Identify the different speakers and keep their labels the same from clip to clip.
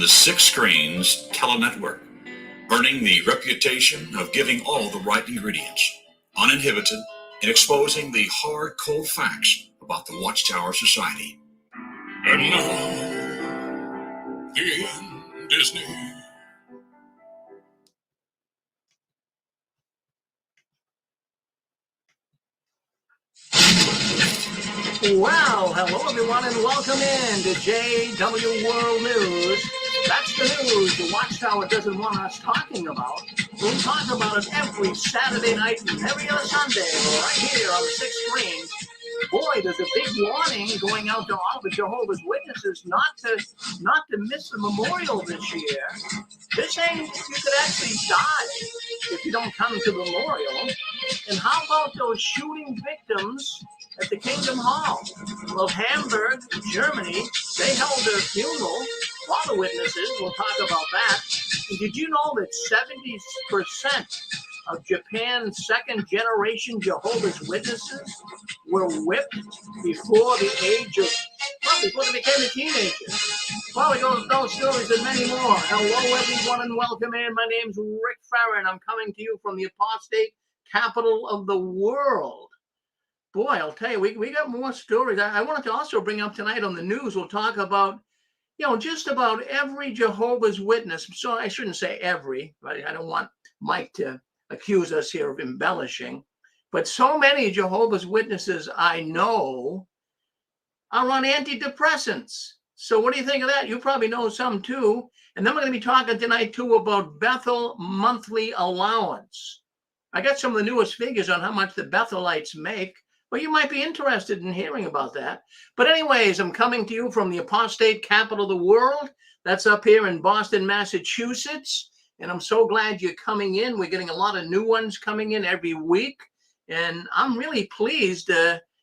Speaker 1: Six Screens Telenetwork, earning the reputation of giving all the right ingredients, uninhibited, and exposing the hard, cold facts about the Watchtower Society. And now, in Disney.
Speaker 2: Well, hello everyone and welcome in to JW World News. That's the news the Watchtower doesn't want us talking about. We'll talk about it every Saturday night and every other Sunday right here on the Six Screens. Boy, there's a big warning going out to all the Jehovah's Witnesses not to miss the memorial this year. They're saying you could actually die if you don't come to the memorial. And how about those shooting victims at the Kingdom Hall of Hamburg, Germany? They held their funeral for the witnesses. We'll talk about that. And did you know that 70% of Japan's second-generation Jehovah's Witnesses were whipped before the age of, before they became a teenager? Well, we go with those stories and many more. Hello, everyone, and welcome in. My name's Rick Farron. I'm coming to you from the apostate capital of the world. Boy, I'll tell you, we got more stories. I wanted to also bring up tonight on the news, we'll talk about, just about every Jehovah's Witness. So I shouldn't say every, but I don't want Mike to accuse us here of embellishing. But so many Jehovah's Witnesses I know are on antidepressants. So what do you think of that? You probably know some too. And then we're going to be talking tonight too about Bethel monthly allowance. I got some of the newest figures on how much the Bethelites make. Well, you might be interested in hearing about that. But anyways, I'm coming to you from the apostate capital of the world. That's up here in Boston, Massachusetts. And I'm so glad you're coming in. We're getting a lot of new ones coming in every week. And I'm really pleased.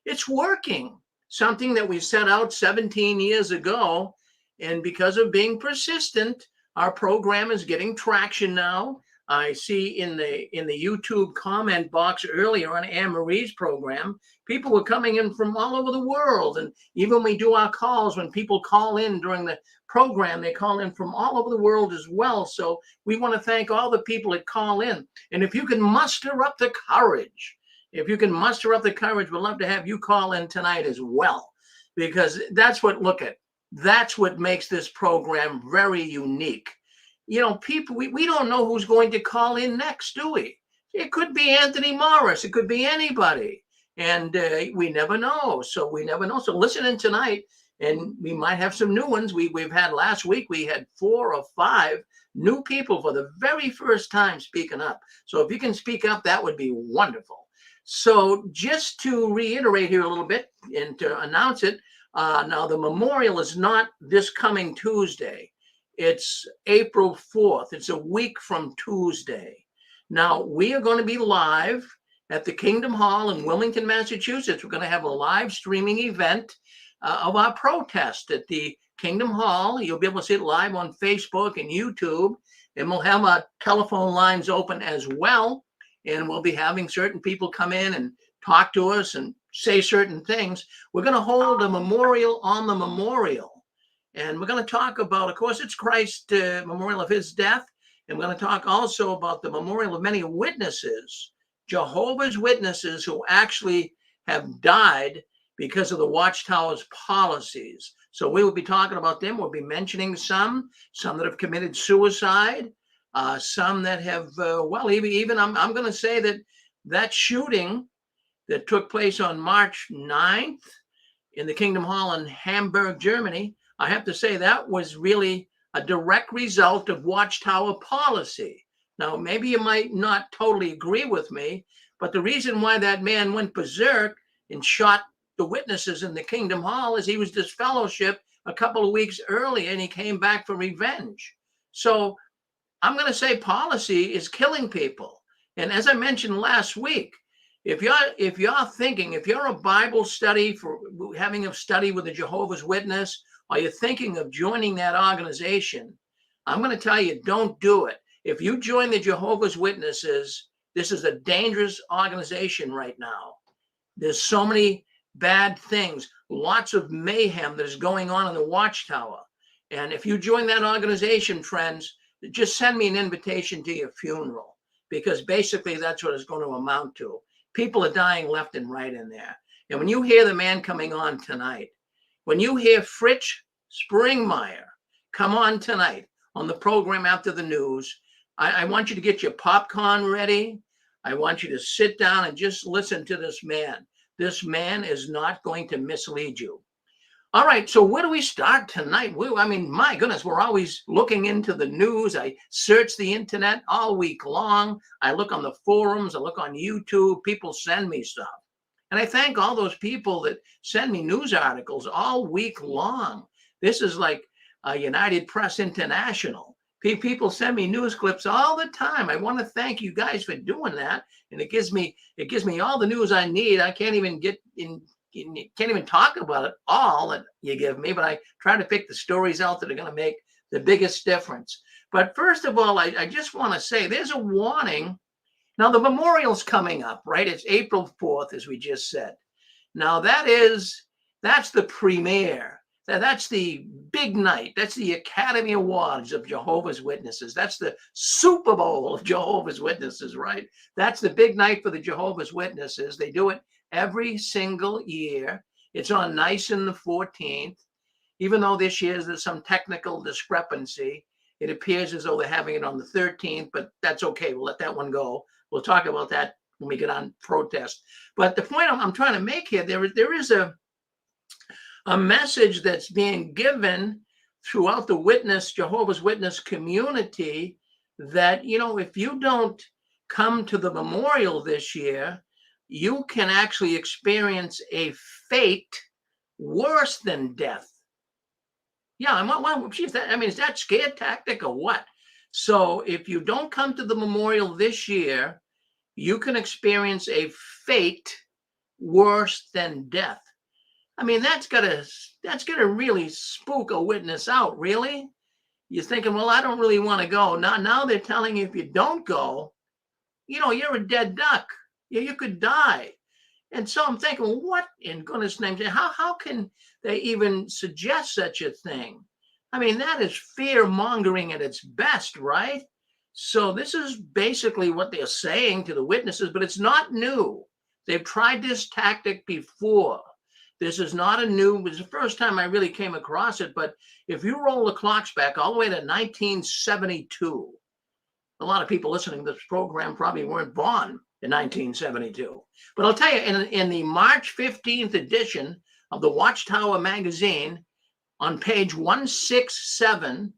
Speaker 2: It's working. Something that we set out 17 years ago. And because of being persistent, our program is getting traction now. I see in the YouTube comment box earlier on Anne Marie's program, people were coming in from all over the world. And even when we do our calls, when people call in during the program, they call in from all over the world as well. So we want to thank all the people that call in. And if you can muster up the courage, we'd love to have you call in tonight as well. Because that's what makes this program very unique. People, we don't know who's going to call in next, do we? It could be Anthony Morris. It could be anybody. And we never know. So listen in tonight, and we might have some new ones. We've had last week, we had 4 or 5 new people for the very first time speaking up. So if you can speak up, that would be wonderful. So just to reiterate here a little bit and to announce it, now the memorial is not this coming Tuesday. It's April 4th. It's a week from Tuesday. Now, we are going to be live at the Kingdom Hall in Wilmington, Massachusetts. We're going to have a live streaming event of our protest at the Kingdom Hall. You'll be able to see it live on Facebook and YouTube. And we'll have our telephone lines open as well. And we'll be having certain people come in and talk to us and say certain things. We're going to hold a memorial on the memorial. And we're going to talk about, of course, it's Christ's memorial of his death. And we're going to talk also about the memorial of many witnesses, Jehovah's Witnesses who actually have died because of the Watchtower's policies. So we will be talking about them. We'll be mentioning some that have committed suicide, some that have, even I'm going to say that shooting that took place on March 9th in the Kingdom Hall in Hamburg, Germany, I have to say that was really a direct result of Watchtower policy. Now, maybe you might not totally agree with me, but the reason why that man went berserk and shot the witnesses in the Kingdom Hall is he was disfellowshipped a couple of weeks earlier and he came back for revenge. So I'm going to say policy is killing people. And as I mentioned last week, if you're a Bible study for having a study with a Jehovah's Witness, or you're thinking of joining that organization, I'm going to tell you, don't do it. If you join the Jehovah's Witnesses, this is a dangerous organization right now. There's so many bad things, lots of mayhem that is going on in the Watchtower. And if you join that organization, friends, just send me an invitation to your funeral, because basically that's what it's going to amount to. People are dying left and right in there. And when you hear the man coming on tonight, when you hear Fritz Springmeyer come on tonight on the program after the news, I want you to get your popcorn ready. I want you to sit down and just listen to this man. This man is not going to mislead you. All right, so where do we start tonight? I mean, my goodness, we're always looking into the news. I search the internet all week long. I look on the forums. I look on YouTube. People send me stuff. And I thank all those people that send me news articles all week long. This is like United Press International. People send me news clips all the time. I want to thank you guys for doing that. And it gives me all the news I need. I can't even can't even talk about it all that you give me, but I try to pick the stories out that are going to make the biggest difference. But first of all, I just want to say there's a warning. Now, the memorial's coming up, right? It's April 4th, as we just said. Now, that's the premiere. That's the big night. That's the Academy Awards of Jehovah's Witnesses. That's the Super Bowl of Jehovah's Witnesses, right? That's the big night for the Jehovah's Witnesses. They do it every single year. It's on nice in the 14th. Even though this year there's some technical discrepancy, it appears as though they're having it on the 13th, but that's okay. We'll let that one go. We'll talk about that when we get on protest. But the point I'm trying to make here, there is a message that's being given throughout the Jehovah's Witness community that, if you don't come to the memorial this year, you can actually experience a fate worse than death. Yeah, is that scare tactic or what? So if you don't come to the memorial this year, you can experience a fate worse than death. I mean, that's gonna really spook a witness out, really. You're thinking, well, I don't really want to go. Now they're telling you if you don't go, you're a dead duck. You could die. And so I'm thinking, well, what in goodness name? How can they even suggest such a thing? I mean, that is fear mongering at its best, right? So this is basically what they're saying to the witnesses, but it's not new. They've tried this tactic before. This is not it was the first time I really came across it, but if you roll the clocks back all the way to 1972, a lot of people listening to this program probably weren't born in 1972. But I'll tell you, in the March 15th edition of the Watchtower magazine, on page 167,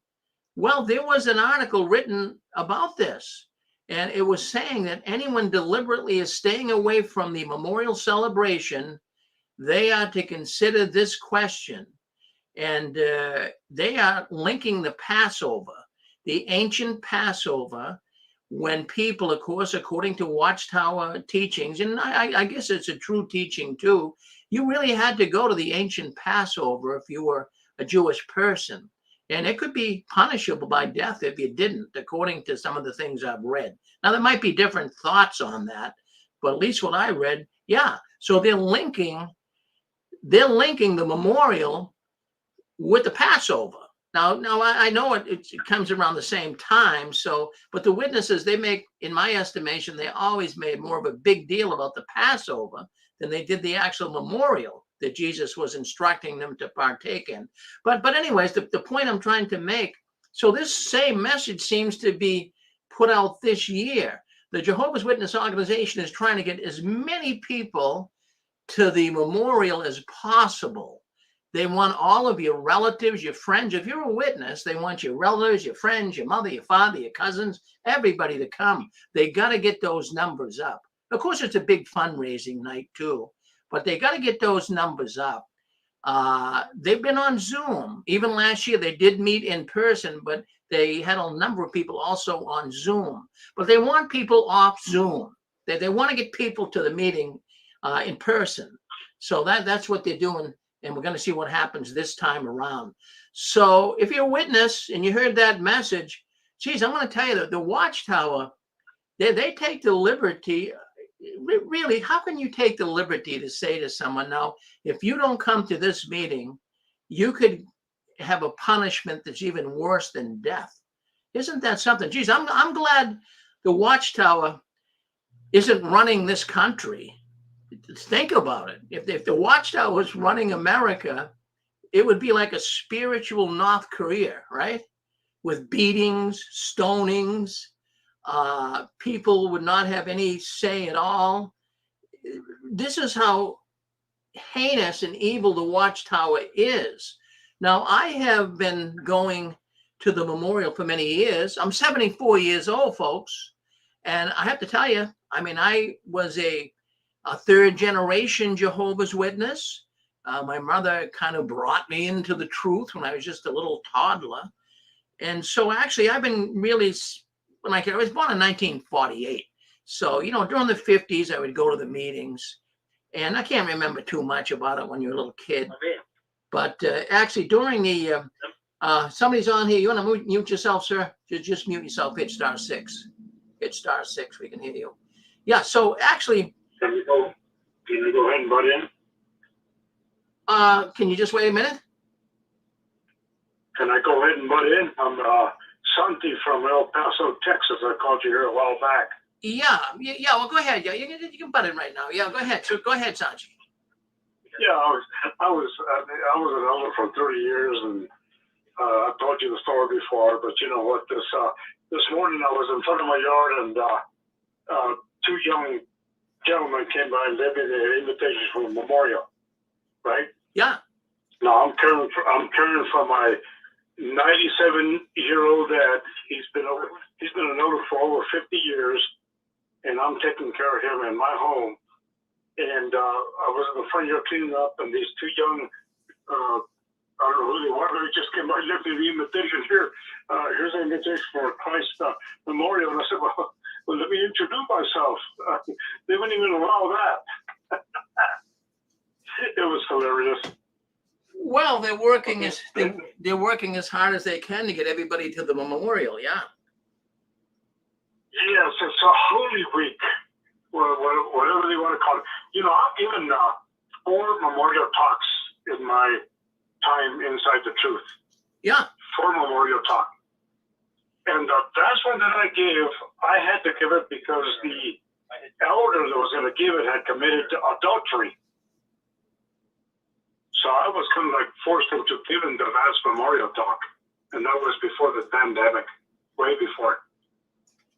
Speaker 2: well, there was an article written about this. And it was saying that anyone deliberately is staying away from the memorial celebration, they are to consider this question. And they are linking the Passover, the ancient Passover, when people, of course, according to Watchtower teachings, and I guess it's a true teaching too, you really had to go to the ancient Passover if you were a Jewish person. And it could be punishable by death if you didn't, according to some of the things I've read. Now, there might be different thoughts on that, but at least what I read, yeah. So they're linking the memorial with the Passover. Now I know it comes around the same time. So, but the witnesses, they make, in my estimation, they always made more of a big deal about the Passover than they did the actual memorial that Jesus was instructing them to partake in. But anyways, the point I'm trying to make, so this same message seems to be put out this year. The Jehovah's Witness organization is trying to get as many people to the memorial as possible. They want all of your relatives, your friends. If you're a witness, they want your relatives, your friends, your mother, your father, your cousins, everybody to come. They got to get those numbers up. Of course, it's a big fundraising night too, but they got to get those numbers up. They've been on Zoom. Even last year, they did meet in person, but they had a number of people also on Zoom. But they want people off Zoom. They want to get people to the meeting in person. So that's what they're doing. And we're going to see what happens this time around. So if you're a witness and you heard that message, geez, I'm going to tell you that the Watchtower, they take the liberty. Really, how can you take the liberty to say to someone, now, if you don't come to this meeting, you could have a punishment that's even worse than death. Isn't that something? Geez, I'm glad the Watchtower isn't running this country. Think about it. If the Watchtower was running America, it would be like a spiritual North Korea, right? With beatings, stonings, people would not have any say at all. This is how heinous and evil the Watchtower is. Now, I have been going to the memorial for many years. I'm 74 years old, folks. And I have to tell you, I mean, I was a third generation Jehovah's Witness. My mother kind of brought me into the truth when I was just a little toddler. And so actually, I've been really, I was born in 1948. So, you know, during the 50s, I would go to the meetings. And I can't remember too much about it when you're a little kid. But actually, during the, somebody's on here. You want to mute yourself, sir? Just mute yourself. Hit *6. Hit *6. We can hear you. Yeah, so actually.
Speaker 3: Can you go ahead and butt in?
Speaker 2: Can you just wait a minute?
Speaker 3: Can I go ahead and butt in? I'm Santi from El Paso, Texas. I called you here a while back.
Speaker 2: Yeah. Well, go ahead. Yeah, you can butt in right now. Yeah, go ahead. So go ahead, Sanji.
Speaker 3: Yeah, I was an elder for 30 years, and I told you the story before. But you know what? This morning I was in front of my yard, and two young gentlemen came by and gave me the invitation for a memorial. Right?
Speaker 2: Yeah.
Speaker 3: Now I'm caring for my 97-year-old dad. He's been an elder for over 50 years, and I'm taking care of him in my home. And I was in the front yard cleaning up, and these two young, I don't know who they were, they just came by, left me the invitation here. Here's an invitation for Christ Memorial. And I said, well, let me introduce myself. They wouldn't even allow that. It was hilarious.
Speaker 2: Well, they're working as hard as they can to get everybody to the memorial. Yeah.
Speaker 3: Yes, it's a Holy Week, whatever they want to call it. You know, I've given 4 memorial talks in my time inside the truth.
Speaker 2: Yeah.
Speaker 3: 4 memorial talks. And the last one that I gave, I had to give it because the elder that was going to give it had committed adultery. So I was kind of like forced into giving the last memorial talk. And that was before the pandemic, way before.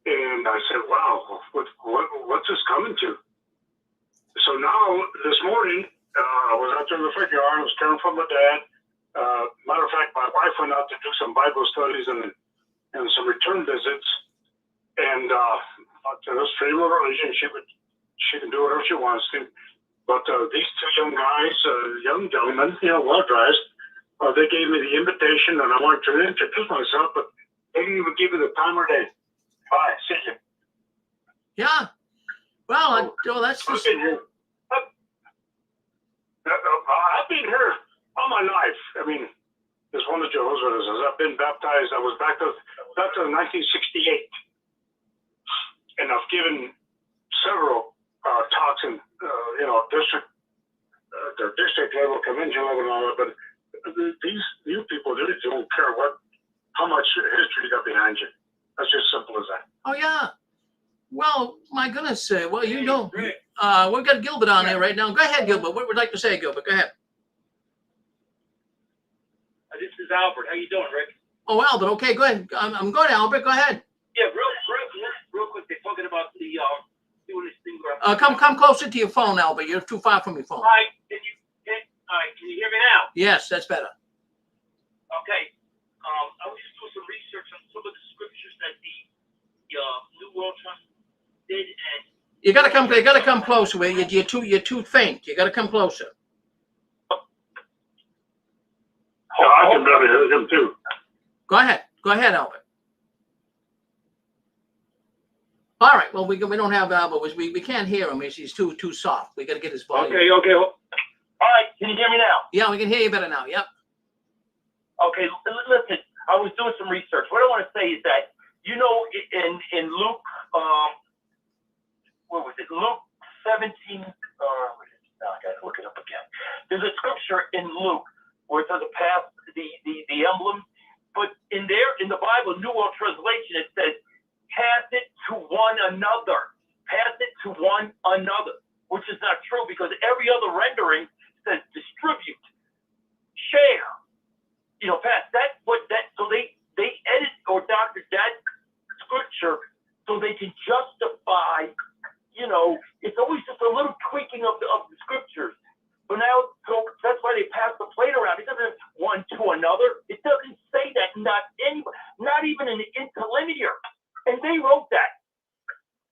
Speaker 3: And I said, wow, what's this coming to? So now, this morning, I was out there in the front yard. I was caring for my dad. Matter of fact, my wife went out to do some Bible studies and some return visits. And there's freedom of religion. She can do whatever she wants to. But these two young guys, young gentlemen, you know, well-dressed, they gave me the invitation, and I wanted to introduce myself, but they didn't even give me the time or day. Bye. See you.
Speaker 2: Yeah. Well, that's just...
Speaker 3: I've been here all my life. I mean, as one of Jehovah's Witnesses, I've been baptized. I was baptized in 1968. And I've given several talks in, the district level, convention level, and all that. But these new people, they don't care how much history you got behind you. That's just simple as that.
Speaker 2: Oh, yeah. Well, my goodness. Well, you know, we've got Gilbert on there right now. Go ahead, Gilbert. What would you like to say, Gilbert? Go ahead.
Speaker 4: This is Albert. How you doing, Rick?
Speaker 2: Oh, Albert. Okay, go ahead. I'm going, Albert. Go ahead.
Speaker 4: Yeah, real quick. They're talking about the doing this thing.
Speaker 2: Come closer to your phone, Albert. You're too far from your phone.
Speaker 4: All right. Can you hear me now?
Speaker 2: Yes, that's better.
Speaker 4: Okay. I was just doing some research on some of the scriptures that the New World Trust did, and
Speaker 2: you gotta come closer. You're too faint. You gotta come closer.
Speaker 3: Yeah, I can barely hear him too.
Speaker 2: Go ahead, Albert. All right. Well, we don't have Albert. We can't hear him. He's too soft. We got to get his volume.
Speaker 4: Okay. All right. Can you hear me now?
Speaker 2: Yeah, we can hear you better now. Yep.
Speaker 4: Okay. Listen, I was doing some research. What I want to say is that, you know, in Luke, what was it? Luke 17. Now I got to look it up again. There's a scripture in Luke where it says the emblem. But in the Bible, New World Translation, it says, pass it to one another. Pass it to one another, which is not true because every other rendering says distribute, share, pass. So they edit or doctor that scripture so they can justify, it's always just a little tweaking of the scriptures. So now, that's why they pass the plate around. It doesn't one to another. It doesn't say that. Not even an interlinear. And they wrote that.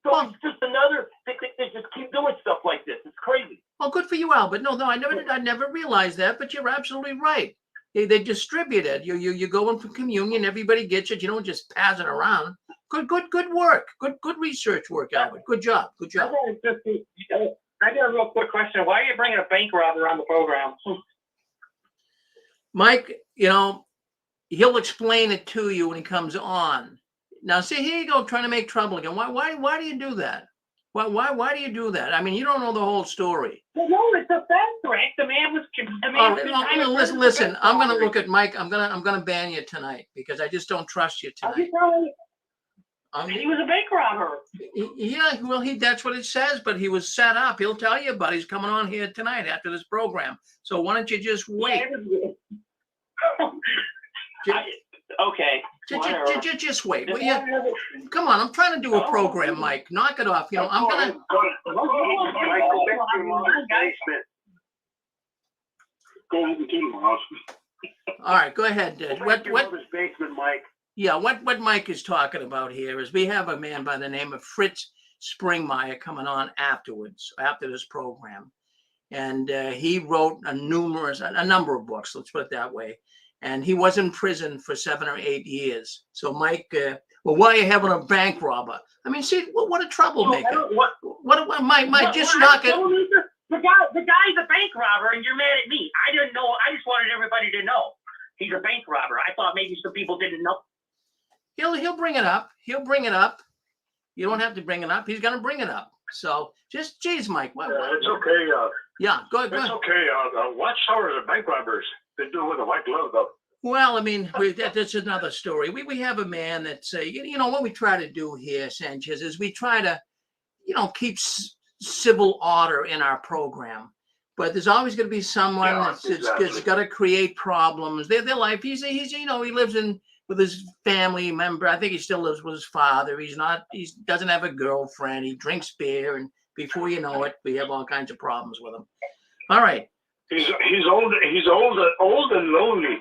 Speaker 4: So it's just another. They just keep doing stuff like this. It's crazy.
Speaker 2: Well, good for you, Albert. No, I never realized that. But you're absolutely right. They distribute it. You go in for communion. Everybody gets it. You don't just pass it around. Good work. Good research work, Albert. Good job.
Speaker 5: I got a real quick question. Why are you bringing a bank robber on the program?
Speaker 2: Mike, he'll explain it to you when he comes on. Now, see, here you go, trying to make trouble again. Why do you do that? Why do you do that? I mean, you don't know the whole story.
Speaker 5: Well, no, it's a fact, Rick. The man was.
Speaker 2: Listen. I'm going to look at Mike. I'm going to ban you tonight because I just don't trust you tonight.
Speaker 5: He was a bank robber.
Speaker 2: Yeah, well, that's what it says, but he was set up. He'll tell you, but he's coming on here tonight after this program. So why don't you just wait?
Speaker 5: Okay.
Speaker 2: Just wait. Well, yeah, come on, I'm trying to do a program, Mike. Knock it off. I'm gonna.
Speaker 3: Go ahead and do it.
Speaker 2: All right, go ahead. What?
Speaker 3: Basement, Mike.
Speaker 2: Yeah, what Mike is talking about here is we have a man by the name of Fritz Springmeier coming on after this program, and he wrote a number of books. Let's put it that way. And he was in prison for 7 or 8 years. So, Mike, why are you having a bank robber? I mean, see, what a troublemaker. Mike, just knock it.
Speaker 5: The guy's a bank robber, and you're mad at me. I didn't know. I just wanted everybody to know he's a bank robber. I thought maybe some people didn't know.
Speaker 2: He'll bring it up. He'll bring it up. You don't have to bring it up. He's going to bring it up. So, geez, Mike.
Speaker 3: It's okay.
Speaker 2: Yeah, go ahead.
Speaker 3: It's okay. Watchtower are bank robbers. They do it with a white glove, though.
Speaker 2: Well, I mean, that's another story. We have a man that's, what we try to do here, Sanchez, is we try to, keep civil order in our program. But there's always going to be someone that's got to create problems. Their life. He lives with his family member. I think he still lives with his father. He doesn't have a girlfriend. He drinks beer, and before you know it, we have all kinds of problems with him. All right.
Speaker 3: He's old. He's old and lonely.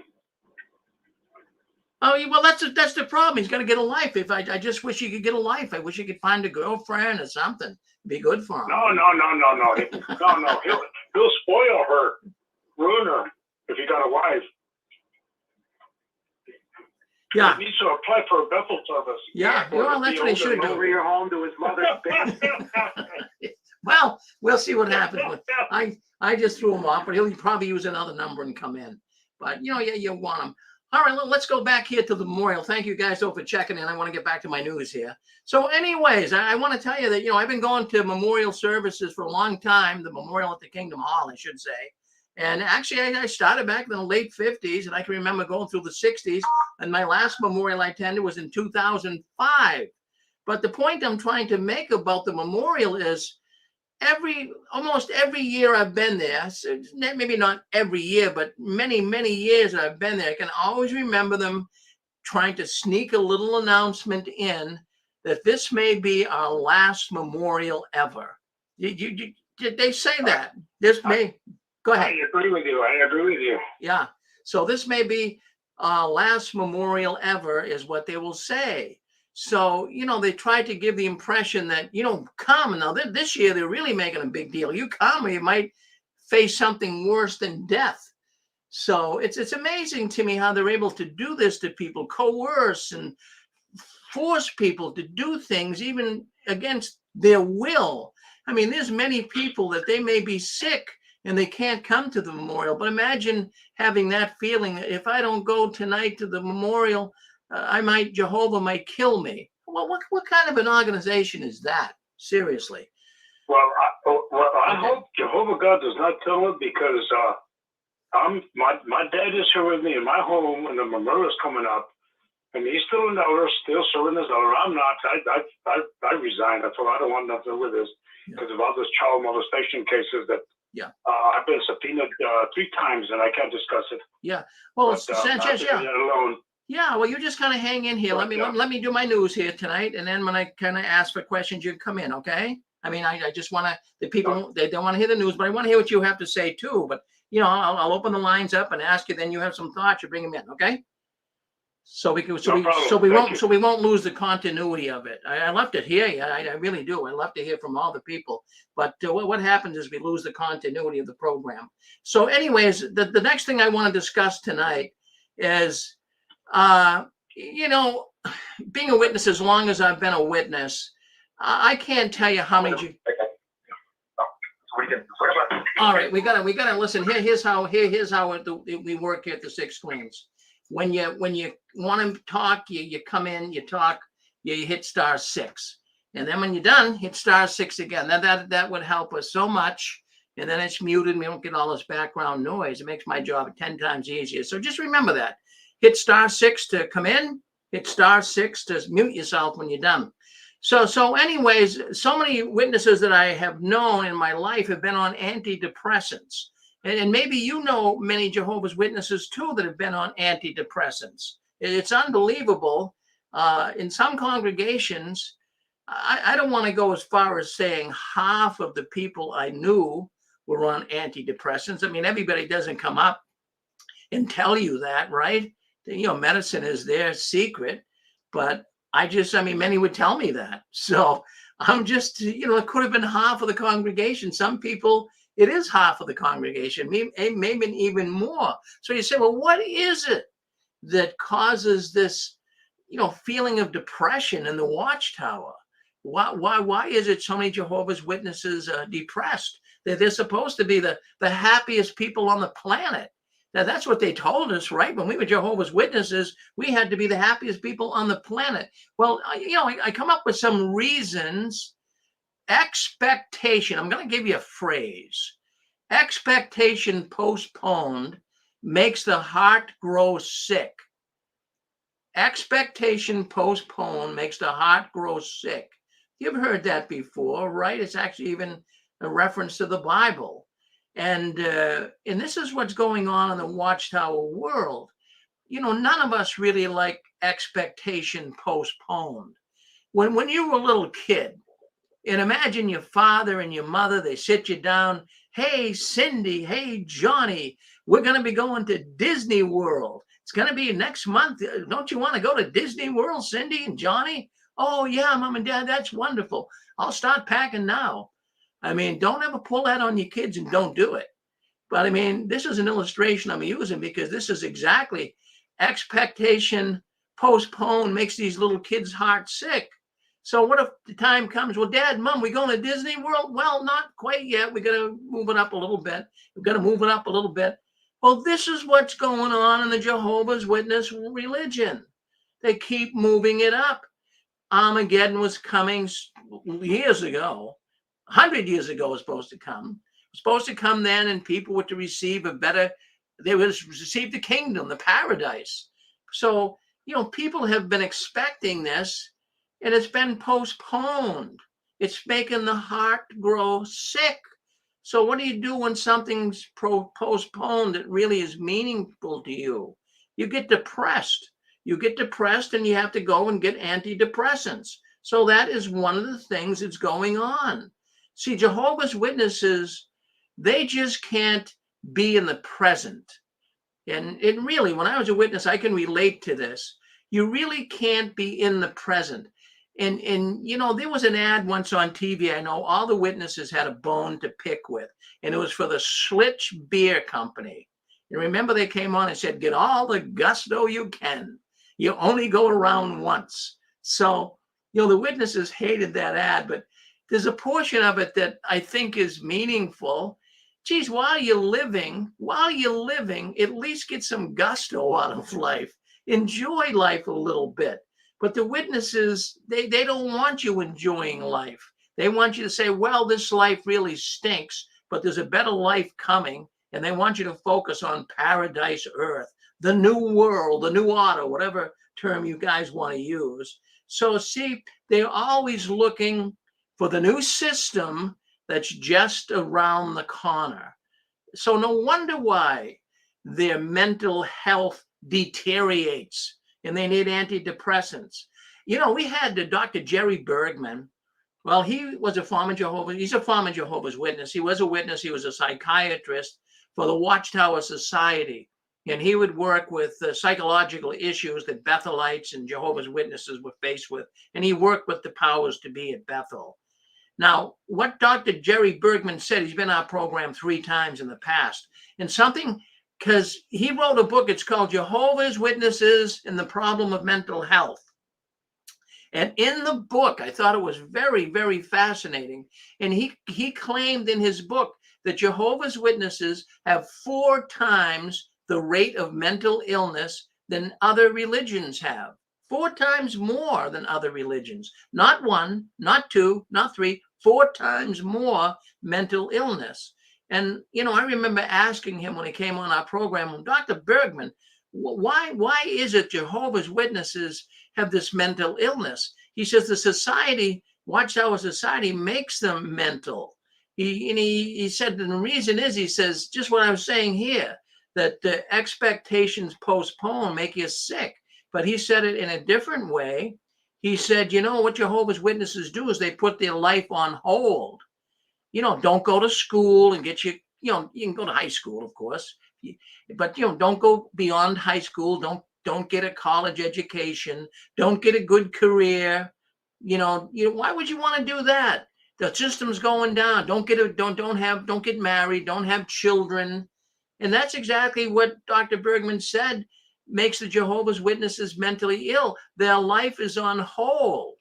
Speaker 2: Oh, well, that's the problem. He's got to get a life. I just wish he could get a life. I wish he could find a girlfriend or something. It'd be good for him.
Speaker 3: No. No. He'll spoil her, ruin her if he got a wife.
Speaker 2: Yeah.
Speaker 3: He needs to apply for a Bethel service.
Speaker 2: Yeah. Well, that's what he should do.
Speaker 5: Over your home to his mother's bed.
Speaker 2: Well, we'll see what happens. I just threw him off, but he'll probably use another number and come in. But, you want him. All right, let's go back here to the memorial. Thank you guys for checking in. I want to get back to my news here. So anyways, I want to tell you that, I've been going to memorial services for a long time, the memorial at the Kingdom Hall, I should say. And actually, I started back in the late 50s, and I can remember going through the 60s. And my last memorial I attended was in 2005. But the point I'm trying to make about the memorial is almost every year I've been there, so maybe not every year, but many, many years I've been there, I can always remember them trying to sneak a little announcement in that this may be our last memorial ever. Did they say that? Go ahead.
Speaker 3: I agree with you.
Speaker 2: Yeah. So this may be our last memorial ever is what they will say. So, they tried to give the impression that, come. Now, this year, they're really making a big deal. You come or you might face something worse than death. So it's amazing to me how they're able to do this to people, coerce and force people to do things even against their will. I mean, there's many people that they may be sick and they can't come to the memorial. But imagine having that feeling that if I don't go tonight to the memorial, Jehovah might kill me. Well, what kind of an organization is that? Seriously.
Speaker 3: Well, I hope Jehovah God does not tell it because My dad is here with me in my home, and the memorial's coming up, and he's still an elder, still serving as elder. I'm not. I resigned. I thought I don't want nothing with this because of all those child molestation cases that.
Speaker 2: Yeah.
Speaker 3: I've been subpoenaed 3 times, and I can't discuss it.
Speaker 2: Yeah. Well,
Speaker 3: But,
Speaker 2: Sanchez,
Speaker 3: I'm alone.
Speaker 2: Yeah, well, you just kind of hang in here. Let me do my news here tonight, and then when I kind of ask for questions, you come in, okay? I mean, I just want to. The people they don't want to hear the news, but I want to hear what you have to say too. But I'll open the lines up and ask you. Then you have some thoughts. You bring them in, okay? So we won't lose the continuity of it. I love to hear you. I really do. I love to hear from all the people. But what happens is we lose the continuity of the program. So, anyways, the next thing I want to discuss tonight is, being a witness. As long as I've been a witness, I can't tell you how many. All right, we gotta listen. Here's how we work here at the Six Queens. When you want to talk, you come in, you talk, you hit *6, and then when you're done, hit *6 again. That would help us so much. And then it's muted, and we don't get all this background noise. It makes my job 10 times easier. So just remember that. Hit *6 to come in, hit *6 to mute yourself when you're done. So anyways, so many witnesses that I have known in my life have been on antidepressants. And maybe many Jehovah's Witnesses too that have been on antidepressants. It's unbelievable. In some congregations, I don't want to go as far as saying half of the people I knew were on antidepressants. I mean, everybody doesn't come up and tell you that, right? Medicine is their secret, but many would tell me that. So I'm just, it could have been half of the congregation. Some people, it is half of the congregation, maybe even more. So you say, well, what is it that causes this, feeling of depression in the Watchtower? Why is it so many Jehovah's Witnesses depressed? They're supposed to be the happiest people on the planet. Now, that's what they told us, right? When we were Jehovah's Witnesses, we had to be the happiest people on the planet. Well, I come up with some reasons. Expectation. I'm going to give you a phrase. Expectation postponed makes the heart grow sick. Expectation postponed makes the heart grow sick. You've heard that before, right? It's actually even a reference to the Bible. And this is what's going on in the Watchtower world. None of us really like expectation postponed. When you were a little kid, and imagine your father and your mother, they sit you down. Hey, Cindy. Hey, Johnny, we're going to be going to Disney World. It's going to be next month. Don't you want to go to Disney World, Cindy and Johnny? Oh, yeah, Mom and Dad, that's wonderful. I'll start packing now. I mean, don't ever pull that on your kids and don't do it. But I mean, this is an illustration I'm using because this is exactly expectation postponed makes these little kids' hearts sick. So what if the time comes, well, Dad, Mom, we going to Disney World? Well, not quite yet. We got to move it up a little bit. We've got to move it up a little bit. Well, this is what's going on in the Jehovah's Witness religion. They keep moving it up. Armageddon was coming years ago. 100 years ago was supposed to come. It was supposed to come then, and people were to receive they would receive the kingdom, the paradise. So, people have been expecting this, and it's been postponed. It's making the heart grow sick. So what do you do when something's postponed that really is meaningful to you? You get depressed. You get depressed and you have to go and get antidepressants. So that is one of the things that's going on. See, Jehovah's Witnesses, they just can't be in the present. And it really, when I was a witness, I can relate to this. You really can't be in the present. And there was an ad once on TV. I know all the witnesses had a bone to pick with, and it was for the Schlitz Beer Company. And remember, they came on and said, get all the gusto you can. You only go around once. So, the witnesses hated that ad, but there's a portion of it that I think is meaningful. Geez, while you're living, at least get some gusto out of life. Enjoy life a little bit. But the witnesses, they don't want you enjoying life. They want you to say, well, this life really stinks, but there's a better life coming. And they want you to focus on paradise earth, the new world, the new order, whatever term you guys want to use. So see, they're always looking for the new system that's just around the corner. So no wonder why their mental health deteriorates and they need antidepressants. You know, we had Dr. Jerry Bergman. Well, he was a former Jehovah's. He's a former Jehovah's Witness. He was a witness. He was a psychiatrist for the Watchtower Society. And he would work with psychological issues that Bethelites and Jehovah's Witnesses were faced with. And he worked with the powers to be at Bethel. Now, what Dr. Jerry Bergman said, he's been on our program 3 times in the past. And something, because he wrote a book, it's called Jehovah's Witnesses and the Problem of Mental Health. And in the book, I thought it was very, very fascinating. And he claimed in his book that Jehovah's Witnesses have 4 times the rate of mental illness than other religions have. 4 times more than other religions. Not 1, not 2, not 3, 4 times more mental illness. And, you know, I remember asking him when he came on our program, Dr. Bergman, why is it Jehovah's Witnesses have this mental illness? He says the society, Watchtower Society, makes them mental. He said, and the reason is, he says, just what I was saying here, that the expectations postponed make you sick. But he said it in a different way. He said, you know, what Jehovah's Witnesses do is they put their life on hold. You know, don't go to school and get you know, you can go to high school, of course, but, you know, don't go beyond high school. Don't get a college education. Don't get a good career. You know, why would you want to do that? The system's going down. Don't get married. Don't have children. And that's exactly what Dr. Bergman said makes the Jehovah's Witnesses mentally ill. Their life is on hold.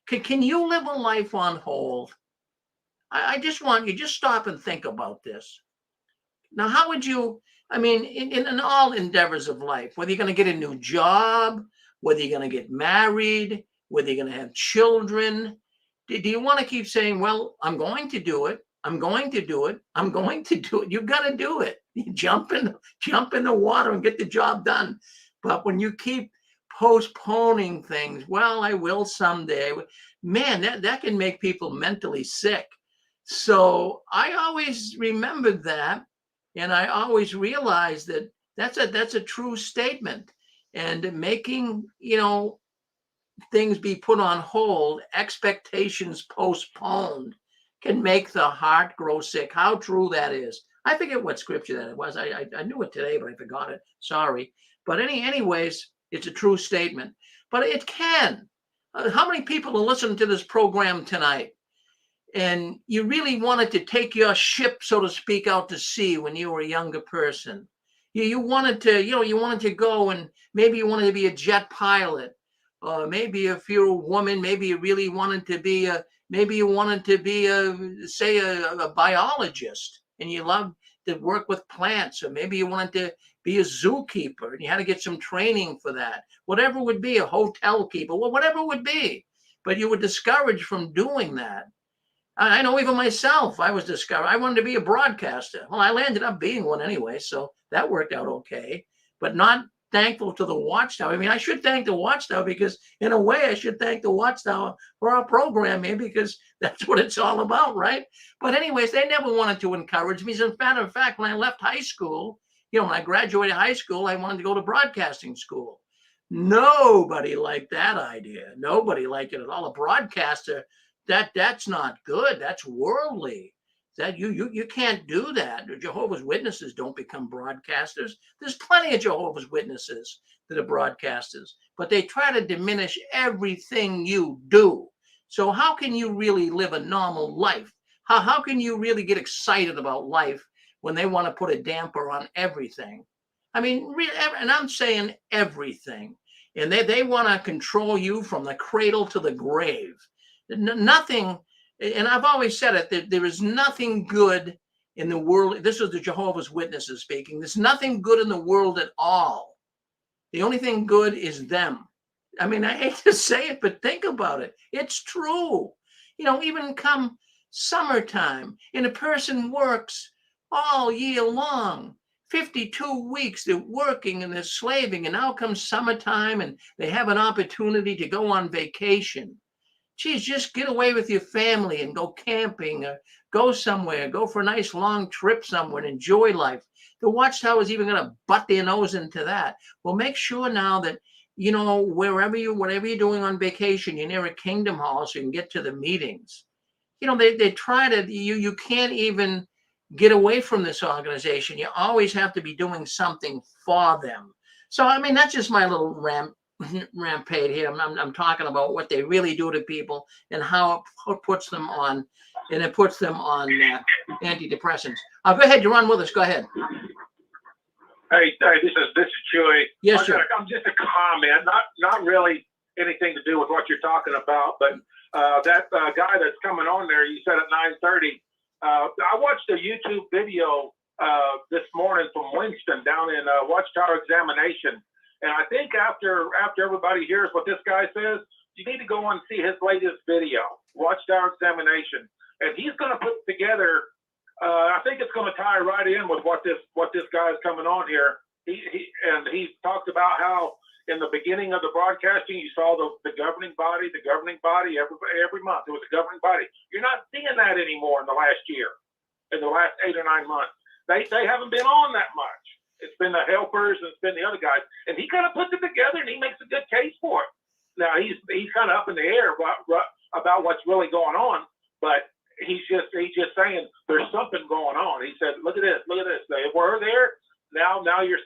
Speaker 2: Can you live a life on hold? I just want you, just stop and think about this. Now, how would you, I mean, in all endeavors of life, whether you're going to get a new job, whether you're going to get married, whether you're going to have children, do you want to keep saying, well, I'm going to do it. I'm going to do it. I'm going to do it. You've got to do it. You jump in the water and get the job done. But when you keep postponing things, well, I will someday, man, that can make people mentally sick. So I always remembered that. And I always realized that that's a true statement. And making, you know, things be put on hold, expectations postponed, can make the heart grow sick. How true that is. I forget what scripture that it was. I knew it today, but I forgot it. Sorry. But anyways, it's a true statement. But it can. How many people are listening to this program tonight? And you really wanted to take your ship, so to speak, out to sea when you were a younger person. You wanted to, you wanted to go, and maybe you wanted to be a jet pilot. Maybe if you're a woman, maybe you really wanted to be a biologist, and you loved to work with plants, or maybe you wanted to be a zookeeper and you had to get some training for that. Whatever it would be, a hotel keeper, whatever it would be. But you were discouraged from doing that. I know even myself, I was discovered. I wanted to be a broadcaster. Well, I landed up being one anyway, so that worked out okay. But not thankful to the Watchtower. I mean, I should thank the Watchtower, because in a way I should thank the Watchtower for our program here, because that's what it's all about, right? But anyways, they never wanted to encourage me. As a matter of fact, when I left high school, when I graduated high school, I wanted to go to broadcasting school. Nobody liked that idea. Nobody liked it at all. A broadcaster, that's not good. That's worldly. That you can't do that. Jehovah's Witnesses don't become broadcasters. There's plenty of Jehovah's Witnesses that are broadcasters, but they try to diminish everything you do. So how can you really live a normal life? How can you really get excited about life when they want to put a damper on everything? I mean, and I'm saying everything. And they want to control you from the cradle to the grave. Nothing. And I've always said it, that there is nothing good in the world. This is the Jehovah's Witnesses speaking. There's nothing good in the world at all. The only thing good is them. I mean, I hate to say it, but think about it. It's true. Even come summertime and a person works all year long. 52 weeks they're working and they're slaving, and now comes summertime and they have an opportunity to go on vacation. Geez, just get away with your family and go camping or go somewhere, go for a nice long trip somewhere and enjoy life. The Watchtower is even going to butt their nose into that. Well, make sure now that, whatever you're doing on vacation, you're near a Kingdom Hall so you can get to the meetings. They try to, you can't even get away from this organization. You always have to be doing something for them. So, I mean, that's just my little rampage here. I'm talking about what they really do to people and how it puts them on, antidepressants. Go ahead, you're on with us. Go ahead.
Speaker 6: Hey, this is Chewy.
Speaker 2: Yes, sir.
Speaker 6: I'm just a comment, not really anything to do with what you're talking about, but that guy that's coming on there, you said at 9:30. I watched a YouTube video this morning from Winston down in Watchtower Examination, and I think after everybody hears what this guy says, you need to go and see his latest video, Watchtower Examination, and he's going to put together. I think it's going to tie right in with what this guy is coming on here. He talked about how in the beginning of the broadcasting you saw the governing body every month. It was a governing body. You're not seeing that anymore in the last year, in the last 8 or 9 months. They haven't been on that much. It's been the helpers and it's been the other guys, and he kind of puts it together and he makes a good case for it. Now he's kind of up in the air about what's really going on, but he's just saying there's something going on. He said, look at this. They were there. Now you're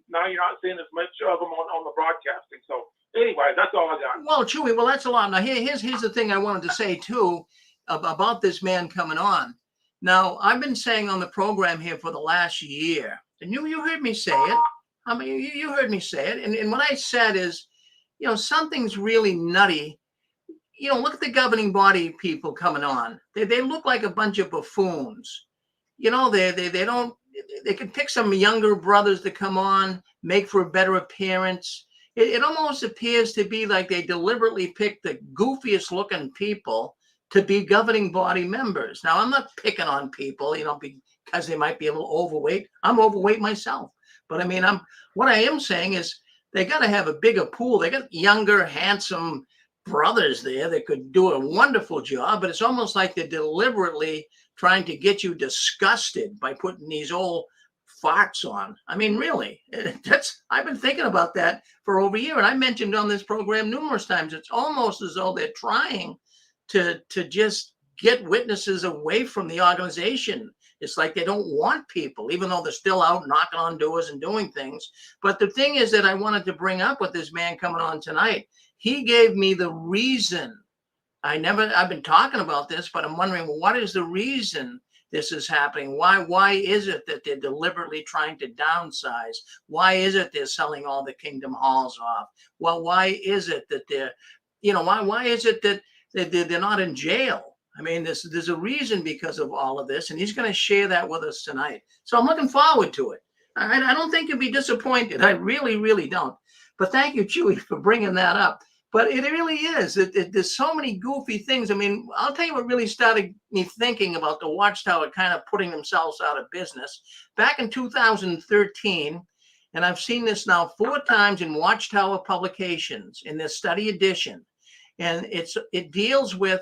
Speaker 6: not seeing as much of them on the broadcasting. So anyway, that's all I got.
Speaker 2: Well, Chewy, that's a lot. Now here's the thing I wanted to say too about this man coming on. Now I've been saying on the program here for the last year, and you heard me say it. I mean, you heard me say it. And what I said is, something's really nutty. Look at the governing body people coming on. They look like a bunch of buffoons. They don't. They could pick some younger brothers to come on, make for a better appearance. It almost appears to be like they deliberately picked the goofiest looking people to be governing body members. Now, I'm not picking on people, because they might be a little overweight. I'm overweight myself. But I mean, what I am saying is they got to have a bigger pool. They got younger, handsome brothers there that could do a wonderful job, but it's almost like they're deliberately trying to get you disgusted by putting these old farts on. I mean, really, I've been thinking about that for over a year, and I mentioned on this program numerous times. It's almost as though they're trying to just get witnesses away from the organization. It's like they don't want people, even though they're still out knocking on doors and doing things. But the thing is that I wanted to bring up with this man coming on tonight. He gave me the reason. I've been talking about this, but I'm wondering, well, what is the reason this is happening? Why is it that they're deliberately trying to downsize? Why is it they're selling all the Kingdom Halls off? Well, why is it that why is it that they're not in jail? I mean, there's a reason because of all of this, and he's going to share that with us tonight. So I'm looking forward to it. I don't think you'll be disappointed. I really, really don't. But thank you, Chewy, for bringing that up. But it really is. There's so many goofy things. I mean, I'll tell you what really started me thinking about the Watchtower kind of putting themselves out of business. Back in 2013, and I've seen this now 4 times in Watchtower publications in this study edition, and it deals with,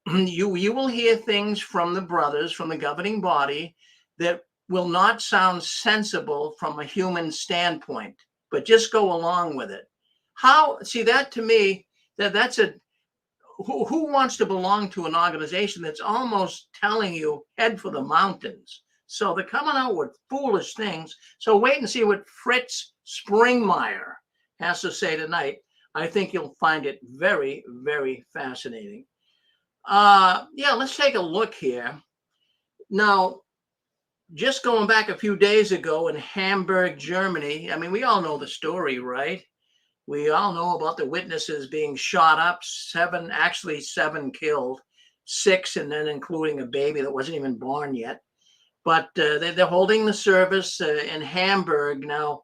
Speaker 2: you will hear things from the brothers, from the governing body, that will not sound sensible from a human standpoint, but just go along with it. That to me, that's who wants to belong to an organization that's almost telling you head for the mountains? So they're coming out with foolish things. So wait and see what Fritz Springmeier has to say tonight. I think you'll find it very, very fascinating. Let's take a look here. Now, just going back a few days ago in Hamburg, Germany, I mean, we all know the story, right? We all know about the witnesses being shot up, 7 killed, 6, and then including a baby that wasn't even born yet. But they're holding the service in Hamburg. Now,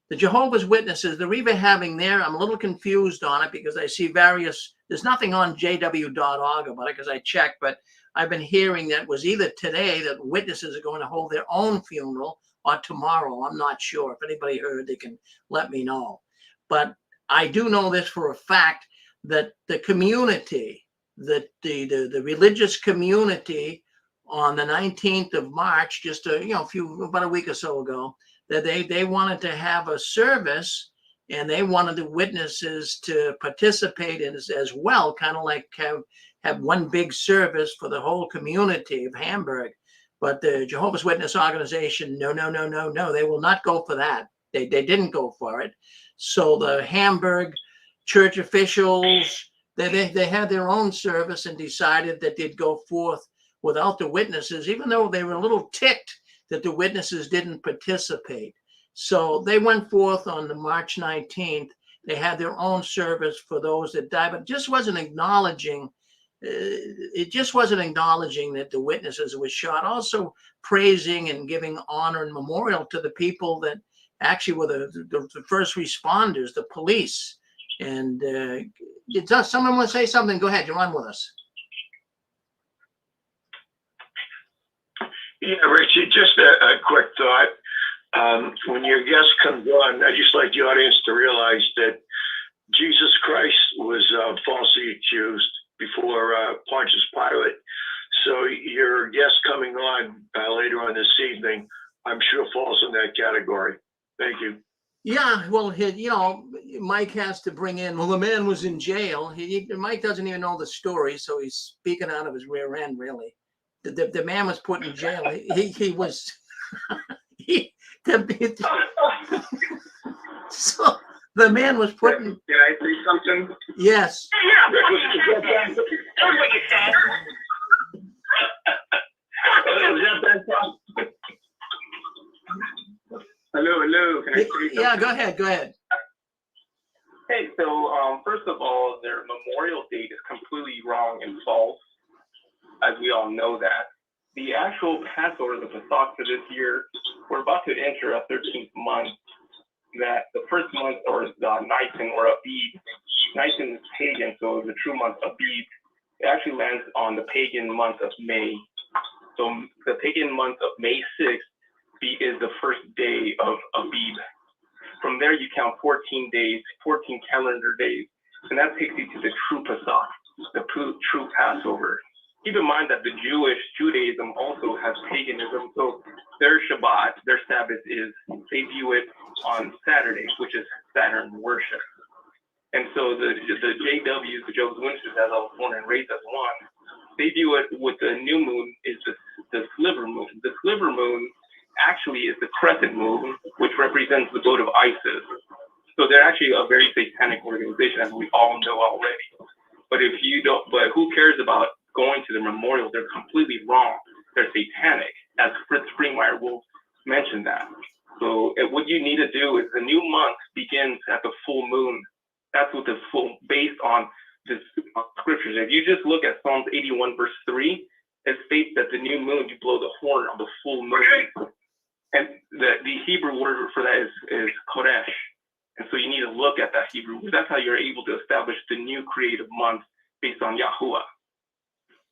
Speaker 2: the Jehovah's Witnesses, they're even having there, I'm a little confused on it because I see various, there's nothing on jw.org about it because I checked, but I've been hearing that it was either today that witnesses are going to hold their own funeral or tomorrow. I'm not sure. If anybody heard, they can let me know. But I do know this for a fact, that the community, the religious community on the 19th of March, just about a week or so ago, that they wanted to have a service, and they wanted the witnesses to participate in as well, kind of like have one big service for the whole community of Hamburg. But the Jehovah's Witness organization, no, they will not go for that. They didn't go for it. So the Hamburg church officials, they had their own service and decided that they'd go forth without the witnesses, even though they were a little ticked that the witnesses didn't participate. So they went forth on the March 19th. They had their own service for those that died, but just wasn't acknowledging that the witnesses were shot. Also praising and giving honor and memorial to the people that actually were the first responders, the police. And does someone want to say something? Go ahead, you're on with us.
Speaker 7: Yeah, Richie, just a quick thought. When your guest comes on, I just like the audience to realize that Jesus Christ was falsely accused before Pontius Pilate. So your guest coming on later on this evening, I'm sure falls in that category. Thank you.
Speaker 2: Yeah, well, Mike has to bring in, well, the man was in jail. Mike doesn't even know the story, so he's speaking out of his rear end, really. The man was put in jail. He was, so the man was put in.
Speaker 3: Can I say something?
Speaker 2: Yes.
Speaker 5: That's what you said.
Speaker 3: Hello. Can I say something?
Speaker 2: Yeah, go ahead.
Speaker 8: Hey, so first of all, their memorial date is completely wrong and false, as we all know that. The actual Passover, the Pesach for this year, we're about to enter a 13th month. That the first month, or Nisan or Abib, Nisan is pagan, so the true month Abib, it actually lands on the pagan month of May. So the pagan month of May 6th is the first day of Abib. From there, you count 14 days, 14 calendar days, and that takes you to the true Pesach, the true Passover. Keep in mind that the Judaism also has paganism, so their Shabbat, their Sabbath is, they view it on Saturday, which is Saturn worship. And so the JWs, the Jehovah's Witnesses, as I was born and raised as one, they view it with the new moon is the sliver moon. The sliver moon actually is the crescent moon, which represents the goat of Isis. So they're actually a very satanic organization, as we all know already. But who cares about going to the memorial? They're completely wrong. They're satanic, as Fritz Springmeier will mention that. So what you need to do is the new month begins at the full moon. That's what based on the scriptures. If you just look at Psalms 81 verse 3, it states that the new moon, you blow the horn on the full moon. And the Hebrew word for that is Kodesh. And so you need to look at that Hebrew word. That's how you're able to establish the new creative month based on Yahuwah.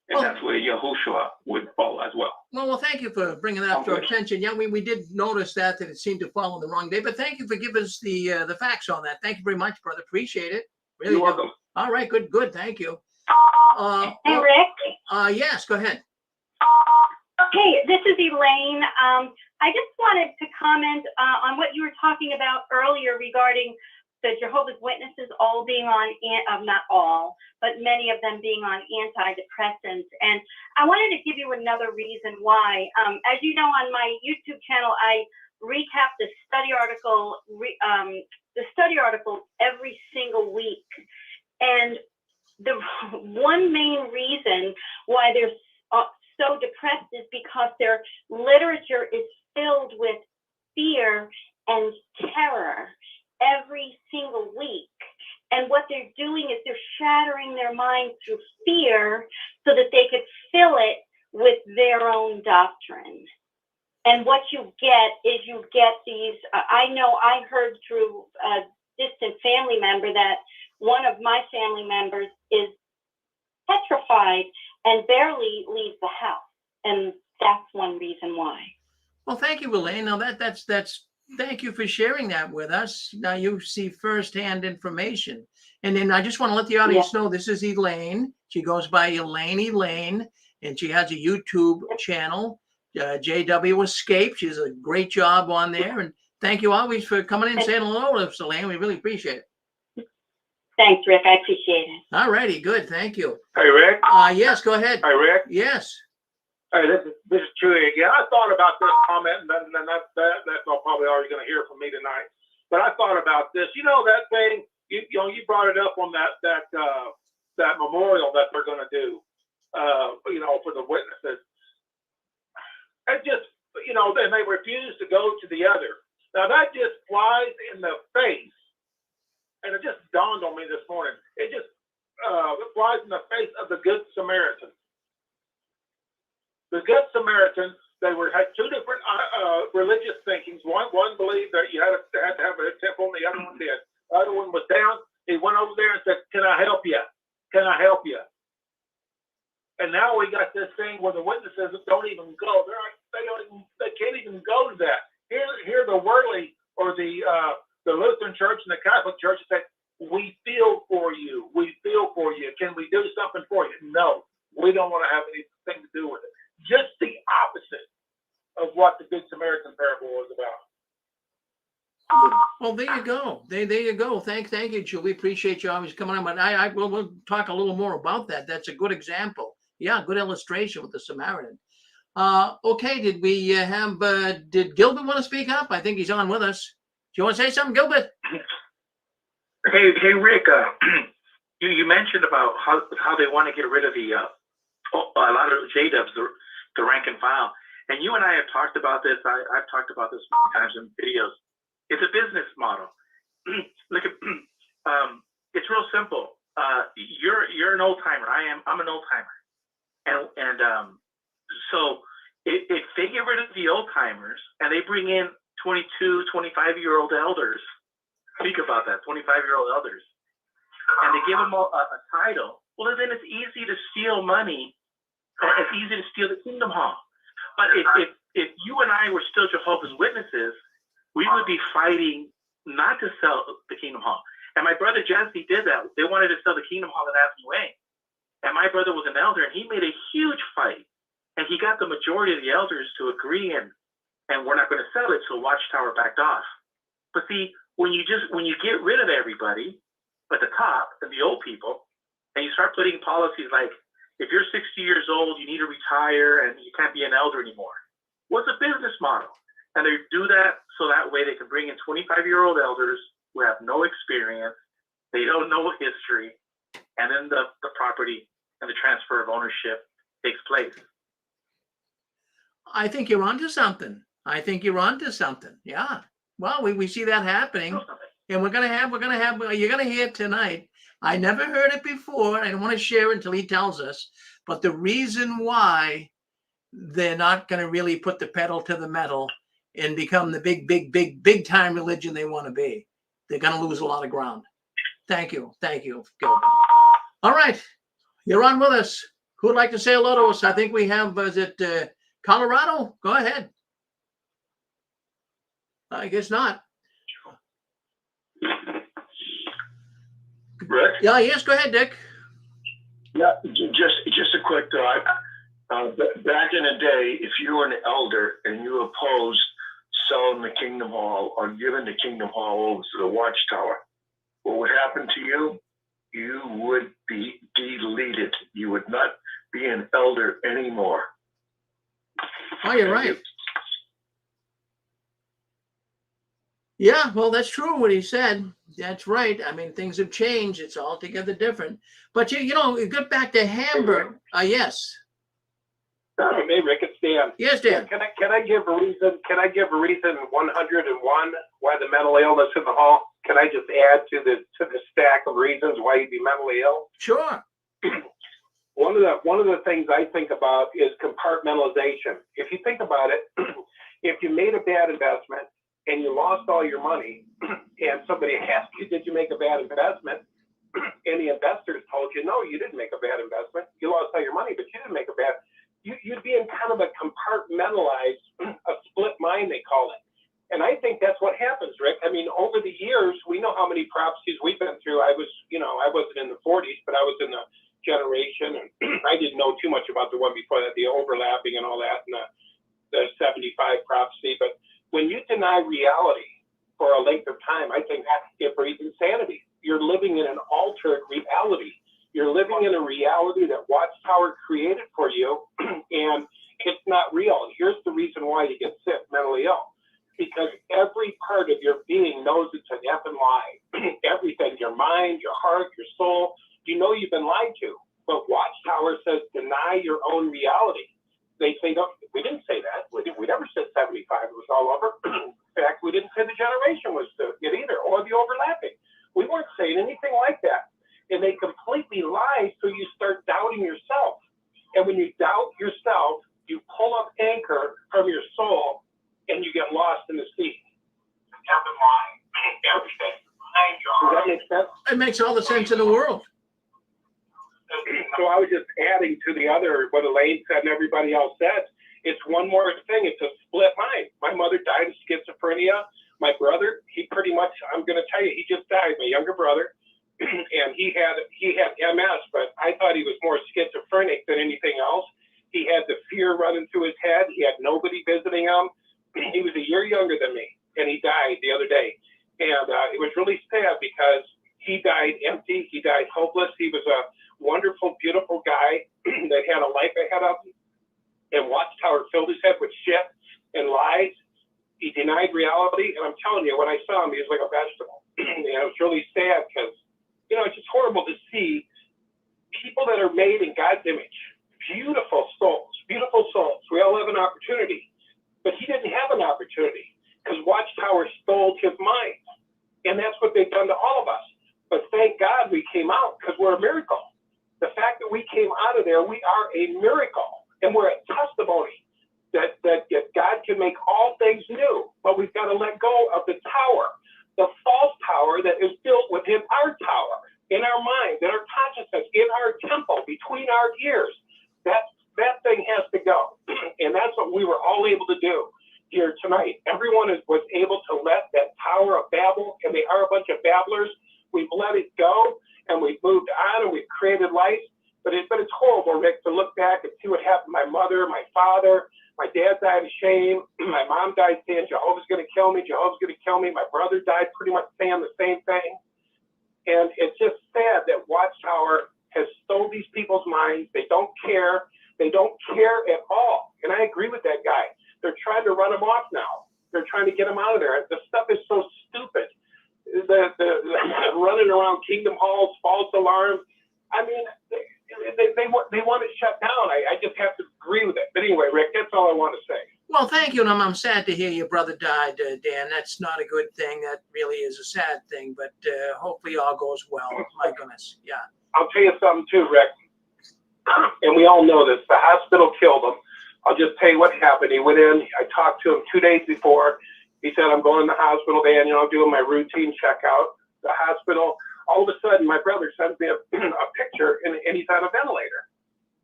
Speaker 8: And that's where Yahushua would fall as well.
Speaker 2: Well, thank you for bringing that to our attention. Yeah, we did notice that it seemed to fall on the wrong day, but thank you for giving us the facts on that. Thank you very much, brother. Appreciate it. Really.
Speaker 8: You're welcome.
Speaker 2: All right, good. Thank you.
Speaker 9: Hey, Rick.
Speaker 2: Yes, go ahead.
Speaker 9: Hey, this is Elaine. I just wanted to comment on what you were talking about earlier regarding the Jehovah's Witnesses all being on, not all, but many of them being on antidepressants. And I wanted to give you another reason why. As you know, on my YouTube channel, I recap the study article every single week. And the one main reason why they're so depressed is because their literature is filled with fear and terror every single week. And what they're doing is they're shattering their mind through fear so that they could fill it with their own doctrine. And what you get is you get these, I know I heard through a distant family member that one of my family members is petrified and barely leaves the house. And that's one reason why.
Speaker 2: Well, thank you, Elaine. Now that's thank you for sharing that with us. Now you see firsthand information. And then I just want to let the audience know this is Elaine. She goes by Elaine, and she has a YouTube channel, JW Escape. She does a great job on there. And thank you always for coming in and saying hello to us, Elaine. We really appreciate it.
Speaker 9: Thanks, Rick. I appreciate it.
Speaker 2: All righty, good. Thank you.
Speaker 6: Hey, Rick.
Speaker 2: Yes, go ahead.
Speaker 6: Hey, Rick.
Speaker 2: Yes.
Speaker 6: Hey, this is Chewy again. I thought about this comment, and then that's all probably all you're going to hear from me tonight. But I thought about this. You know that thing. You brought it up on that memorial that they're going to do. For the witnesses. It just then they refuse to go to the other. Now that just flies in the face, and it just dawned on me this morning. It just it flies in the face of the Good Samaritan. The Good Samaritan, they had two different religious thinkings. One believed that you had to have a temple, and the other one did. The other one was down. He went over there and said, "Can I help you? Can I help you?" And now we got this thing where the witnesses don't even go. They can't even go to that. Here the worldly or the Lutheran Church and the Catholic Church say, "We feel for you. We feel for you. Can we do something for you?" No, we don't want to have anything to do with it. Just the opposite of what the Good Samaritan parable was about.
Speaker 2: Well, there you go. There you go. Thank you, Joe. We appreciate you always coming on. But we'll talk a little more about that. That's a good example. Yeah, good illustration with the Samaritan. Okay, did we have? Did Gilbert want to speak up? I think he's on with us. Do you want to say something, Gilbert?
Speaker 10: Hey, Rick. You mentioned about how they want to get rid of a lot of JDubs, the rank and file, and you and I have talked about this. I've talked about this many times in videos. It's a business model. Look at it's real simple. You're an old timer. I'm an old timer, and so if they get rid of the old timers and they bring in 22, 25-year-old elders, think about that, 25-year-old elders, and they give them a title. Well, then it's easy to steal money. It's easy to steal the Kingdom Hall. But if you and I were still Jehovah's Witnesses, we would be fighting not to sell the Kingdom Hall. And my brother Jesse did that. They wanted to sell the Kingdom Hall in Avenue A. And my brother was an elder, and he made a huge fight. And he got the majority of the elders to agree, and we're not going to sell it, so Watchtower backed off. But see, when you get rid of everybody at the top and the old people, and you start putting policies like, if you're 60 years old, you need to retire, and you can't be an elder anymore. What's a business model? And they do that so that way they can bring in 25-year-old elders who have no experience, they don't know history, and then the property and the transfer of ownership takes place.
Speaker 2: I think you're onto something. Yeah. Well, we see that happening, and you're gonna hear it tonight. I never heard it before. I don't want to share it until he tells us. But the reason why they're not going to really put the pedal to the metal and become the big time religion they want to be, they're going to lose a lot of ground. Thank you, Gilbert. All right, you're on with us. Who would like to say hello to us? I think we have. Is it Colorado? Go ahead. I guess not.
Speaker 7: Rick?
Speaker 2: Yeah, yes, go ahead, Dick.
Speaker 7: Yeah, just a quick thought. Back in the day, if you were an elder and you opposed selling the Kingdom Hall or giving the Kingdom Hall over to the Watchtower, what would happen to you? You would be deleted. You would not be an elder anymore.
Speaker 2: Oh, you're right. Yeah, well, that's true what he said. That's right. I mean, things have changed. It's altogether different. But you get back to Hamburg. Yes.
Speaker 11: Hey, Rick, it's Dan.
Speaker 2: Yes, Dan.
Speaker 11: Can I give a reason? Can I give a reason 101 why the mental illness in the hall? Can I just add to the stack of reasons why you'd be mentally ill?
Speaker 2: Sure.
Speaker 11: One of the things I think about is compartmentalization. If you think about it, if you made a bad investment and you lost all your money, and somebody asked you, did you make a bad investment? And the investors told you, no, you didn't make a bad investment. You lost all your money, but you didn't make a bad. You'd be in kind of a compartmentalized, a split mind, they call it. And I think that's what happens, Rick. I mean, over the years, we know how many prophecies we've been through. I wasn't in the 40s, but I was in the generation, and I didn't know too much about the one before that, the overlapping and all that, and the 75 prophecy. But when you deny reality for a length of time, I think it breeds insanity. You're living in an altered reality. You're living in a reality that Watchtower created for you, and it's not real. And here's the reason why you get sick, mentally ill. Because every part of your being knows it's an effing lie. Everything, your mind, your heart, your soul, you know you've been lied to. But Watchtower says deny your own reality. They say, no, we didn't say that. We never said 75, it was all over. In fact, we didn't say the generation was it either, or the overlapping. We weren't saying anything like that. And they completely lie, so you start doubting yourself. And when you doubt yourself, you pull up anchor from your soul, and you get lost in the sea. Everything. Does that make sense?
Speaker 2: It makes all the sense in the world.
Speaker 11: So I was just adding to the other, what Elaine said and everybody else said. It's one more thing. It's a split mind. My mother died of schizophrenia. My brother, he pretty much, I'm going to tell you, he just died, my younger brother. And he had MS, but I thought he was more schizophrenic than anything else. He had the fear running through his head. He had nobody visiting him. He was a year younger than me, and he died the other day. And it was really sad because he died empty. He died hopeless. He was a wonderful, beautiful guy that had a life ahead of him. And Watchtower filled his head with shit and lies. He denied reality. And I'm telling you, when I saw him, he was like a vegetable. And it was really sad because, it's just horrible to see people that are made in God's image. Beautiful souls. We all have an opportunity. But he didn't have an opportunity because Watchtower stole his mind. And that's what they've done to all of us. But thank God we came out because we're a miracle. The fact that we came out of there, we are a miracle. And we're a testimony that God can make all things new. But we've got to let go of the tower, the false tower that is built within our tower, in our mind, in our consciousness, in our temple, between our ears. That thing has to go. And that's what we were all able to do here tonight. Everyone was able to let that Tower of Babel, and they are a bunch of babblers. We've let it go, and we've moved on, and we've created life. But it's horrible, Rick, to look back and see what happened to my mother, my father. My dad died of shame. My mom died saying, Jehovah's going to kill me. Jehovah's going to kill me. My brother died pretty much saying the same thing. And it's just sad that Watchtower has stole these people's minds. They don't care. They don't care at all. And I agree with that guy. They're trying to run him off now. They're trying to get him out of there. The stuff is so stupid. The running around Kingdom Halls, false alarms. I mean, they want it shut down. I just have to agree with it. But anyway, Rick, that's all I want to say.
Speaker 2: Well, thank you. And I'm sad to hear your brother died, Dan. That's not a good thing. That really is a sad thing. But hopefully all goes well. My goodness. Yeah.
Speaker 11: I'll tell you something too, Rick. And we all know this. The hospital killed him. I'll just tell you what happened. He went in. I talked to him 2 days before. He said, I'm going to the hospital, Dan. I'm doing my routine checkout. The hospital. All of a sudden, my brother sends me a picture, and he's on a ventilator.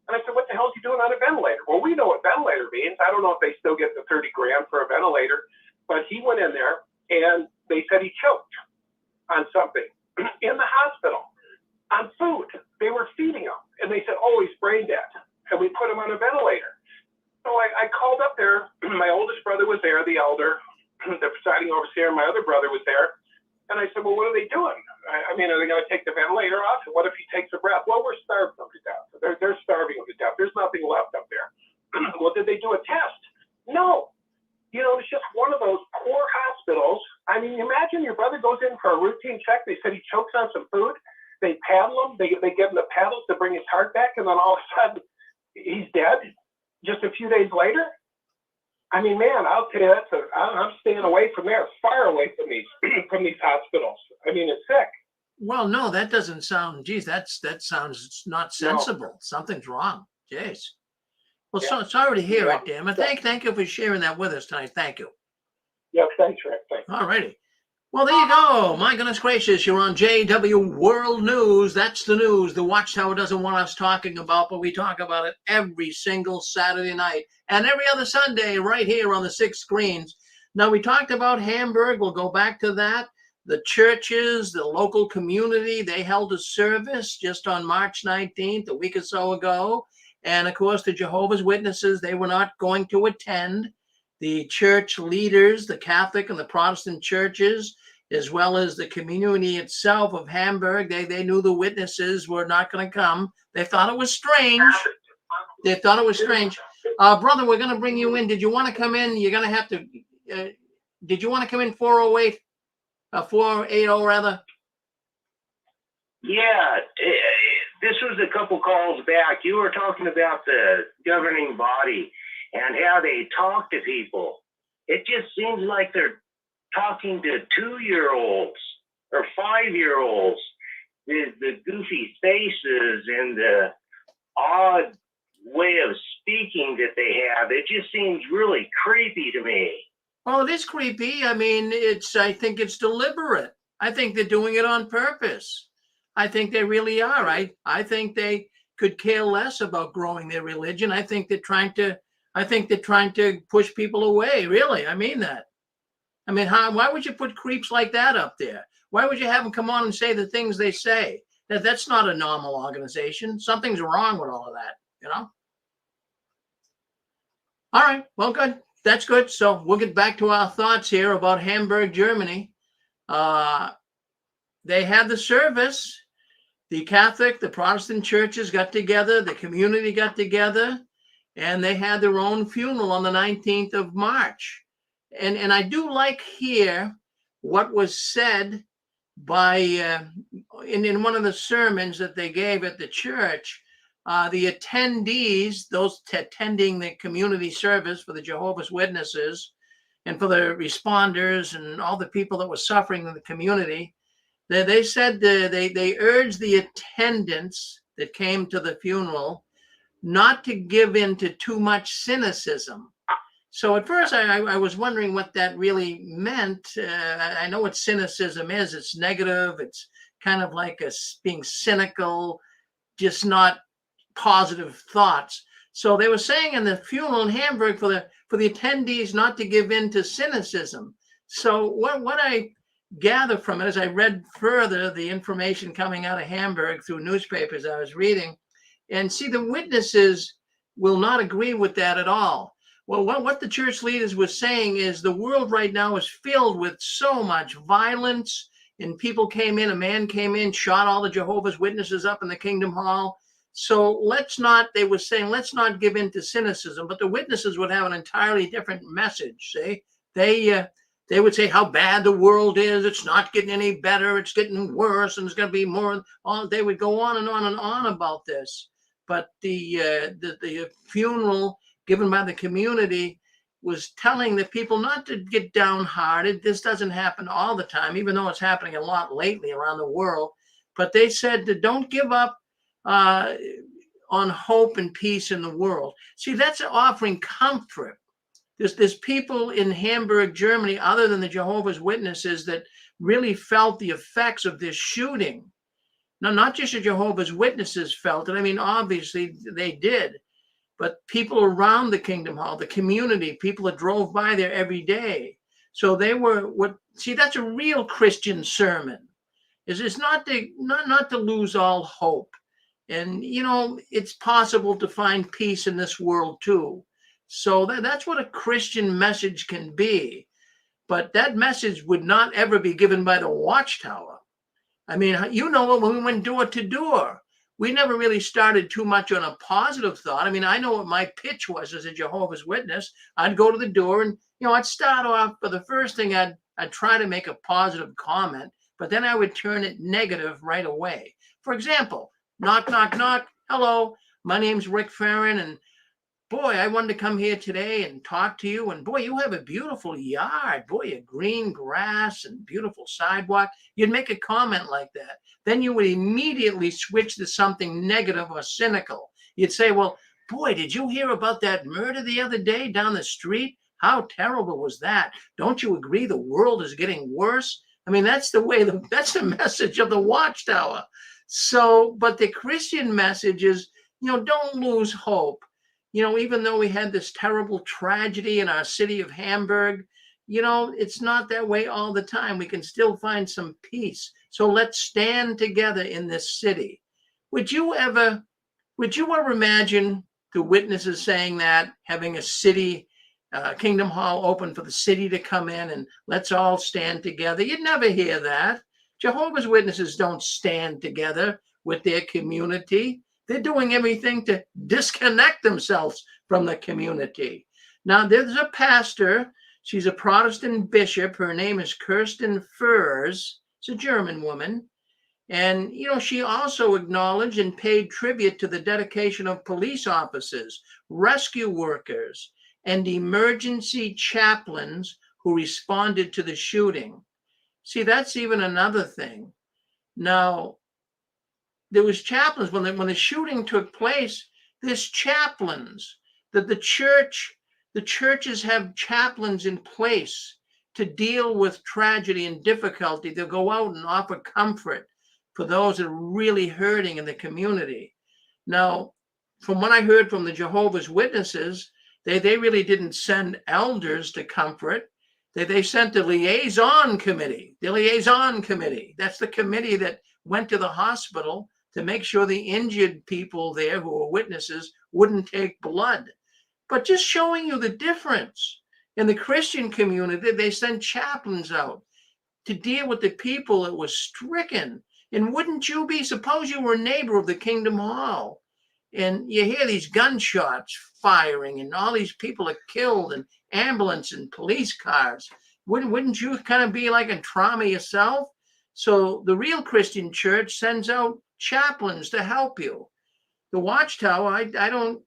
Speaker 11: And I said, what the hell is he doing on a ventilator? Well, we know what ventilator means. I don't know if they still get the 30 grand for a ventilator. But he went in there, and they said he choked on something in the hospital, on food. They were feeding him. And they said, oh, he's brain dead. And we put him on a ventilator. So I called up there. My oldest brother was there, the elder, the presiding overseer, and my other brother was there. And I said, well, what are they doing? I mean, are they going to take the ventilator off? What if he takes a breath? Well, we're starving them to death. They're starving them to death. There's nothing left up there. Well, did they do a test? No. It's just one of those poor hospitals. I mean, imagine your brother goes in for a routine check. They said he chokes on some food. They paddle him. They give him the paddles to bring his heart back. And then all of a sudden, he's dead just a few days later. I mean, man, I'll tell you, I'm staying away from there, far away from these hospitals. I mean, it's sick.
Speaker 2: Well, no, that doesn't sound, geez, that sounds not sensible. No. Something's wrong. Jeez. Well,
Speaker 11: Yeah.
Speaker 2: so sorry to hear
Speaker 11: Yeah.
Speaker 2: it, Dan. But thank you for sharing that with us tonight. Thank you.
Speaker 11: Yeah, thanks, Rick. Thanks.
Speaker 2: All righty. Well, there you go. My goodness gracious, you're on JW World News. That's the news the Watchtower doesn't want us talking about, but we talk about it every single Saturday night and every other Sunday right here on the 6 screens. Now, we talked about Hamburg. We'll go back to that. The churches, the local community, they held a service just on March 19th, a week or so ago. And, of course, the Jehovah's Witnesses, they were not going to attend. The church leaders, the Catholic and the Protestant churches, as well as the community itself of Hamburg, they knew the witnesses were not going to come. They thought it was strange. Brother, we're going to bring you in. Did you want to come in? You're going to have to. Did you want to come in 408? 480 rather?
Speaker 12: Yeah, this was a couple calls back. You were talking about the governing body and how they talk to people. It just seems like they're talking to 2-year-olds or 5-year-olds. The goofy faces and the odd way of speaking that they have, it just seems really creepy to me.
Speaker 2: Well, it is creepy. I mean, I think it's deliberate. I think they're doing it on purpose. I think they really are. I think they could care less about growing their religion. I think they're trying to push people away. Really, I mean that. I mean, why would you put creeps like that up there? Why would you have them come on and say the things they say? That's not a normal organization. Something's wrong with all of that, you know? All right, well, good. That's good. So we'll get back to our thoughts here about Hamburg, Germany. They had the service. The Catholic, the Protestant churches got together. The community got together. And they had their own funeral on the 19th of March. And I do like here what was said by, in one of the sermons that they gave at the church. The attendees, those attending the community service for the Jehovah's Witnesses and for the responders and all the people that were suffering in the community, they said they urged the attendants that came to the funeral not to give in to too much cynicism. So at first I was wondering what that really meant. I know what cynicism is. It's negative. It's kind of like being cynical, just not positive thoughts. So they were saying in the funeral in Hamburg for the attendees not to give in to cynicism. So what I gather from it as I read further the information coming out of Hamburg through newspapers I was reading, and see the witnesses will not agree with that at all. Well, what the church leaders were saying is the world right now is filled with so much violence, and people came in, a man came in, shot all the Jehovah's Witnesses up in the Kingdom Hall. So they were saying, let's not give in to cynicism, but the witnesses would have an entirely different message. See, they would say how bad the world is. It's not getting any better. It's getting worse, and it's going to be more. They would go on and on and on about this. But the funeral given by the community was telling the people not to get downhearted. This doesn't happen all the time, even though it's happening a lot lately around the world. But they said that don't give up on hope and peace in the world. See, that's offering comfort. There's people in Hamburg, Germany, other than the Jehovah's Witnesses, that really felt the effects of this shooting. Now, not just the Jehovah's Witnesses felt it. I mean, obviously they did. But people around the Kingdom Hall, the community, people that drove by there every day. So they were that's a real Christian sermon. It's not to lose all hope. And, you know, it's possible to find peace in this world too. So that's what a Christian message can be. But that message would not ever be given by the Watchtower. I mean, you know, when we went door to door, we never really started too much on a positive thought. I mean, I know what my pitch was as a Jehovah's Witness. I'd go to the door and, you know, I'd start off, but the first thing I'd try to make a positive comment, but then I would turn it negative right away. For example, knock, knock, knock. Hello, my name's Rick Farron, and boy, I wanted to come here today and talk to you. And boy, you have a beautiful yard. Boy, a green grass and beautiful sidewalk. You'd make a comment like that. Then you would immediately switch to something negative or cynical. You'd say, well, boy, did you hear about that murder the other day down the street? How terrible was that? Don't you agree the world is getting worse? I mean, that's the message of the Watchtower. So, but the Christian message is, don't lose hope. Even though we had this terrible tragedy in our city of Hamburg, it's not that way all the time. We can still find some peace. So let's stand together in this city. Would you ever imagine the witnesses saying that, having a city, Kingdom Hall open for the city to come in and let's all stand together? You'd never hear that. Jehovah's Witnesses don't stand together with their community. They're doing everything to disconnect themselves from the community. Now, there's a pastor. She's a Protestant bishop. Her name is Kirsten Furs. It's a German woman. And, she also acknowledged and paid tribute to the dedication of police officers, rescue workers, and emergency chaplains who responded to the shooting. See, that's even another thing. Now, there was chaplains when the shooting took place. There's chaplains that the churches have chaplains in place to deal with tragedy and difficulty. They'll go out and offer comfort for those that are really hurting in the community. Now, from what I heard from the Jehovah's Witnesses, they really didn't send elders to comfort. They sent the liaison committee. The liaison committee, that's the committee that went to the hospital to make sure the injured people there who were witnesses wouldn't take blood. But just showing you the difference. In the Christian community, they sent chaplains out to deal with the people that were stricken. And wouldn't you be, suppose you were a neighbor of the Kingdom Hall and you hear these gunshots firing and all these people are killed and ambulance and police cars. Wouldn't you kind of be like in trauma yourself? So the real Christian church sends out chaplains to help you. The Watchtower, I don't,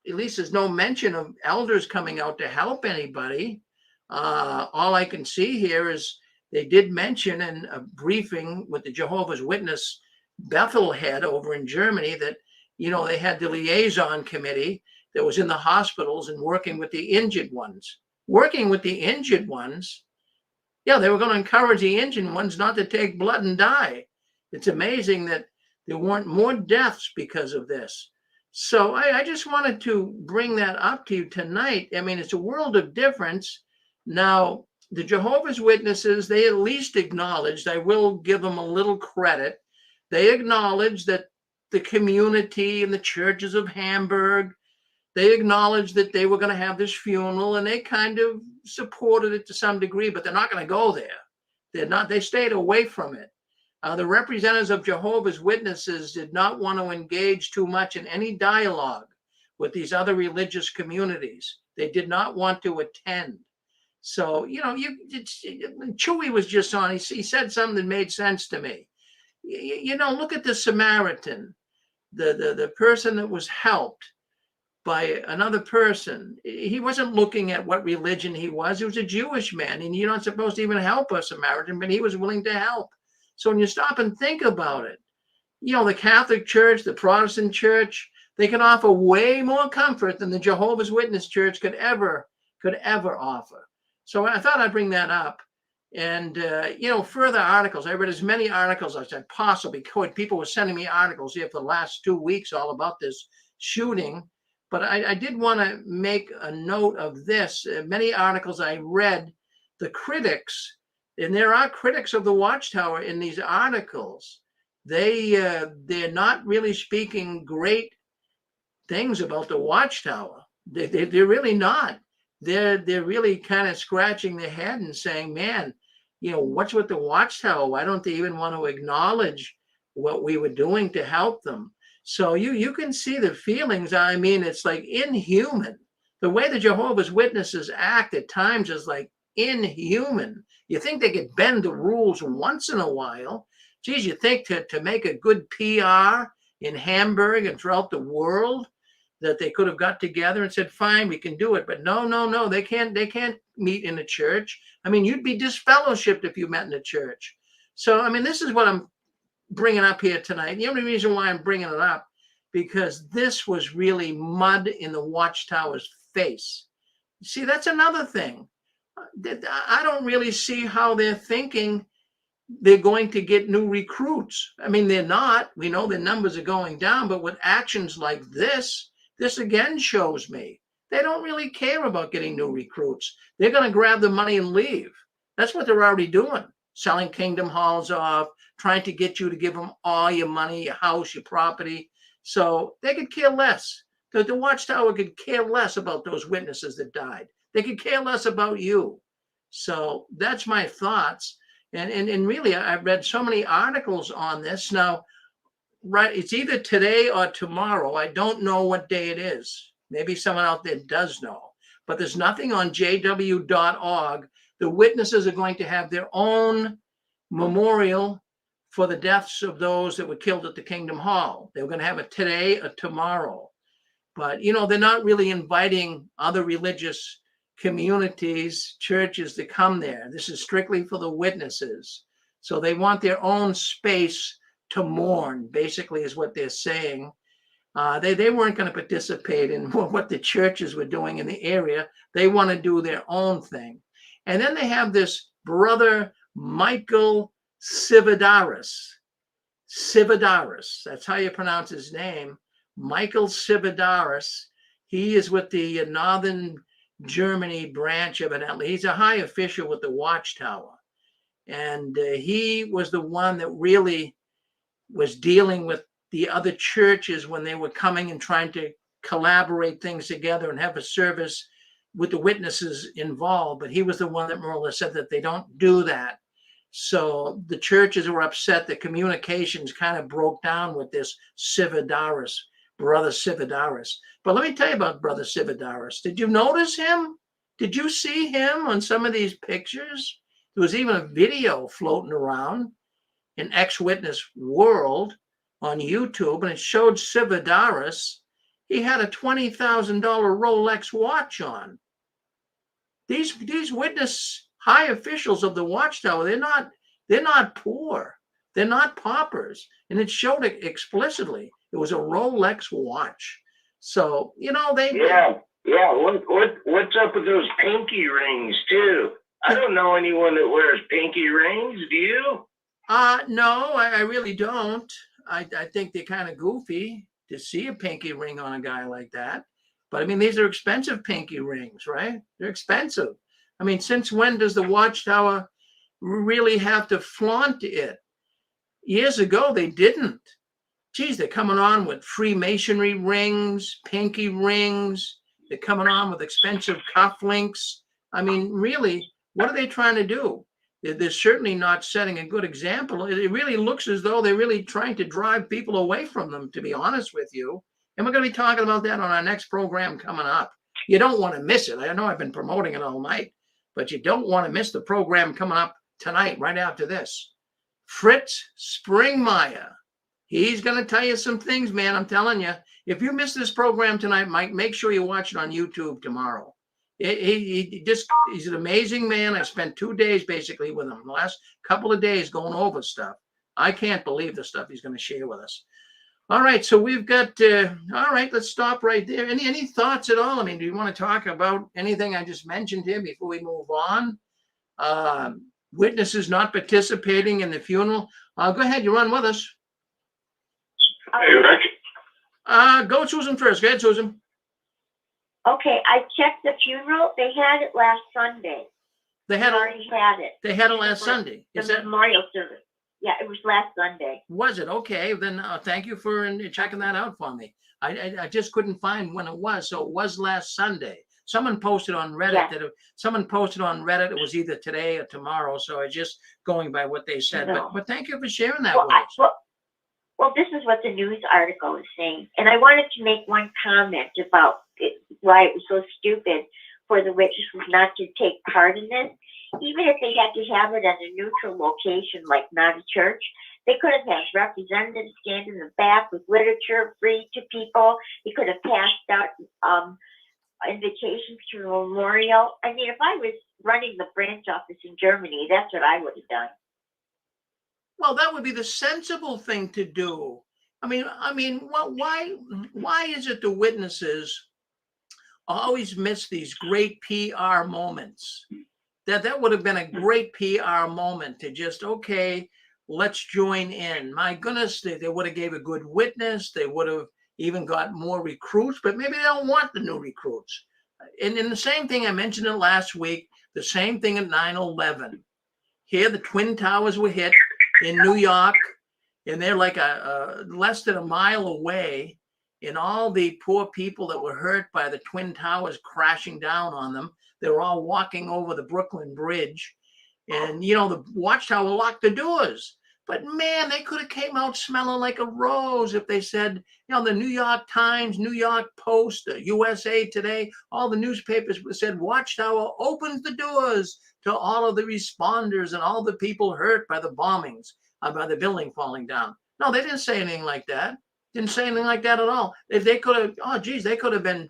Speaker 2: at least there's no mention of elders coming out to help anybody. All I can see here is they did mention in a briefing with the Jehovah's Witness Bethel head over in Germany that, they had the liaison committee that was in the hospitals and working with the injured ones. Working with the injured ones, yeah, they were going to encourage the injured ones not to take blood and die. It's amazing that there weren't more deaths because of this. So I just wanted to bring that up to you tonight. I mean, it's a world of difference. Now, the Jehovah's Witnesses, they at least acknowledged, I will give them a little credit, they acknowledged that the community and the churches of Hamburg, they acknowledged that they were going to have this funeral and they kind of supported it to some degree, but they're not going to go there. They stayed away from it. The representatives of Jehovah's Witnesses did not want to engage too much in any dialogue with these other religious communities. They did not want to attend. So, Chewy was just on, he said something that made sense to me. Look at the Samaritan, the person that was helped by another person. He wasn't looking at what religion he was. He was a Jewish man, and you're not supposed to even help a Samaritan, but he was willing to help. So when you stop and think about it, the Catholic Church, the Protestant Church, they can offer way more comfort than the Jehovah's Witness Church could ever offer. So I thought I'd bring that up. And, further articles. I read as many articles as I possibly could. People were sending me articles here for the last 2 weeks all about this shooting. But I did want to make a note of this. Many articles I read, the critics, and there are critics of the Watchtower in these articles. They're not really speaking great things about the Watchtower. They're really not. They're really kind of scratching their head and saying, man, what's with the Watchtower? Why don't they even want to acknowledge what we were doing to help them? So you can see the feelings. I mean, it's like inhuman. The way the Jehovah's Witnesses act at times is like inhuman. You think they could bend the rules once in a while. Geez, you think to make a good PR in Hamburg and throughout the world that they could have got together and said, fine, we can do it. But no, they can't meet in a church. I mean, you'd be disfellowshipped if you met in a church. So, I mean, this is what I'm bringing up here tonight. The only reason why I'm bringing it up because this was really mud in the Watchtower's face. See, that's another thing. I don't really see how they're thinking they're going to get new recruits. I mean, they're not. We know their numbers are going down, but with actions like this again shows me they don't really care about getting new recruits. They're going to grab the money and leave. That's what they're already doing, selling kingdom halls off, trying to get you to give them all your money, your house, your property. So they could care less. The Watchtower could care less about those witnesses that died. They could care less about you. So that's my thoughts. And really, I've read so many articles on this. Now, right, it's either today or tomorrow. I don't know what day it is. Maybe someone out there does know. But there's nothing on jw.org. The witnesses are going to have their own memorial for the deaths of those that were killed at the Kingdom Hall. They were going to have it today or tomorrow. But, you know, they're not really inviting other religious communities, churches to come there. This is strictly for the witnesses. So they want their own space to mourn, basically, is what they're saying. They weren't going to participate in what the churches were doing in the area. They want to do their own thing. And then they have this brother, Michael Sividaris. Sividaris, that's how you pronounce his name. Michael Sividaris. He is with the Northern Germany branch, evidently. He's a high official with the Watchtower. And he was the one that really was dealing with the other churches when they were coming and trying to collaborate things together and have a service with the witnesses involved. But he was the one that more or less said that they don't do that. So the churches were upset. The communications kind of broke down with this Sividaris, Brother Sividaris. But let me tell you about Brother Sividaris. Did you notice him? Did you see him on some of these pictures? There was even a video floating around in Ex-Witness World on YouTube, and it showed Sividaris. He had a $20,000 Rolex watch on. These witness high officials of the Watchtower, they're not poor. They're not paupers. And it showed it explicitly. It was a Rolex watch. So, you know,
Speaker 12: Yeah. What's up with those pinky rings, too? I don't know anyone that wears pinky rings. Do you?
Speaker 2: No, I really don't. I think they're kind of goofy to see a pinky ring on a guy like that. But I mean, these are expensive pinky rings, right? They're expensive. I mean, since when does the Watchtower really have to flaunt it? Years ago, they didn't. Geez, they're coming on with Freemasonry rings, pinky rings. They're coming on with expensive cufflinks. I mean, really, what are they trying to do? They're certainly not setting a good example. It really looks as though they're really trying to drive people away from them, to be honest with you. And we're going to be talking about that on our next program coming up. You don't want to miss it. I know I've been promoting it all night, but you don't want to miss the program coming up tonight, right after this. Fritz Springmeier. He's going to tell you some things, man. I'm telling you. If you miss this program tonight, Mike, make sure you watch it on YouTube tomorrow. He's an amazing man. I spent 2 days basically with him, the last couple of days going over stuff. I can't believe the stuff he's going to share with us. All right, so we've got, all right, let's stop right there. Any thoughts at all? I mean, do you want to talk about anything I just mentioned here before we move on? Witnesses not participating in the funeral. Go ahead, you're on with us.
Speaker 3: Hey, Rick.
Speaker 2: Go Susan first. Go ahead, Susan.
Speaker 13: Okay, I checked the funeral. They had it last Sunday.
Speaker 2: They
Speaker 13: already had it.
Speaker 2: They had it last Sunday.
Speaker 13: The memorial service. Yeah, it was last Sunday.
Speaker 2: Was it? Okay, then thank you for checking that out for me. I just couldn't find when it was, so it was last Sunday. Someone posted on Reddit it was either today or tomorrow. So I just going by what they said.
Speaker 13: No.
Speaker 2: But thank you for sharing that with us.
Speaker 13: Well, this is what the news article is saying, and I wanted to make one comment about why it was so stupid for the witnesses not to take part in this. Even if they had to have it at a neutral location, like not a church, they could have had representatives stand in the back with literature free to people. They could have passed out invitations to the memorial. I mean, if I was running the branch office in Germany, that's what I would have done.
Speaker 2: Well, that would be the sensible thing to do. I why is it the witnesses always miss these great PR moments? That would have been a great PR moment to just, okay, let's join in. My goodness, they would have gave a good witness. They would have even got more recruits, but maybe they don't want the new recruits. And the same thing I mentioned it last week, the same thing at 9/11. Here, the Twin Towers were hit in New York, and they're like less than a mile away. And all the poor people that were hurt by the Twin Towers crashing down on them, they were all walking over the Brooklyn Bridge. And, the Watchtower locked the doors. But, man, they could have came out smelling like a rose if they said, the New York Times, New York Post, the USA Today, all the newspapers said Watchtower opens the doors to all of the responders and all the people hurt by the bombings, by the building falling down. No, they didn't say anything like that. Didn't say anything like that at all. If they could have, they could have been,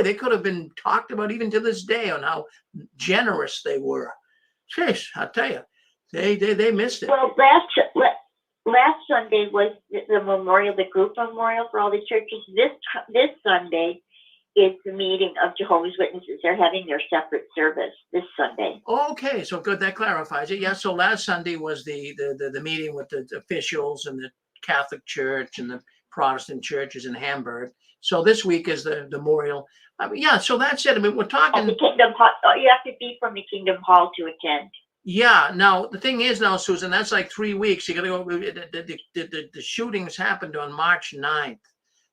Speaker 2: they could have been talked about even to this day on how generous they were. Jeez, I'll tell you, they missed it.
Speaker 13: Well, last Sunday was the memorial, the group memorial for all the churches. This Sunday is the meeting of Jehovah's Witnesses. They're having their separate service this Sunday.
Speaker 2: Okay, so good, that clarifies it. Yeah, so last Sunday was the meeting with the officials and the Catholic Church and the Protestant churches in Hamburg. So this week is the memorial. So that's it. We're talking.
Speaker 13: The Kingdom Hall. You have to be from the Kingdom Hall to attend.
Speaker 2: Yeah. Now the thing is, now Susan, that's like 3 weeks. You got to go. The shootings happened on March 9th.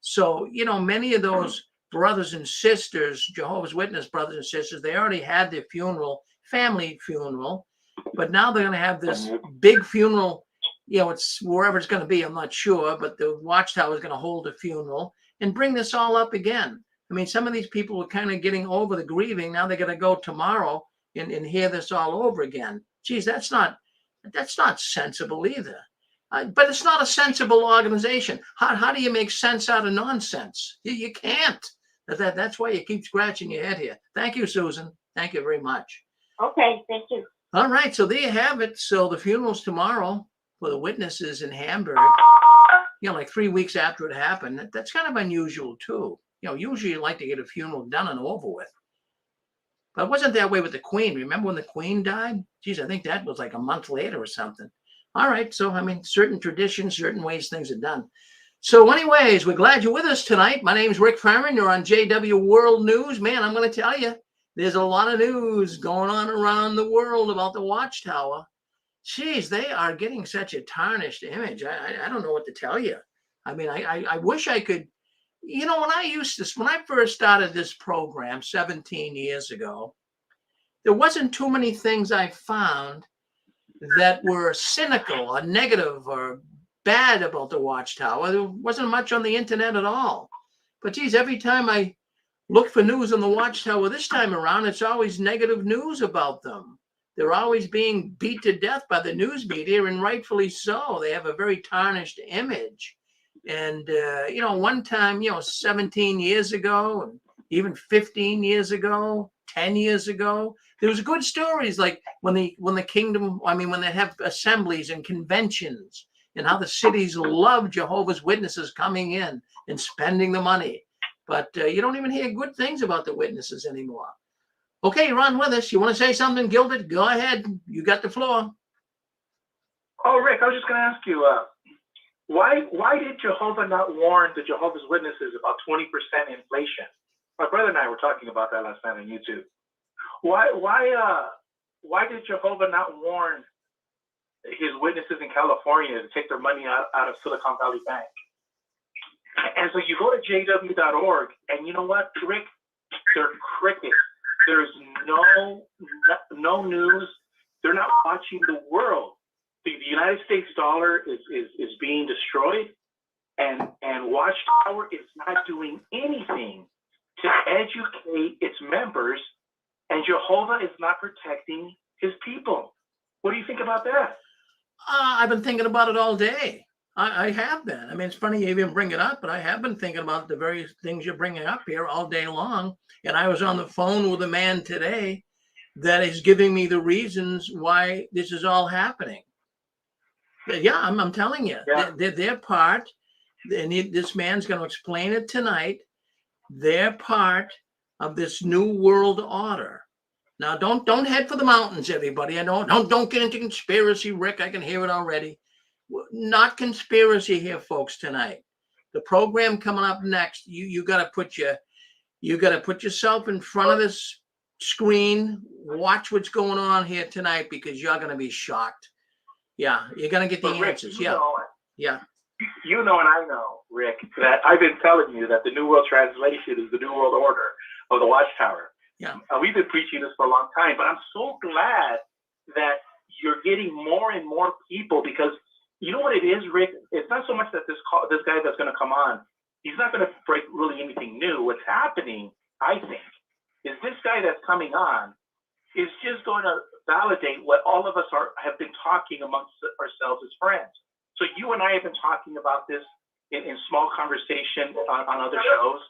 Speaker 2: So many of those brothers and sisters, Jehovah's Witness brothers and sisters, they already had their funeral, family funeral, but now they're going to have this big funeral. It's wherever it's going to be. I'm not sure, but the Watchtower is going to hold a funeral and bring this all up again. Some of these people were kind of getting over the grieving. Now they're going to go tomorrow and hear this all over again. Geez, that's not sensible either. But it's not a sensible organization. How do you make sense out of nonsense? You can't. That's why you keep scratching your head here. Thank you, Susan. Thank you very much.
Speaker 13: Okay, thank you.
Speaker 2: All right, so there you have it. So the funeral's tomorrow for the witnesses in Hamburg. Like 3 weeks after it happened. That's kind of unusual too. Usually you like to get a funeral done and over with. But it wasn't that way with the Queen. Remember when the Queen died? Geez, I think that was like a month later or something. All right, so certain traditions, certain ways things are done. So anyways, we're glad you're with us tonight. My name's Rick Furman. You're on JW World News. Man, I'm going to tell you, there's a lot of news going on around the world about the Watchtower. Geez, they are getting such a tarnished image. I don't know what to tell you. I wish I could. When I first started this program 17 years ago, there wasn't too many things I found that were cynical or negative or bad about the Watchtower. There wasn't much on the internet at all. But geez, every time I look for news on the Watchtower this time around, it's always negative news about them. They're always being beat to death by the news media, and rightfully so. They have a very tarnished image. And, one time, 17 years ago, and even 15 years ago, 10 years ago, there was good stories like when they have assemblies and conventions and how the cities love Jehovah's Witnesses coming in and spending the money. But you don't even hear good things about the witnesses anymore. Okay, you're on with us. You want to say something, Gilbert? Go ahead. You got the floor.
Speaker 10: Oh, Rick, I was just going to ask you, why did Jehovah not warn the Jehovah's Witnesses about 20% inflation? My brother and I were talking about that last night on YouTube. Why did Jehovah not warn his witnesses in California to take their money out of Silicon Valley Bank? And so you go to jw.org, and you know what, Rick? They're crickets. There's no news. They're not watching the world. The United States dollar is being destroyed, and Watchtower is not doing anything to educate its members, and Jehovah is not protecting his people. What do you think about that?
Speaker 2: I've been thinking about it all day. I have been. It's funny you even bring it up, but I have been thinking about the very things you're bringing up here all day long. And I was on the phone with a man today that is giving me the reasons why this is all happening. But yeah, I'm telling you, their part And this man's going to explain it tonight. They're part of this new world order. Now, don't head for the mountains, everybody. I don't get into conspiracy, Rick. I can hear it already. Not conspiracy here, folks. Tonight, the program coming up next. You got to put yourself in front of this screen. Watch what's going on here tonight, because you're going to be shocked. Yeah, you're going to get the answers. Yeah.
Speaker 10: You know, and I know, Rick, that I've been telling you that the New World Translation is the New World Order of the Watchtower.
Speaker 2: Yeah.
Speaker 10: We've been preaching this for a long time, but I'm so glad that you're getting more and more people, because you know what it is, Rick? It's not so much that this guy that's going to come on, he's not going to break really anything new. What's happening, I think, is this guy that's coming on is just going to validate what all of us have been talking amongst ourselves as friends. So you and I have been talking about this in small conversation on other shows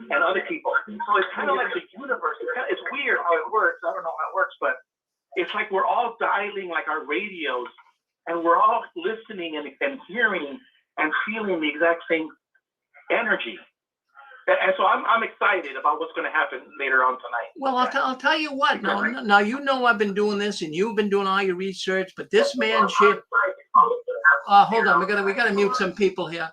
Speaker 10: and other people. So it's kind of like the universe. It's weird how it works. I don't know how it works, but it's like we're all dialing like our radios, and we're all listening and hearing and feeling the exact same energy. And so I'm excited about what's going to happen later on tonight.
Speaker 2: Well, I'll tell you what. Now you know I've been doing this, and you've been doing all your research. But this man should. Hold on, we gotta mute some people here.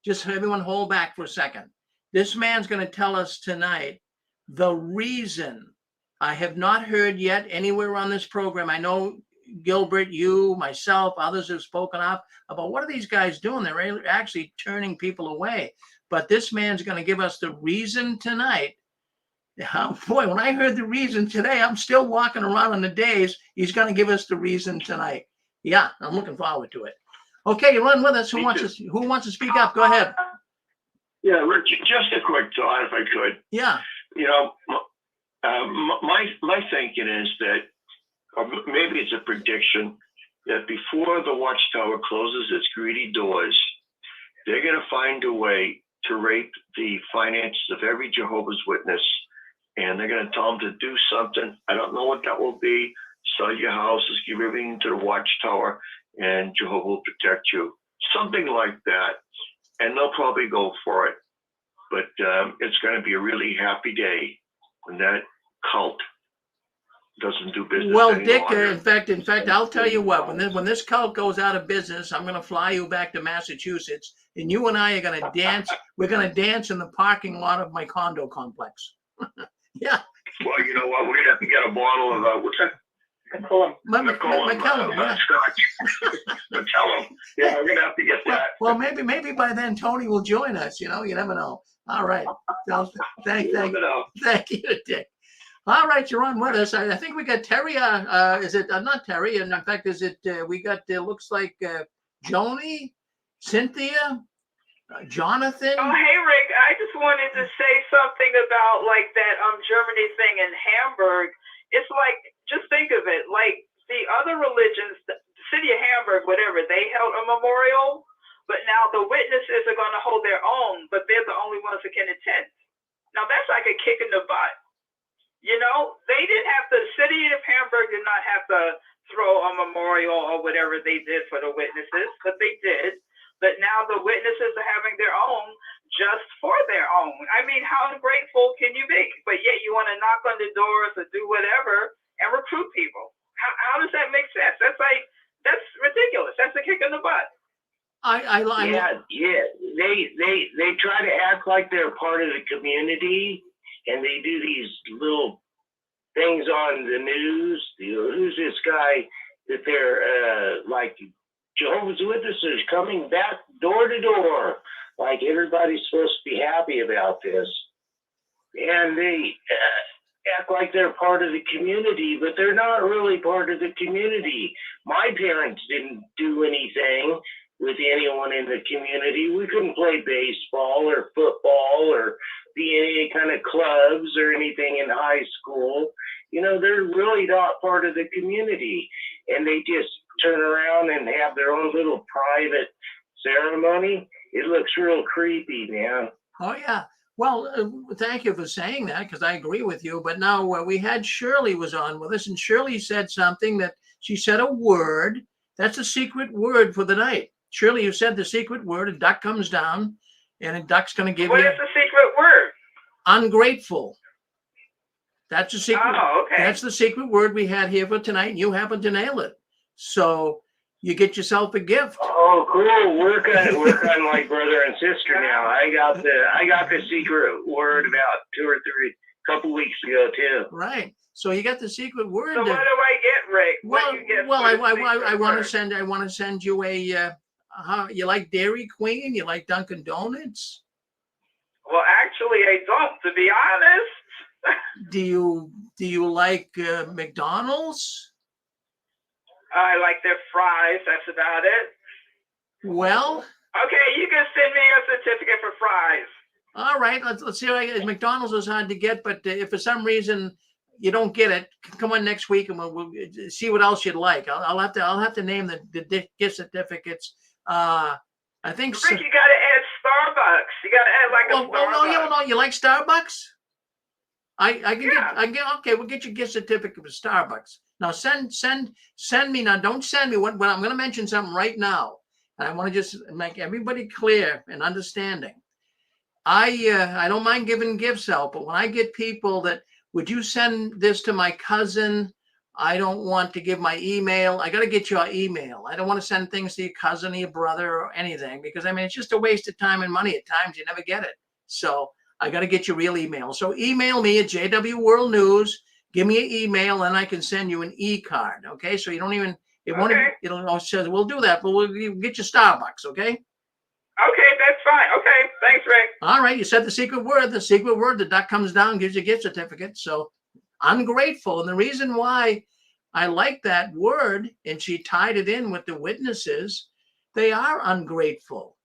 Speaker 2: Just everyone hold back for a second. This man's going to tell us tonight the reason. I have not heard yet anywhere on this program. I know Gilbert, you, myself, others have spoken up about what are these guys doing. They're actually turning people away. But this man's going to give us the reason tonight. Boy, when I heard the reason today, I'm still walking around on the days. He's going to give us the reason tonight. Yeah, I'm looking forward to it. Okay, you run with us. Who wants to speak up? Go ahead.
Speaker 7: Yeah, Rick, just a quick thought, if I could.
Speaker 2: Yeah.
Speaker 7: You know, my thinking is that, or maybe it's a prediction, that before the Watchtower closes its greedy doors, they're going to find a way to rape the finances of every Jehovah's Witness, and they're going to tell them to do something. I don't know what that will be. Sell your houses, give everything to the Watchtower, and Jehovah will protect you. Something like that. And they'll probably go for it. But it's going to be a really happy day when that cult doesn't do business
Speaker 2: well,
Speaker 7: any
Speaker 2: Dick,
Speaker 7: longer.
Speaker 2: in fact, I'll tell you what. When this cult goes out of business, I'm going to fly you back to Massachusetts, and you and I are going to dance. We're going to dance in the parking lot of my condo complex. Yeah.
Speaker 7: Well, you know what? We're going to have to get a bottle of what's that?
Speaker 2: McCollum.
Speaker 7: Scotch. McCollum. Yeah, we're going to have to get that.
Speaker 2: Well, maybe by then Tony will join us. You know, you never know. All right. Thank you, Dick. All right, you're on with us. I think we got Terry. Is it not Terry? And in fact, is it? We got. Looks like Joni, Cynthia, Jonathan.
Speaker 14: Oh, hey Rick. I just wanted to say something about like that Germany thing in Hamburg. It's like, just think of it, like the other religions, the city of Hamburg, whatever, they held a memorial, but now the witnesses are going to hold their own, but they're the only ones that can attend. Now that's like a kick in the butt. You know, they didn't have to, the city of Hamburg did not have to throw a memorial or whatever they did for the witnesses, but they did. But now the witnesses are having their own just for their own. I mean, how ungrateful can you be? But yet you want to knock on the doors or do whatever and recruit people. How does that make sense? That's ridiculous. That's a kick in the butt.
Speaker 12: Yeah. They try to act like they're part of the community, and they do these little things on the news. You know, who's this guy that they're like Jehovah's Witnesses coming back door to door, like everybody's supposed to be happy about this, and they act like they're part of the community, but they're not really part of the community. My parents didn't do anything with anyone in the community. We couldn't play baseball or football or be in any kind of clubs or anything in high school. You know, they're really not part of the community, and they just turn around and have their own little private ceremony. It looks real creepy, man.
Speaker 2: Oh, yeah. Well, thank you for saying that, because I agree with you. But now we had Shirley was on with us, and Shirley said something that she said a word. That's a secret word for the night. Shirley, you said the secret word. A duck comes down, and a duck's going to give
Speaker 14: What
Speaker 2: you
Speaker 14: is the secret word?
Speaker 2: ungrateful. That's the secret.
Speaker 14: Oh, okay.
Speaker 2: That's the secret word we had here for tonight, and you happen to nail it. So you get yourself a gift.
Speaker 12: Oh, cool! Work on my brother and sister now. I got the secret word about 2 or 3 couple weeks ago too.
Speaker 2: Right. So you got the secret word.
Speaker 14: So what do I get, Rick?
Speaker 2: Well,
Speaker 14: what do you get
Speaker 2: well,
Speaker 14: for the
Speaker 2: I
Speaker 14: secret
Speaker 2: want to
Speaker 14: word?
Speaker 2: send. I want to send you a. You like Dairy Queen? You like Dunkin' Donuts?
Speaker 14: Well, actually, I don't, to be honest.
Speaker 2: Do you like McDonald's?
Speaker 14: I like their fries. That's about it.
Speaker 2: Well,
Speaker 14: Okay, you can send me a certificate for fries.
Speaker 2: all right. Let's see. McDonald's is hard to get, but if for some reason you don't get it, come on next week and we'll see what else you'd like. I'll have to name the gift certificates. I think.
Speaker 14: Rick, you got to add Starbucks. You got to add like a Starbucks.
Speaker 2: No, you like Starbucks? I can
Speaker 14: Yeah.
Speaker 2: get okay. We'll get you a gift certificate for Starbucks. Now send me now. Don't send me what I'm going to mention something right now, and I want to just make everybody clear and understanding. I don't mind giving gifts out, but when I get people that would you send this to my cousin? I don't want to give my email. I got to get your email. I don't want to send things to your cousin or your brother or anything because I mean it's just a waste of time and money. At times you never get it. So I got to get your real email. So email me at JW World News. Give me an email and I can send you an e-card. Okay. So you don't even, it won't,
Speaker 14: Okay.
Speaker 2: it'll says we'll do that, but we'll get you Starbucks. Okay.
Speaker 14: Okay, that's fine. Okay, thanks, Rick.
Speaker 2: All right. You said the secret word, the duck comes down, gives you a gift certificate. So ungrateful. And the reason why I like that word, and she tied it in with the witnesses, they are ungrateful.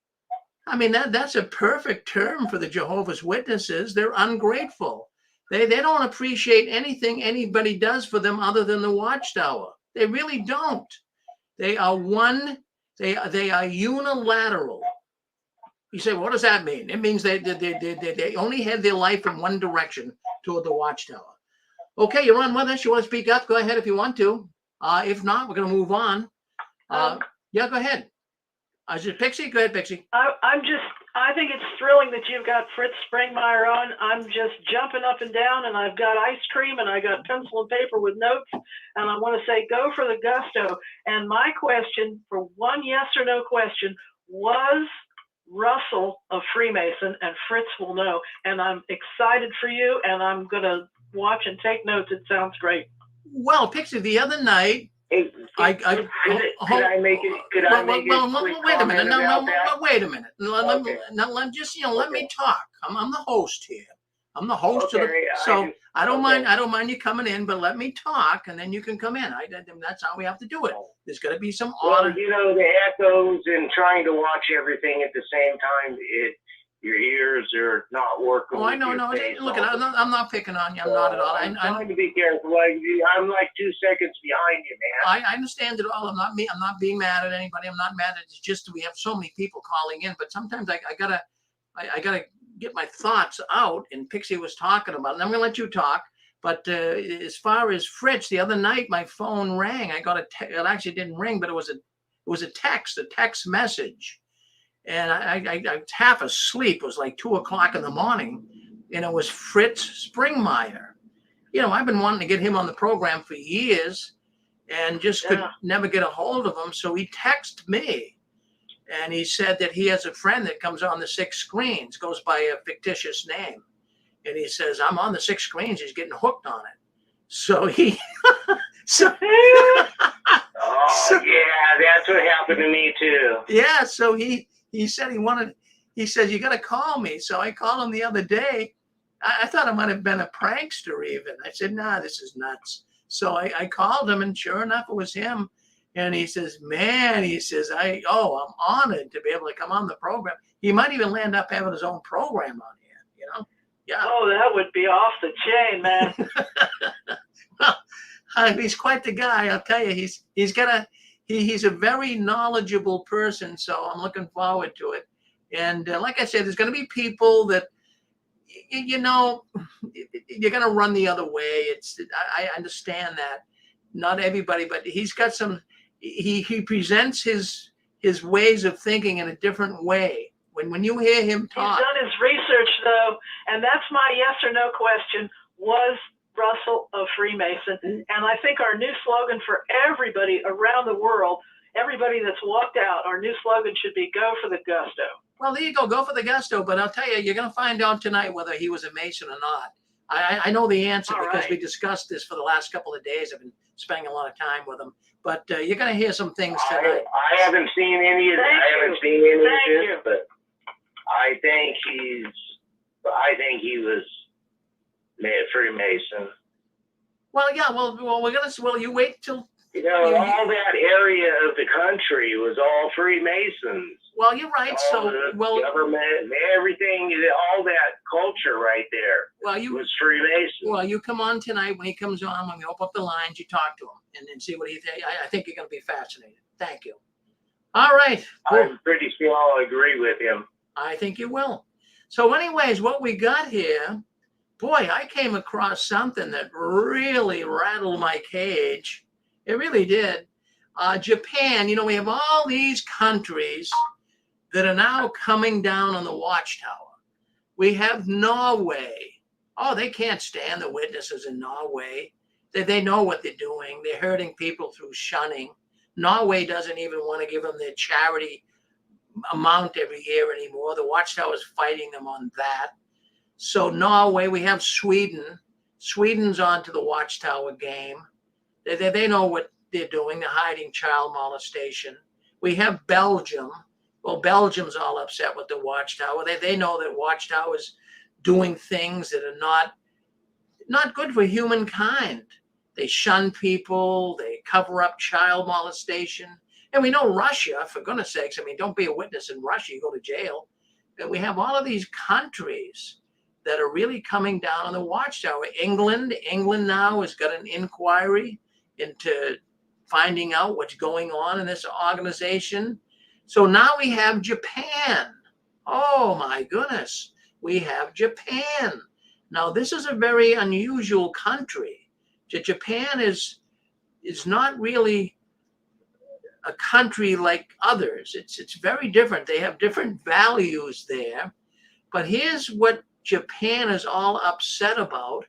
Speaker 2: I mean, that's a perfect term for the Jehovah's Witnesses. They're ungrateful. They don't appreciate anything anybody does for them other than the Watchtower. They really don't. They are they are unilateral. You say, what does that mean? It means they only have their life in one direction, toward the Watchtower. Okay, you're on with us. You want to speak up? Go ahead if you want to. If not, we're going to move on. Yeah, go ahead. Is it Pixie? Go ahead, Pixie.
Speaker 15: I think it's thrilling that you've got Fritz Springmeyer on. I'm just jumping up and down, and I've got ice cream, and I got pencil and paper with notes, and I want to say go for the gusto. And my question, for one yes or no question, was Russell a Freemason? And Fritz will know. And I'm excited for you, and I'm going to watch and take notes. It sounds great.
Speaker 2: Well, Pixie, the other night,
Speaker 12: Hey, could I make it? Wait a minute.
Speaker 2: No, wait a minute. Let me talk. I'm the host here. I'm the host of the. I don't mind you coming in, but let me talk, and then you can come in. That's how we have to do it. There's got to be some order.
Speaker 12: Well, you know, the echoes and trying to watch everything at the same time. Your ears are not working.
Speaker 2: Oh, I know. No, look, I'm not picking on you. I'm not at all.
Speaker 12: I'm trying to be careful. I'm like 2 seconds behind you, man.
Speaker 2: I understand it all. I'm not being mad at anybody. I'm not mad at it. It's just we have so many people calling in. But sometimes I gotta get my thoughts out. And Pixie was talking about it. And I'm gonna let you talk. But as far as Fritz, the other night my phone rang. I got it actually didn't ring, but it was a text message. And I was half asleep. It was like 2 o'clock in the morning, and it was Fritz Springmeyer. You know, I've been wanting to get him on the program for years, and just could never get a hold of him. So he texted me, and he said that he has a friend that comes on the 6 screens, goes by a fictitious name, and he says, "I'm on the 6 screens." He's getting hooked on it. So he.
Speaker 12: Yeah, that's what happened to me too.
Speaker 2: Yeah, so he said he says, "You got to call me." So I called him the other day. I thought it might have been a prankster even. I said, "Nah, this is nuts." So I called him, and sure enough, it was him. And he says, "Man," he says, I'm honored to be able to come on the program. He might even land up having his own program on here, you know? Yeah.
Speaker 15: Oh, that would be off the chain, man.
Speaker 2: Well, he's quite the guy, I'll tell you. He's a very knowledgeable person, so I'm looking forward to it. And like I said, there's going to be people that, you know, you're going to run the other way. I understand that. Not everybody, but he's got some. He presents his his ways of thinking in a different way. When you hear him talk.
Speaker 15: He's done his research, though, and that's my yes or no question. Was Russell a Freemason? And I think our new slogan for everybody around the world, everybody that's walked out, our new slogan should be go for the gusto.
Speaker 2: Well, there you go for the gusto. But I'll tell you, you're going to find out tonight whether he was a Mason or not. I know the answer because we discussed this for the last couple of days. I've been spending a lot of time with him. But you're going to hear some things tonight.
Speaker 12: I haven't seen any of this, but I think he was Freemason.
Speaker 2: Well, yeah. Well, you wait till.
Speaker 12: All that area of the country was all Freemasons.
Speaker 2: Well, you're right.
Speaker 12: Government, everything, all that culture right there. Was Freemason.
Speaker 2: Well, you come on tonight when he comes on. When we open up the lines, you talk to him and see what he thinks. I think you're going to be fascinated. Thank you. All right. Cool.
Speaker 12: I'm pretty sure I'll agree with him.
Speaker 2: I think you will. So, anyways, what we got here, boy, I came across something that really rattled my cage. It really did. Japan, we have all these countries that are now coming down on the Watchtower. We have Norway. Oh, they can't stand the witnesses in Norway. They know what they're doing. They're hurting people through shunning. Norway doesn't even want to give them their charity amount every year anymore. The Watchtower is fighting them on that. So Norway, we have Sweden. Sweden's onto the Watchtower game. They know what they're doing. They're hiding child molestation. We have Belgium. Well, Belgium's all upset with the Watchtower. They know that Watchtower is doing things that are not good for humankind. They shun people. They cover up child molestation. And we know Russia, for goodness sakes, don't be a witness in Russia. You go to jail. And we have all of these countries that are really coming down on the Watchtower. England now has got an inquiry into finding out what's going on in this organization. So now we have Japan. Oh my goodness, we have Japan. Now this is a very unusual country. Japan is not really a country like others. It's very different. They have different values there. But here's what Japan is all upset about.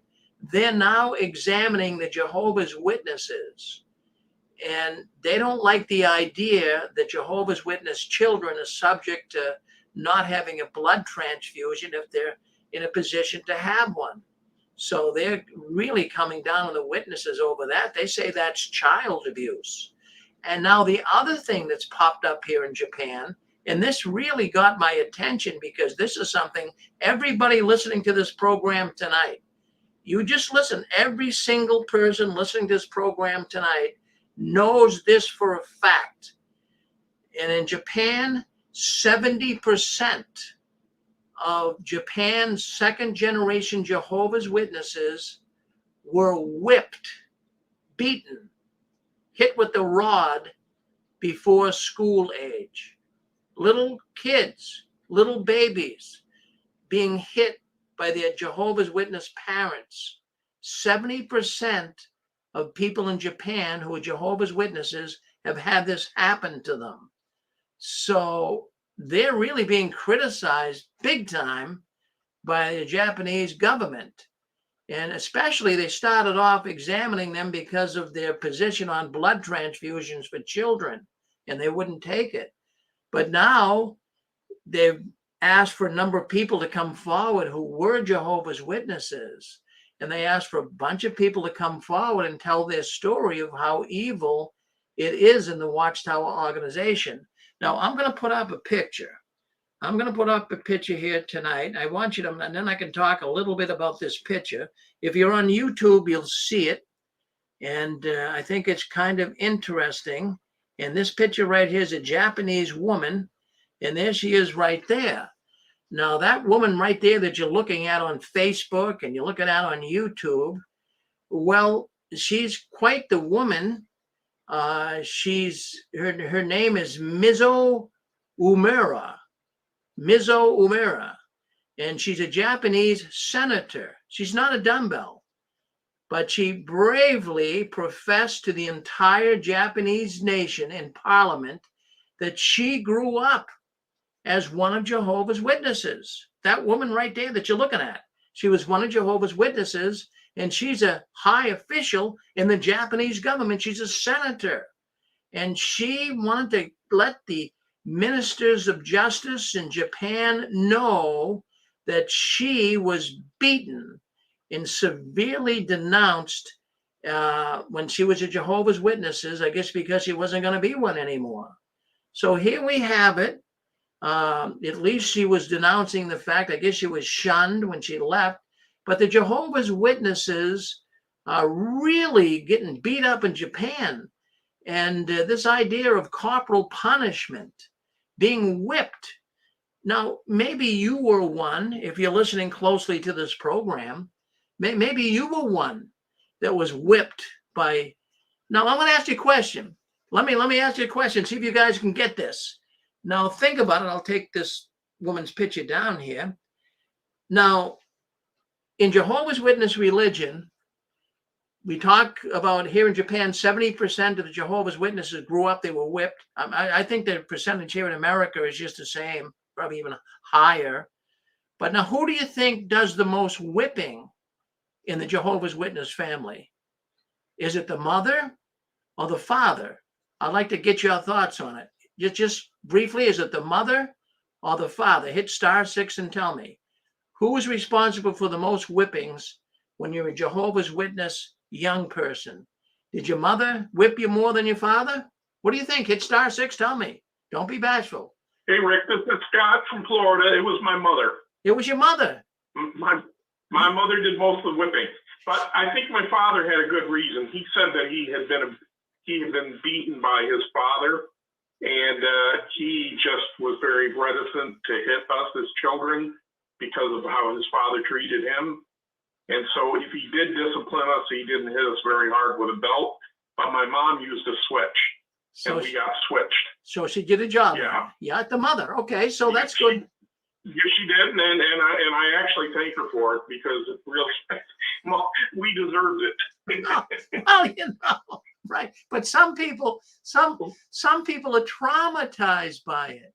Speaker 2: They're now examining the Jehovah's Witnesses. And they don't like the idea that Jehovah's Witness children are subject to not having a blood transfusion if they're in a position to have one. So they're really coming down on the witnesses over that. They say that's child abuse. And now the other thing that's popped up here in Japan, and this really got my attention because this is something everybody listening to this program tonight, you just listen, every single person listening to this program tonight knows this for a fact. And in Japan, 70% of Japan's second-generation Jehovah's Witnesses were whipped, beaten, hit with the rod before school age. Little kids, little babies being hit by their Jehovah's Witness parents. 70% of people in Japan who are Jehovah's Witnesses have had this happen to them. So they're really being criticized big time by the Japanese government. And especially they started off examining them because of their position on blood transfusions for children, and they wouldn't take it. But now they've asked for a number of people to come forward who were Jehovah's Witnesses. And they asked for a bunch of people to come forward and tell their story of how evil it is in the Watchtower organization. Now, I'm going to put up a picture. I'm going to put up a picture here tonight. I want you to, and then I can talk a little bit about this picture. If you're on YouTube, you'll see it. And I think it's kind of interesting. And this picture right here is a Japanese woman. And there she is right there. Now, that woman right there that you're looking at on Facebook and you're looking at on YouTube, well, she's quite the woman. Her name is Mizo Umura. Mizo Umura. And she's a Japanese senator. She's not a dumbbell, but she bravely professed to the entire Japanese nation in parliament that she grew up as one of Jehovah's Witnesses. That woman right there that you're looking at, she was one of Jehovah's Witnesses, and she's a high official in the Japanese government. She's a senator, and she wanted to let the ministers of justice in Japan know that she was beaten and severely denounced when she was a Jehovah's Witnesses, I guess because she wasn't going to be one anymore. So here we have it. At least she was denouncing the fact, I guess she was shunned when she left, but the Jehovah's Witnesses are really getting beat up in Japan. And this idea of corporal punishment, being whipped. Now, maybe you were one, if you're listening closely to this program, maybe you were one that was whipped by. Now, I'm going to ask you a question. Let me ask you a question, see if you guys can get this. Now, think about it. I'll take this woman's picture down here. Now, in Jehovah's Witness religion, we talk about here in Japan, 70% of the Jehovah's Witnesses grew up, they were whipped. I think the percentage here in America is just the same, probably even higher. But now, who do you think does the most whipping in the Jehovah's Witness family? Is it the mother or the father? I'd like to get your thoughts on it. Just briefly, is it the mother or the father? Hit *6 and tell me. Who is responsible for the most whippings when you're a Jehovah's Witness young person? Did your mother whip you more than your father? What do you think? Hit *6, tell me. Don't be bashful.
Speaker 6: Hey, Rick, this is Scott from Florida. It was my mother.
Speaker 2: It was your mother.
Speaker 6: My mother did most of the whipping, but I think my father had a good reason. He said that he had been beaten by his father, and he just was very reticent to hit us as children because of how his father treated him. And so if he did discipline us, he didn't hit us very hard with a belt, but my mom used a switch, and we got switched.
Speaker 2: So she did a job.
Speaker 6: Yeah.
Speaker 2: Yeah, the mother. Okay, so that's good.
Speaker 6: Yes, she did, and I actually thank her for it because it really, well, we deserved it.
Speaker 2: Well, you know, right. But some people are traumatized by it.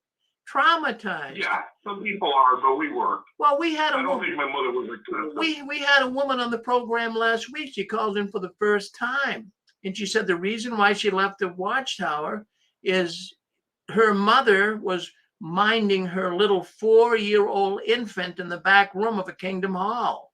Speaker 2: Traumatized.
Speaker 6: Yeah, some people are, but we weren't.
Speaker 2: Well, we had
Speaker 6: I don't think my mother was like
Speaker 2: we had a woman on the program last week. She called in for the first time, and she said the reason why she left the Watchtower is her mother was minding her little 4-year-old infant in the back room of a Kingdom Hall.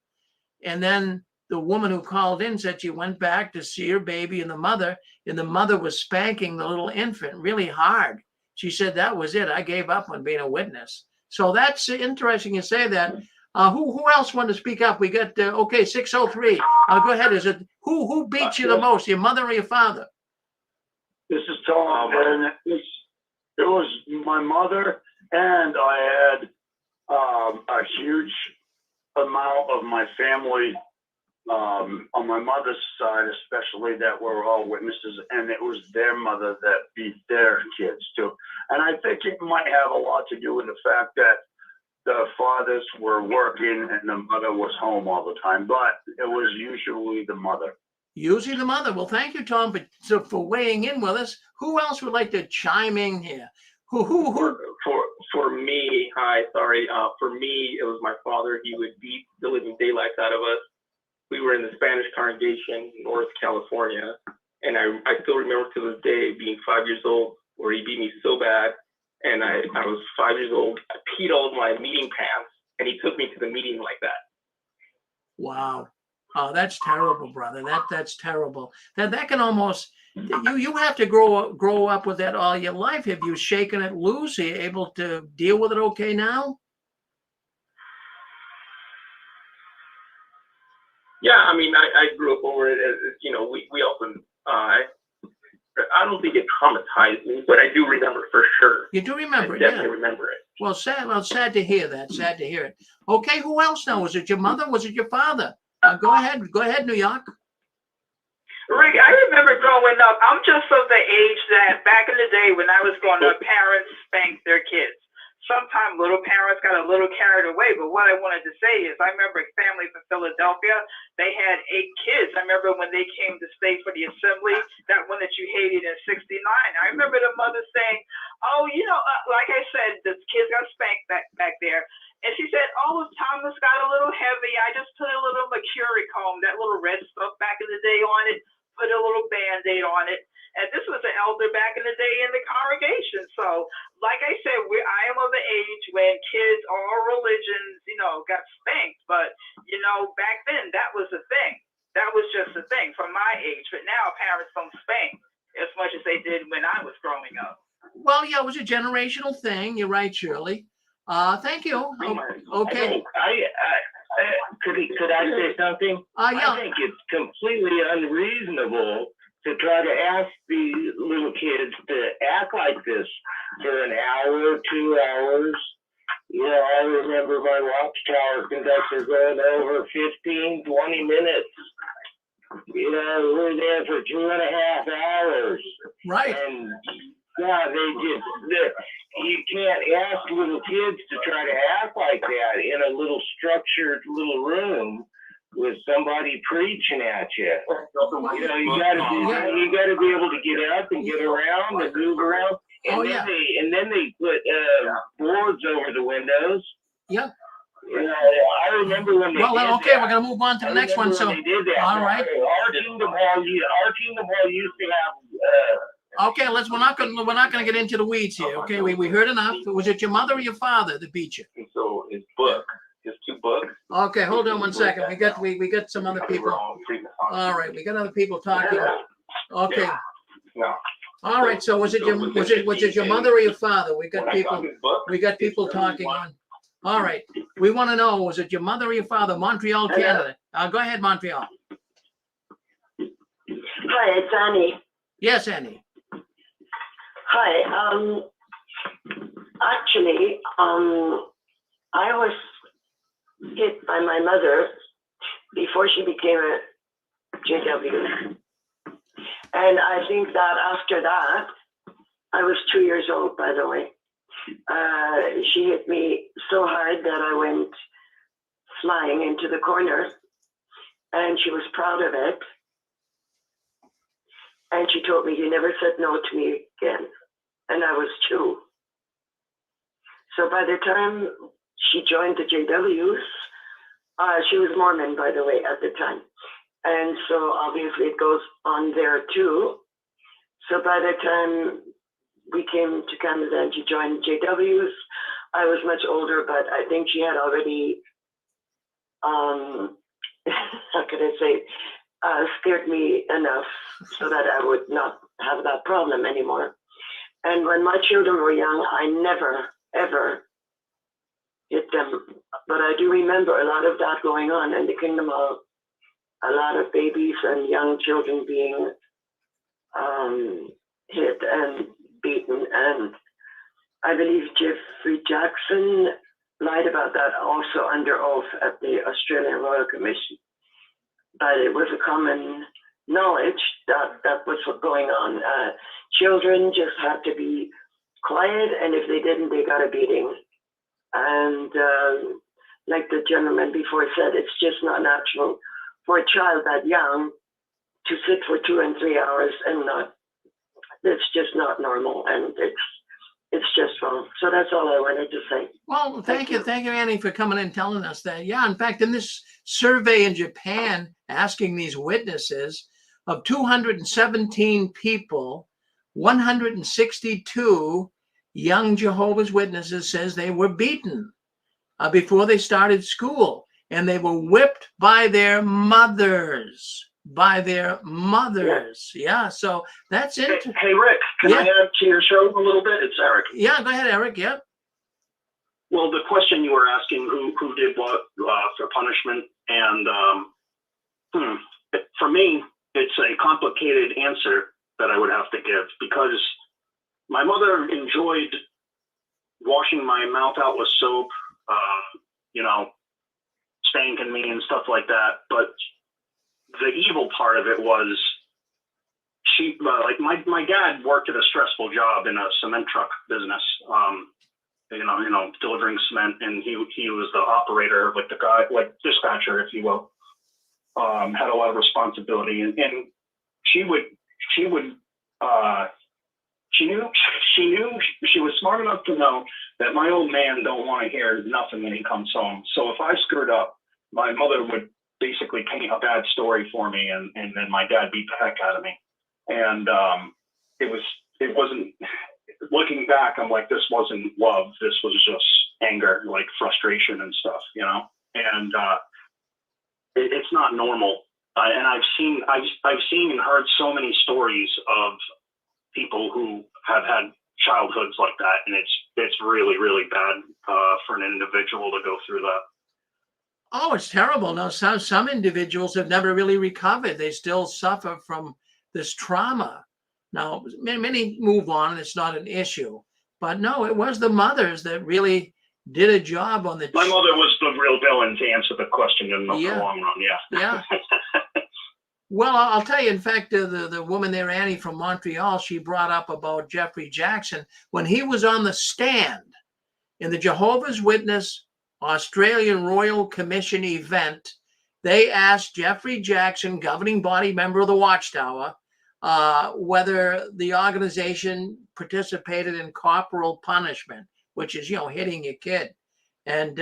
Speaker 2: And then the woman who called in said she went back to see her baby and the mother was spanking the little infant really hard. She said, that was it. I gave up on being a witness. So that's interesting you say that. Who else wanted to speak up? We got, 603. Go ahead. Is it who beat you the most, your mother or your father?
Speaker 16: This is Tom, and it was my mother, and I had a huge amount of my family on my mother's side, especially, that were all witnesses, and it was their mother that beat their kids too. And I think it might have a lot to do with the fact that the fathers were working and the mother was home all the time, but it was usually the mother.
Speaker 2: Usually the mother. Well, thank you, Tom, for weighing in with us. Who else would like to chime in here?
Speaker 8: For me, for me, it was my father. He would beat the living daylights out of us. We were in the Spanish congregation in North California, and I still remember to this day being 5 years old, where he beat me so bad, and I was 5 years old. I peed all over my meeting pants, and he took me to the meeting like that.
Speaker 2: Wow. Oh, that's terrible, brother. That's terrible. That can almost, you have to grow up with that all your life. Have you shaken it loose? Are you able to deal with it okay now?
Speaker 8: Yeah, I mean, I grew up over it. You know, we often, I don't think it traumatized me, but I do remember for sure.
Speaker 2: You do remember it,
Speaker 8: definitely remember it.
Speaker 2: Well, sad to hear that. Sad to hear it. Okay, who else now? Was it your mother? Was it your father? Go ahead, New York.
Speaker 14: Rick, I remember growing up. I'm just of the age that back in the day when I was growing up, parents spanked their kids. sometimes little parents got a little carried away. But what I wanted to say is, I remember families in Philadelphia, they had 8 kids. I remember when they came to stay for the assembly, that one that you hated in '69. I remember the mother saying, oh, like I said, the kids got spanked back there. And she said, oh, Thomas got a little heavy. I just put a little mercury comb, that little red stuff back in the day on it, put a little Band-Aid on it. And this was an elder back in the day in the congregation. So, like I said, I am of the age when kids, all religions, got spanked. But, back then, that was a thing. That was just a thing from my age. But now parents don't spank as much as they did when I was growing up.
Speaker 2: Well, yeah, it was a generational thing. You're right, Shirley. Thank you. Okay.
Speaker 12: Could I say something?
Speaker 2: Yeah.
Speaker 12: I think it's completely unreasonable to try to ask the little kids to act like this for an hour, 2 hours. I remember my Watchtower conductor going over 15, 20 minutes. We're there for 2.5 hours.
Speaker 2: Right.
Speaker 12: And yeah, you can't ask little kids to try to act like that in a little structured little room with somebody preaching at you. You gotta be able to get up and get around and move around. And then they put boards over the windows.
Speaker 2: Yeah.
Speaker 12: I remember when they did
Speaker 2: okay,
Speaker 12: that.
Speaker 2: we're gonna move on to the next one. So,
Speaker 12: they did that.
Speaker 2: all right.
Speaker 12: Our Kingdom Hall used to have.
Speaker 2: Okay, we're not gonna get into the weeds here. Okay, we heard enough. Was it your mother or your father that beat you?
Speaker 8: So his 2 books.
Speaker 2: Okay, hold on one second. We got some other people. All right, we got other people talking. Okay.
Speaker 8: No.
Speaker 2: All right. So was it your mother or your father? We got people talking on. All right. We want to know, was it your mother or your father? Montreal, Canada. Go ahead, Montreal.
Speaker 17: Hi, it's Annie.
Speaker 2: Yes, Annie.
Speaker 17: Hi. Actually, I was hit by my mother before she became a JW. And I think that after that, I was 2 years old, by the way. She hit me so hard that I went flying into the corner, and she was proud of it. And she told me, you never said no to me again. And I was 2. So by the time she joined the JWs, she was Mormon, by the way, at the time. And so obviously it goes on there too. So by the time we came to Canada and she joined JWs, I was much older, but I think she had already, how could I say, scared me enough so that I would not have that problem anymore. And when my children were young, I never, ever hit them. But I do remember a lot of that going on in the Kingdom Hall. A lot of babies and young children being hit and beaten. And I believe Jeffrey Jackson lied about that also under oath at the Australian Royal Commission. But it was a common knowledge that was going on. Children just had to be quiet, and if they didn't, they got a beating. And like the gentleman before said, it's just not natural for a child that young to sit for 2 and 3 hours and not. It's just not normal, and it's just wrong. So that's all I wanted to say.
Speaker 2: Well, thank you, Annie, for coming in and telling us that. Yeah, in fact, in this survey in Japan, asking these witnesses, of 217 people, 162 young Jehovah's Witnesses says they were beaten before they started school, and they were whipped by their mothers. Yeah, so that's it.
Speaker 18: Hey, Rick, can I add to your show a little bit? It's Eric.
Speaker 2: Yeah, go ahead, Eric. Yeah.
Speaker 18: Well, the question you were asking, who did what for punishment, and for me, it's a complicated answer that I would have to give, because my mother enjoyed washing my mouth out with soap, spanking me and stuff like that. But the evil part of it was she, my dad worked at a stressful job in a cement truck business. delivering cement, and he was the operator, like the guy, like dispatcher, if you will. Had a lot of responsibility, and she knew she was smart enough to know that my old man don't want to hear nothing when he comes home. So if I screwed up, my mother would basically paint a bad story for me, and then my dad beat the heck out of me. And it wasn't, looking back, I'm like, this wasn't love. This was just anger, like frustration and stuff, and it's not normal. And I've seen and heard so many stories of people who have had childhoods like that, and it's really, really bad for an individual to go through that.
Speaker 2: Oh, it's terrible. Now, some individuals have never really recovered. They still suffer from this trauma. Now, many move on, and it's not an issue. But no, it was the mothers that really did a job on the.
Speaker 18: My mother was the real villain, to answer the question in the long run.
Speaker 2: Yeah. Well, I'll tell you, in fact, the woman there, Annie from Montreal, she brought up about Jeffrey Jackson. When he was on the stand in the Jehovah's Witness Australian Royal Commission event, they asked Jeffrey Jackson, governing body member of the Watchtower, whether the organization participated in corporal punishment, which is, hitting your kid. And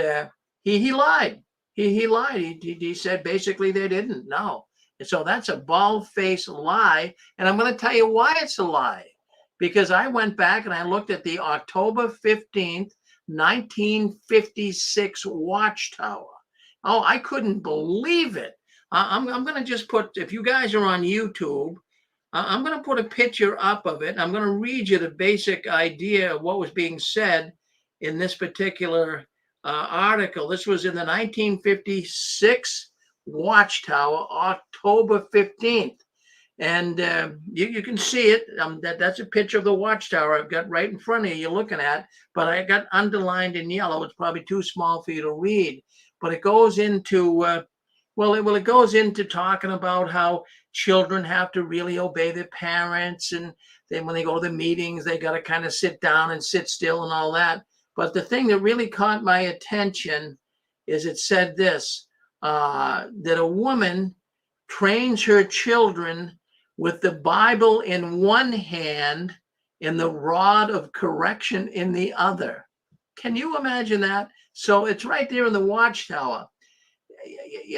Speaker 2: he lied. He lied. He said basically they didn't. No. And so that's a bald-faced lie. And I'm going to tell you why it's a lie. Because I went back and I looked at the October 15th, 1956 Watchtower. Oh, I couldn't believe it. I'm going to just put, if you guys are on YouTube, I'm going to put a picture up of it. I'm going to read you the basic idea of what was being said in this particular article. This was in the 1956 Watchtower, October 15th. And you can see it. That's a picture of the Watchtower I've got right in front of you you're looking at, but I got underlined in yellow. It's probably too small for you to read. But it goes into, it goes into talking about how children have to really obey their parents. And then when they go to the meetings, they got to kind of sit down and sit still and all that. But the thing that really caught my attention is it said this, that a woman trains her children with the Bible in one hand and the rod of correction in the other. Can you imagine that? So it's right there in the Watchtower.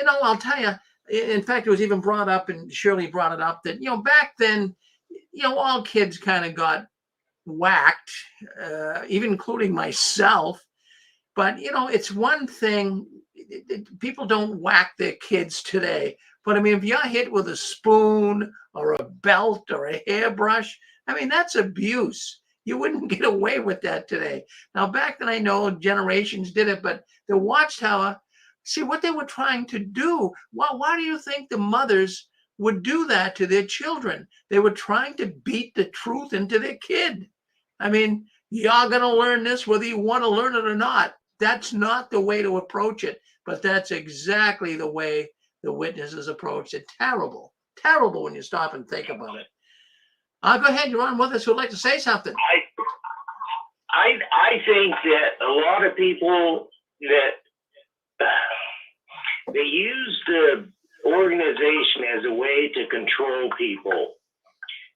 Speaker 2: I'll tell you, in fact, it was even brought up, and Shirley brought it up, that, back then, all kids kind of got whacked, even including myself. But, it's one thing, people don't whack their kids today. But I mean, if you're hit with a spoon or a belt or a hairbrush, I mean, that's abuse. You wouldn't get away with that today. Now, back then, I know generations did it, but the Watchtower, see what they were trying to do. Why do you think the mothers would do that to their children? They were trying to beat the truth into their kid. I mean, you're going to learn this whether you want to learn it or not. That's not the way to approach it, but that's exactly the way the witnesses approached it. Terrible when you stop and think about it. Go ahead, you're on with us. Who'd like to say something?
Speaker 12: I think that a lot of people that they use the organization as a way to control people.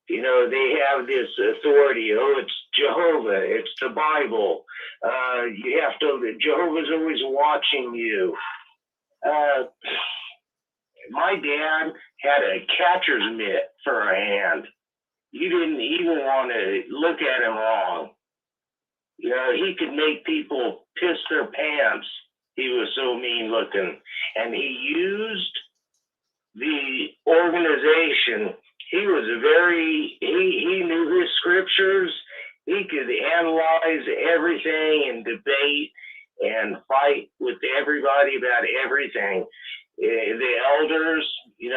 Speaker 12: They have this authority. Oh, it's Jehovah. It's the Bible. Jehovah's always watching you. My dad had a catcher's mitt for a hand. You didn't even want to look at him wrong. He could make people piss their pants. He was so mean looking. And he used the organization. He knew his scriptures. He could analyze everything and debate and fight with everybody about everything. The elders, he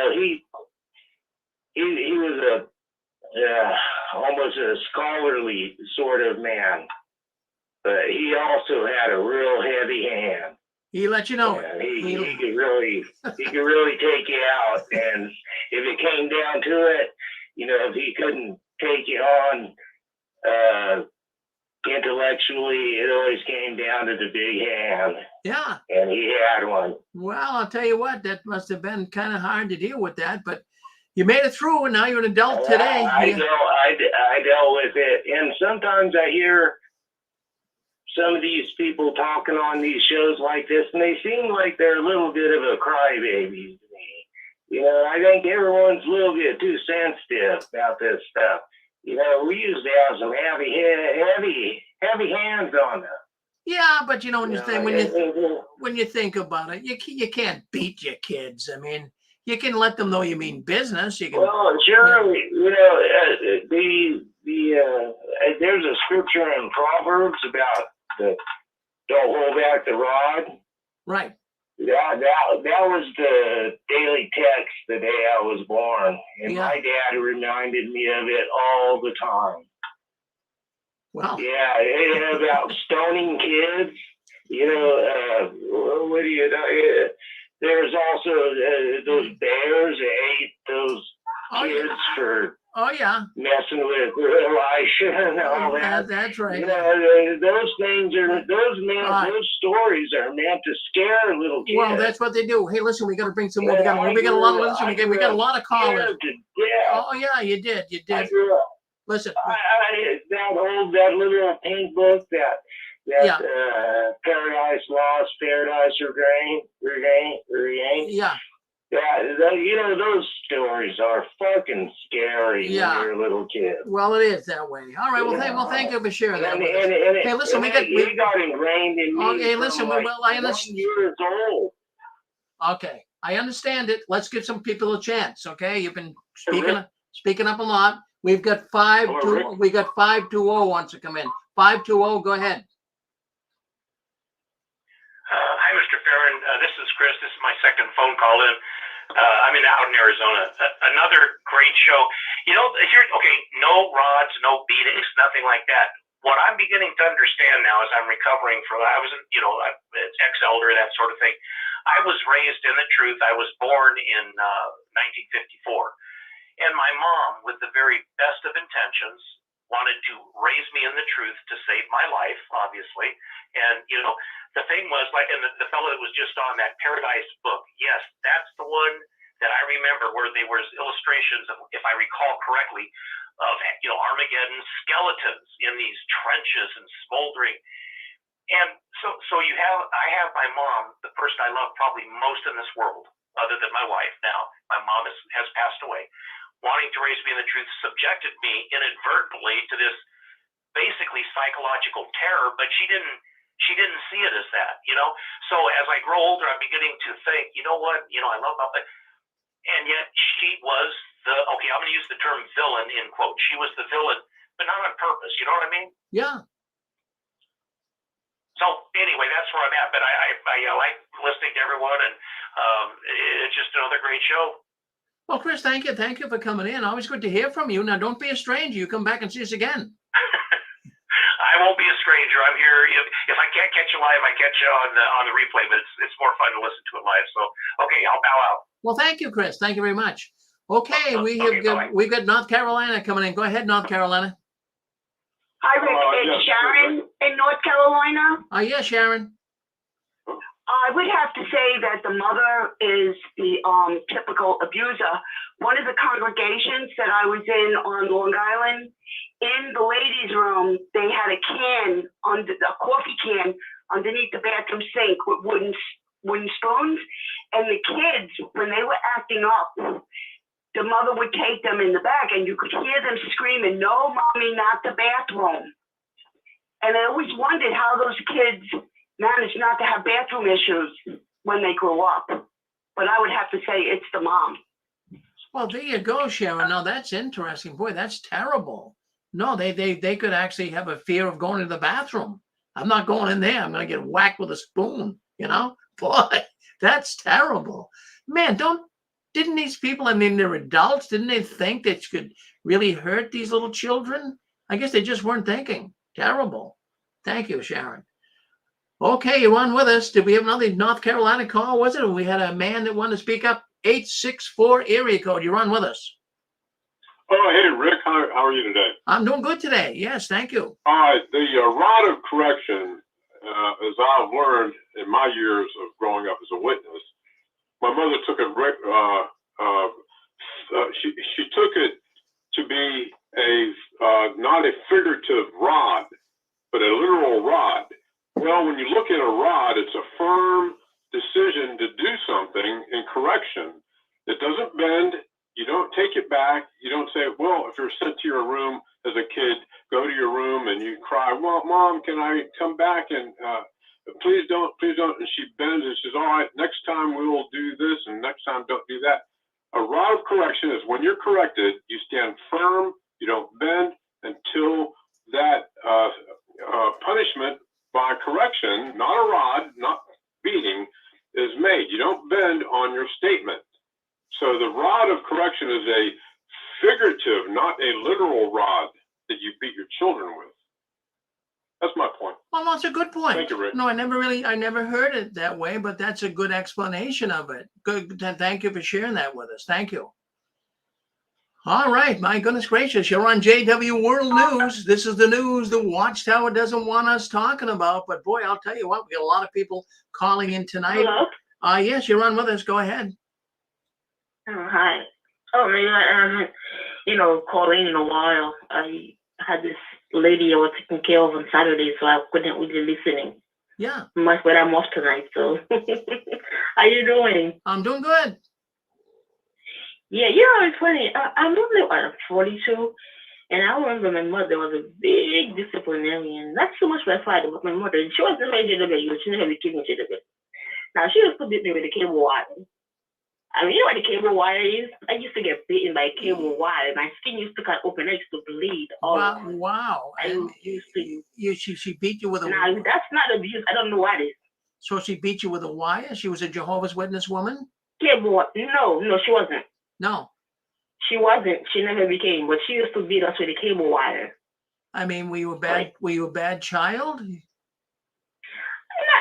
Speaker 12: was almost a scholarly sort of man, but he also had a real heavy hand.
Speaker 2: He let you know.
Speaker 12: He could really take you out, and if it came down to it, if he couldn't take you on intellectually, it always came down to the big hand.
Speaker 2: Yeah.
Speaker 12: And he had one.
Speaker 2: Well, I'll tell you what, that must have been kind of hard to deal with that, but you made it through, and now you're an adult today.
Speaker 12: I dealt with it, and sometimes I hear some of these people talking on these shows like this, and they seem like they're a little bit of a crybaby to me. You know, I think everyone's a little bit too sensitive about this stuff. You know, we used to have some heavy hands on them.
Speaker 2: Yeah, but you know, when you think about it, you can't beat your kids. I mean, you can let them know you mean business. You can.
Speaker 12: Well, sure. You know, there's a scripture in Proverbs about don't hold back the rod.
Speaker 2: Right.
Speaker 12: That was the daily text the day I was born, and my dad reminded me of it all the time.
Speaker 2: Wow.
Speaker 12: Yeah, about stoning kids. You know, what do you know? There's also those bears that ate those kids for messing with Elisha and all that.
Speaker 2: That's right.
Speaker 12: You know, those things are those stories are meant to scare little kids.
Speaker 2: Well, that's what they do. Hey, listen, we got to bring some more. We got a lot of listen. We got a lot of callers. Oh yeah, you did.
Speaker 12: I grew up.
Speaker 2: Listen,
Speaker 12: that little pink book that Paradise Lost, Paradise Regained.
Speaker 2: Yeah.
Speaker 12: Yeah, you know, those stories are fucking scary when you're a little kid.
Speaker 2: Well, it is that way. All right. Well, thank you for sharing that.
Speaker 12: Hey,
Speaker 2: listen, we got
Speaker 12: ingrained in me.
Speaker 2: Okay, listen.
Speaker 12: Like
Speaker 2: well, I understand.
Speaker 12: 1 years old.
Speaker 2: Okay, I understand it. Let's give some people a chance. Okay, you've been speaking up a lot. We've got 520. We got 520 wants to come in. 520. Go ahead.
Speaker 19: Hi, Mr. Farron. This is Chris. This is my second phone call in. I'm out in Arizona. Another great show. You know, no rods, no beatings, nothing like that. What I'm beginning to understand now as I'm recovering from, I was, ex-elder, that sort of thing. I was raised in the truth. I was born in 1954. And my mom, with the very best of intentions, wanted to raise me in the truth to save my life, obviously. And, you know, the thing was, like, and the fellow that was just on that Paradise book, yes, that's the one that I remember where there was illustrations of, if I recall correctly, of, you know, Armageddon skeletons in these trenches and smoldering. And so I have my mom, the person I love probably most in this world, other than my wife now. My mom has passed away. Wanting to raise me in the truth subjected me inadvertently to this basically psychological terror, but she didn't see it as that, you know. So as I grow older, I'm beginning to think, you know what, you know, I love that, and yet she was I'm going to use the term villain in quote. She was the villain, but not on purpose. You know what I mean?
Speaker 2: Yeah.
Speaker 19: So anyway, that's where I'm at. But I like listening to everyone, and it's just another great show.
Speaker 2: Well, Chris, thank you. Thank you for coming in. Always good to hear from you. Now, don't be a stranger. You come back and see us again.
Speaker 19: I won't be a stranger. I'm here. If I can't catch you live, I catch you on the replay, but it's more fun to listen to it live. So, okay, I'll bow out.
Speaker 2: Well, thank you, Chris. Thank you very much. Okay, we've got North Carolina coming in. Go ahead, North Carolina.
Speaker 20: Hi, Rick. It's Sharon in North Carolina.
Speaker 2: Yeah, Sharon.
Speaker 20: I would have to say that the mother is the typical abuser. One of the congregations that I was in on Long Island, in the ladies' room, they had a coffee can underneath the bathroom sink with wooden spoons. And the kids, when they were acting up, the mother would take them in the back, and you could hear them screaming, "No, mommy, not the bathroom." And I always wondered how those kids managed not to have bathroom issues when they grew up. But I would have to say it's the mom.
Speaker 2: Well, there you go, Sharon. Now, that's interesting. Boy, that's terrible. No, they could actually have a fear of going to the bathroom. I'm not going in there. I'm going to get whacked with a spoon, you know? Boy, that's terrible. Man, didn't these people, I mean, they're adults, didn't they think that could really hurt these little children? I guess they just weren't thinking. Terrible. Thank you, Sharon. Okay, you're on with us. Did we have another North Carolina call, was it? Or we had a man that wanted to speak up? 864 area code. You're on with us.
Speaker 21: Oh, hey, Rick, how are you today?
Speaker 2: I'm doing good today. Yes, thank you.
Speaker 21: All right, the rod of correction, as I've learned in my years of growing up as a witness, my mother took it. She took it to be not a figurative rod, but a literal rod. Well, when you look at a rod, it's a firm decision to do something in correction. It doesn't bend. You don't take it back. You don't say, well, if you're sent to your room as a kid, go to your room and you cry, well, Mom, can I come back? And please don't. And she bends and says, all right, next time we will do this, and next time don't do that. A rod of correction is when you're corrected, you stand firm, you don't bend until that punishment by correction, not a rod, not beating, is made. You don't bend on your statement. So the rod of correction is a figurative, not a literal rod that you beat your children with. That's my point.
Speaker 2: Well, that's a good point.
Speaker 21: Thank you, Rick.
Speaker 2: No, I never heard it that way, but that's a good explanation of it. Good. Thank you for sharing that with us. Thank you. All right. My goodness gracious. You're on JW World News. This is the news the Watchtower doesn't want us talking about. But boy, I'll tell you what, we got a lot of people calling in tonight.
Speaker 22: Hello?
Speaker 2: Yes, you're on with us. Go ahead.
Speaker 22: Oh, hi. Oh, man, I haven't, calling in a while. I had this lady I was taking care of on Saturday, so I couldn't really listening.
Speaker 2: Yeah.
Speaker 22: But I'm off tonight, so. How you doing?
Speaker 2: I'm doing good.
Speaker 22: Yeah, it's funny. I'm only 42, and I remember my mother was a big disciplinarian. Not so much my father, but my mother. And she was never a JW. She never became a JW. Now, she used to beat me with a cable wire. I mean, you know what the cable wire is? I used to get beaten by a cable wire. My skin used to cut open. I used to bleed.
Speaker 2: Wow. She beat you with a
Speaker 22: wire? No, that's not abuse. I don't know what it is.
Speaker 2: So she beat you with a wire? She was a Jehovah's Witness woman?
Speaker 22: Cable wire. No, she wasn't.
Speaker 2: No.
Speaker 22: She wasn't. She never became. But she used to beat us with a cable wire.
Speaker 2: I mean, were you a bad child?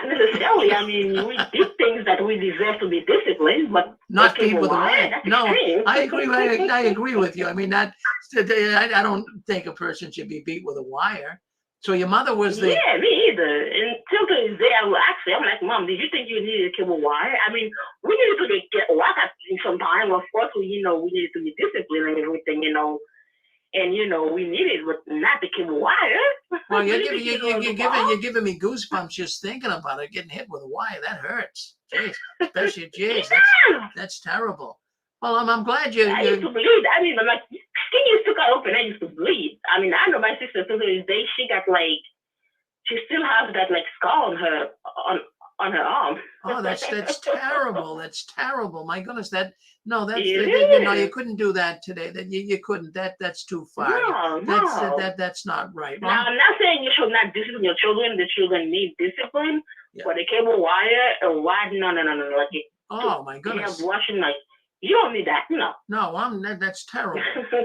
Speaker 22: Not necessarily. I mean, we did things that we deserve to be disciplined, but
Speaker 2: not beat with a
Speaker 22: wire.
Speaker 2: wire. No, I agree. I agree with you. I mean, I don't think a person should be beat with a wire. So your mother was the...
Speaker 22: Yeah, me either. Until to this day, I will ask her, I'm like, Mom, did you think you needed a cable wire? I mean, we needed to get whacked at some time. Of course, we needed to be disciplined and everything, And, we needed, but not the cable wire.
Speaker 2: Well, you're giving me goosebumps just thinking about it, getting hit with a wire. That hurts. Jeez, especially, that's terrible. Well, I'm glad you...
Speaker 22: I used to bleed. I mean, my skin used to cut open. I used to bleed. I mean, I know my sister to this day, she got she still has that scar on her arm.
Speaker 2: Oh, that's terrible. That's terrible. My goodness, you couldn't do that today. That you couldn't. That's too far.
Speaker 22: No.
Speaker 2: That's not right.
Speaker 22: Now, I'm not saying you should not discipline your children. The children need discipline. Yeah. But the cable wire, no.
Speaker 2: Oh my goodness.
Speaker 22: Washing you don't need that.
Speaker 2: No, that's terrible.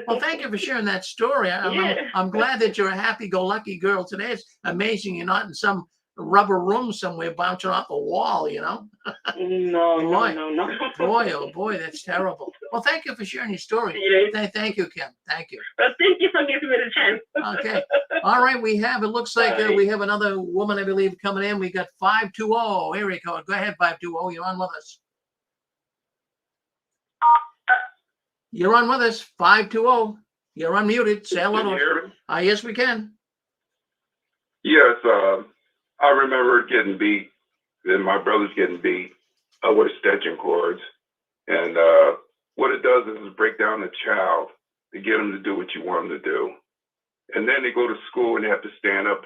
Speaker 2: Well, thank you for sharing that story. I'm glad that you're a happy-go-lucky girl today. It's amazing you're not in some rubber room somewhere bouncing off a wall,
Speaker 22: No.
Speaker 2: Boy, oh boy, that's terrible. Well, thank you for sharing your story. Thank you, Kim. Thank you.
Speaker 22: Well, thank you for giving me the chance.
Speaker 2: Okay. All right, it looks like we have another woman, I believe, coming in. We got 520 area code. Go ahead, 520. You're on with us. You're on with us, 520. You're unmuted. Say hello.
Speaker 23: Can you hear me?
Speaker 2: Yes, we can.
Speaker 23: Yes, I remember getting beat, and my brother's getting beat with extension cords. And what it does is break down the child to get them to do what you want them to do. And then they go to school and they have to stand up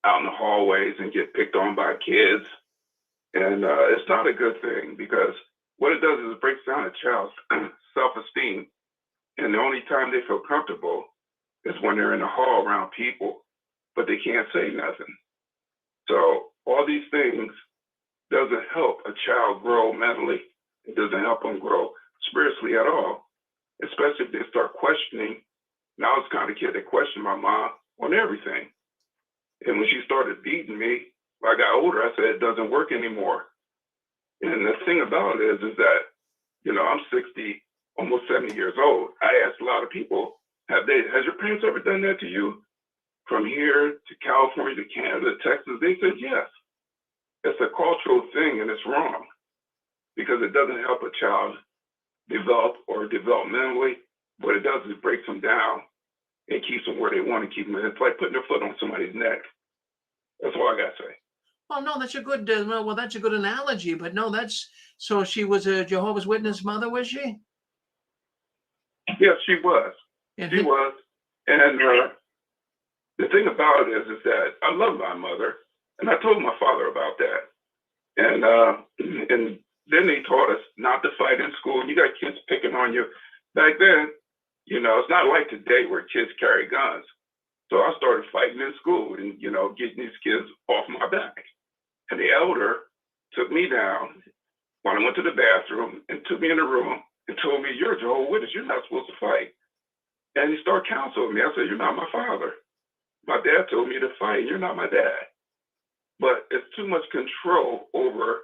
Speaker 23: out in the hallways and get picked on by kids. And it's not a good thing, because what it does is it breaks down a child's self-esteem. And the only time they feel comfortable is when they're in the hall around people, but they can't say nothing. So all these things doesn't help a child grow mentally. It doesn't help them grow spiritually at all, especially if they start questioning. Now it's kind of kid that question my mom on everything. And when she started beating me, when I got older, I said, it doesn't work anymore. And the thing about it is that, I'm 60, almost 70 years old. I asked a lot of people, Has your parents ever done that to you? From here to California to Canada, Texas? They said yes. It's a cultural thing and it's wrong because it doesn't help a child develop or developmentally. What it does is it breaks them down and keeps them where they want to keep them. It's like putting their foot on somebody's neck. That's all I got to say.
Speaker 2: Well, no, that's a good, well, that's a good analogy, but no, so she was a Jehovah's Witness mother, was she?
Speaker 23: Yes, she was.
Speaker 2: And
Speaker 23: she was. And the thing about it is that I love my mother, and I told my father about that. And then they taught us not to fight in school. You got kids picking on you. Back then, it's not like today where kids carry guns. So I started fighting in school and, getting these kids off my back. And the elder took me down when I went to the bathroom and took me in the room and told me, "You're a Jehovah's Witness. You're not supposed to fight." And he started counseling me. I said, "You're not my father. My dad told me to fight. You're not my dad." But it's too much control over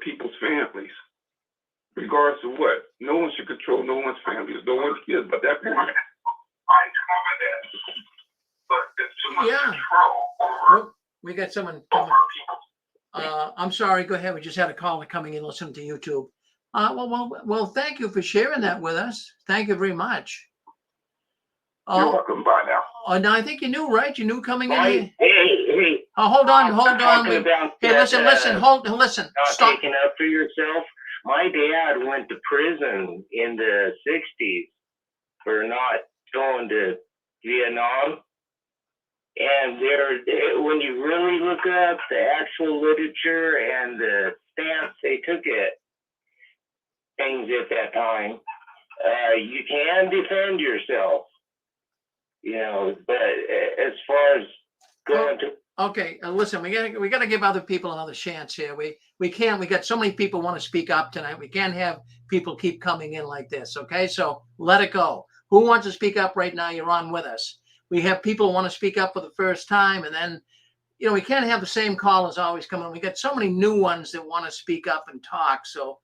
Speaker 23: people's families, regardless of what. No one should control no one's families, no one's kids. But that point, you're not my dad. But it's too much control over.
Speaker 2: We got someone coming. I'm sorry. Go ahead. We just had a caller coming in listening to YouTube. Well, thank you for sharing that with us. Thank you very much.
Speaker 23: You're welcome. Bye now.
Speaker 2: No, I think you knew, right? You knew coming in here.
Speaker 12: Hey.
Speaker 2: Hold on.
Speaker 12: Hey,
Speaker 2: listen.
Speaker 12: Not
Speaker 2: Stop.
Speaker 12: taking up for yourself. My dad went to prison in the 60s for not going to Vietnam. And when you really look up the actual literature and the stance they took things at that time, you can defend yourself, but as far as going to.
Speaker 2: Okay, listen, we got to give other people another chance here. We can't. We got so many people want to speak up tonight. We can't have people keep coming in like this. Okay, so let it go. Who wants to speak up right now? You're on with us. We have people who want to speak up for the first time, and then, we can't have the same callers always come in. We got so many new ones that want to speak up and talk. So,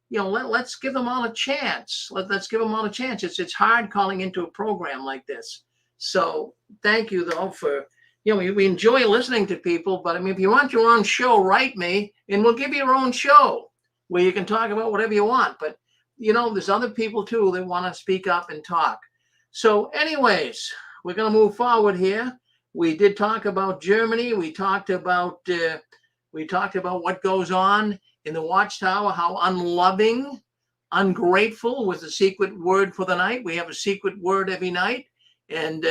Speaker 2: let's give them all a chance. Let's give them all a chance. It's hard calling into a program like this. So thank you though for, we enjoy listening to people, but I mean, if you want your own show, write me and we'll give you your own show where you can talk about whatever you want. But, there's other people too that want to speak up and talk. So anyways, we're going to move forward here. We did talk about Germany. We talked about what goes on in the Watchtower, how unloving, ungrateful was the secret word for the night. We have a secret word every night. And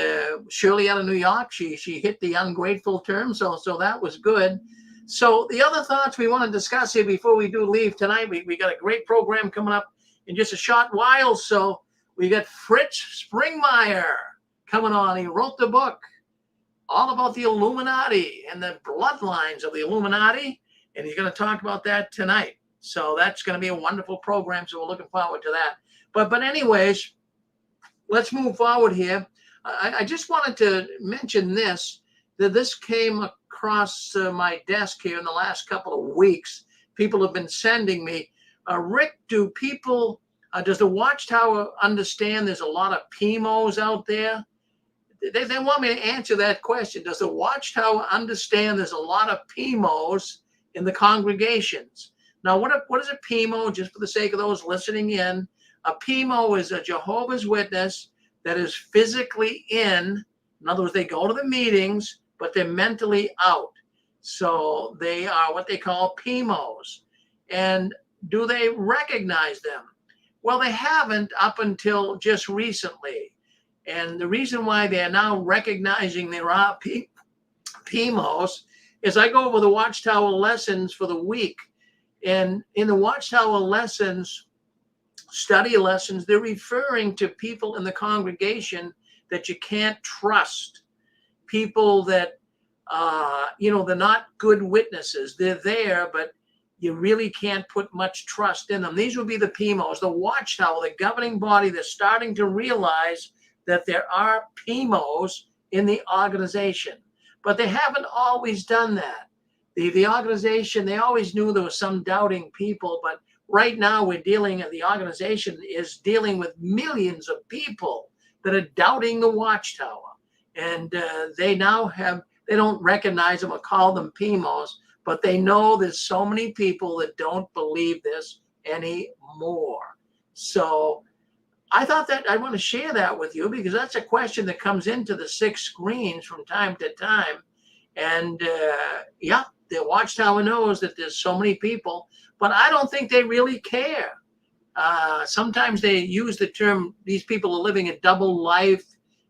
Speaker 2: Shirley out of New York, she hit the ungrateful term. So that was good. So the other thoughts we want to discuss here before we do leave tonight, we got a great program coming up in just a short while. So we got Fritz Springmeier coming on. He wrote the book all about the Illuminati and the bloodlines of the Illuminati. And he's going to talk about that tonight. So that's going to be a wonderful program. So we're looking forward to that. But anyways, let's move forward here. I just wanted to mention that this came across my desk here in the last couple of weeks. People have been sending me, Rick, does the Watchtower understand there's a lot of PIMOs out there? They want me to answer that question. Does the Watchtower understand there's a lot of PIMOs in the congregations? Now, what is a PIMO, just for the sake of those listening in? A PIMO is a Jehovah's Witness that is physically in other words, they go to the meetings, but they're mentally out. So they are what they call PIMOs. And do they recognize them? Well, they haven't up until just recently. And the reason why they're now recognizing there are PIMOs is I go over the Watchtower lessons for the week. And in the Watchtower lessons, study lessons, they're referring to people in the congregation that you can't trust. People that, they're not good witnesses. They're there, but you really can't put much trust in them. These would be the PIMOs, the Watchtower, the governing body. They're starting to realize that there are PIMOs in the organization, but they haven't always done that. The organization, they always knew there was some doubting people, but right now the organization is dealing with millions of people that are doubting the Watchtower. And they don't recognize them or call them PIMOs, but they know there's so many people that don't believe this anymore. So I thought that I want to share that with you because that's a question that comes into the 6 screens from time to time. And yeah, the Watchtower knows that there's so many people, but I don't think they really care. Sometimes they use the term, these people are living a double life,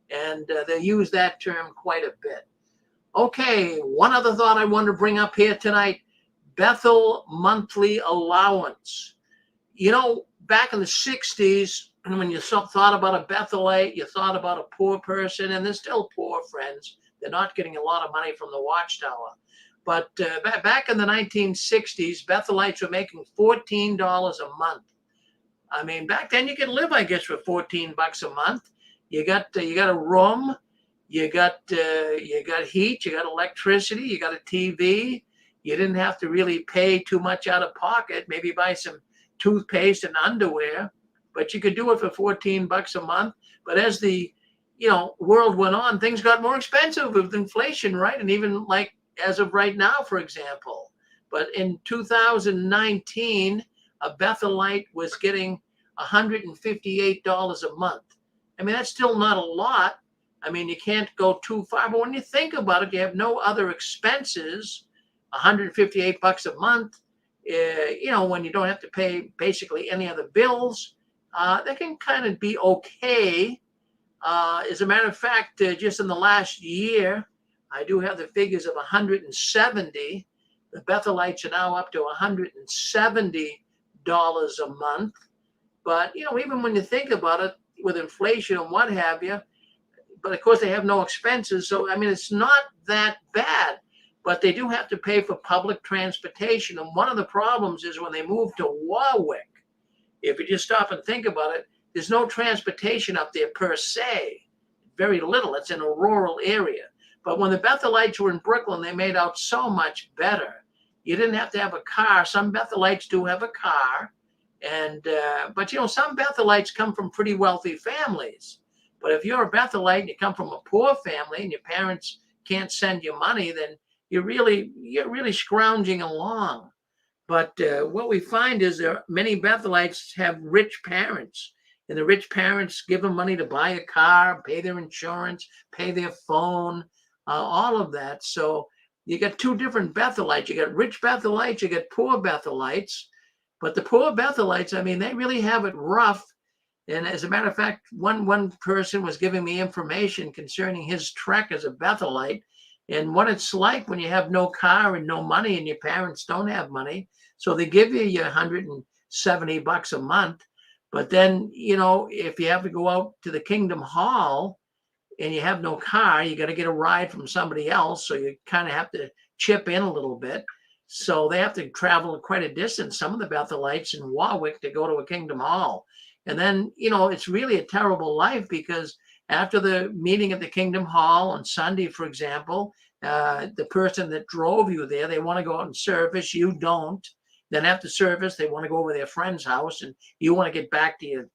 Speaker 2: and they use that term quite a bit. Okay, one other thought I wanted to bring up here tonight, Bethel monthly allowance. You know, back in the 60s, when you thought about a Bethelite, you thought about a poor person, and they're still poor, friends. They're not getting a lot of money from the Watchtower. But back in the 1960s, Bethelites were making $14 a month. I mean, back then you could live, I guess, for $14 a month. You got a room, you got heat, you got electricity, you got a TV. You didn't have to really pay too much out of pocket. Maybe buy some toothpaste and underwear, but you could do it for $14 a month. But as the world went on, things got more expensive with inflation, right? And even like as of right now, for example. But in 2019, a Bethelite was getting $158 a month. I mean, that's still not a lot. I mean, you can't go too far, but when you think about it, you have no other expenses, $158 a month, when you don't have to pay basically any other bills, that can kind of be okay. As a matter of fact, just in the last year, I do have the figures of 170. The Bethelites are now up to $170 a month. But, even when you think about it, with inflation and what have you, but of course they have no expenses. So, I mean, it's not that bad, but they do have to pay for public transportation. And one of the problems is when they move to Warwick, if you just stop and think about it, there's no transportation up there per se, very little. It's in a rural area. But when the Bethelites were in Brooklyn, they made out so much better. You didn't have to have a car. Some Bethelites do have a car. But some Bethelites come from pretty wealthy families. But if you're a Bethelite and you come from a poor family and your parents can't send you money, then you're really scrounging along. But what we find is many Bethelites have rich parents, and the rich parents give them money to buy a car, pay their insurance, pay their phone, all of that. So you got 2 different Bethelites. You got rich Bethelites, you got poor Bethelites. But the poor Bethelites, I mean, they really have it rough. And as a matter of fact, one person was giving me information concerning his trek as a Bethelite and what it's like when you have no car and no money and your parents don't have money. So they give you your $170 a month. But then, if you have to go out to the Kingdom Hall and you have no car, you got to get a ride from somebody else. So you kind of have to chip in a little bit. So they have to travel quite a distance, some of the Bethelites in Warwick, to go to a Kingdom Hall. And then, it's really a terrible life because after the meeting at the Kingdom Hall on Sunday, for example, the person that drove you there, they want to go out and service. You don't. Then after service, they want to go over to their friend's house and you want to get back to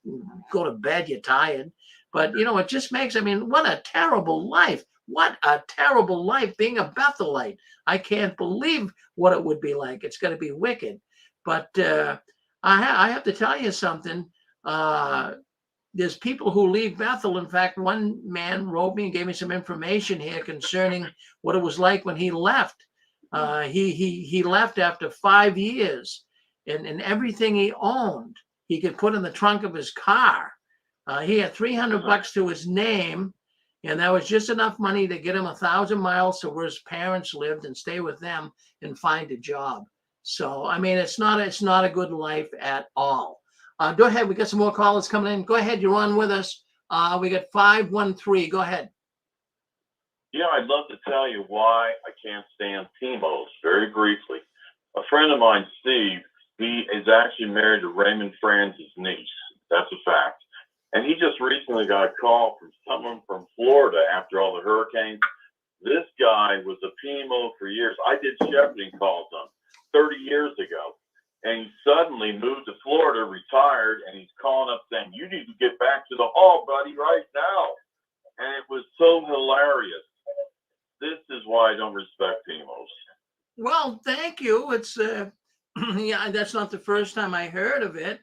Speaker 2: go to bed. You're tired. But, it just makes, what a terrible life. What a terrible life being a Bethelite. I can't believe what it would be like. It's going to be wicked. But I have to tell you something. There's people who leave Bethel. In fact, one man wrote me and gave me some information here concerning what it was like when he left. He left after 5 years, and everything he owned, he could put in the trunk of his car. He had $300 to his name. And that was just enough money to get him 1,000 miles to where his parents lived and stay with them and find a job. So, it's not a good life at all. Go ahead. We got some more callers coming in. Go ahead. You're on with us. We got 513. Go ahead.
Speaker 1: Yeah, I'd love to tell you why I can't stand PIMOs very briefly. A friend of mine, Steve, he is actually married to Raymond Franz's niece. That's a fact. And he just recently got a call from someone from Florida after all the hurricanes. This guy was a PIMO for years. I did shepherding calls on 30 years ago. And he suddenly moved to Florida, retired, and he's calling up saying, "You need to get back to the hall, buddy, right now." hilarious. This is why I don't respect PIMOs.
Speaker 2: Well, thank you. It's yeah, that's not the first time I heard of it.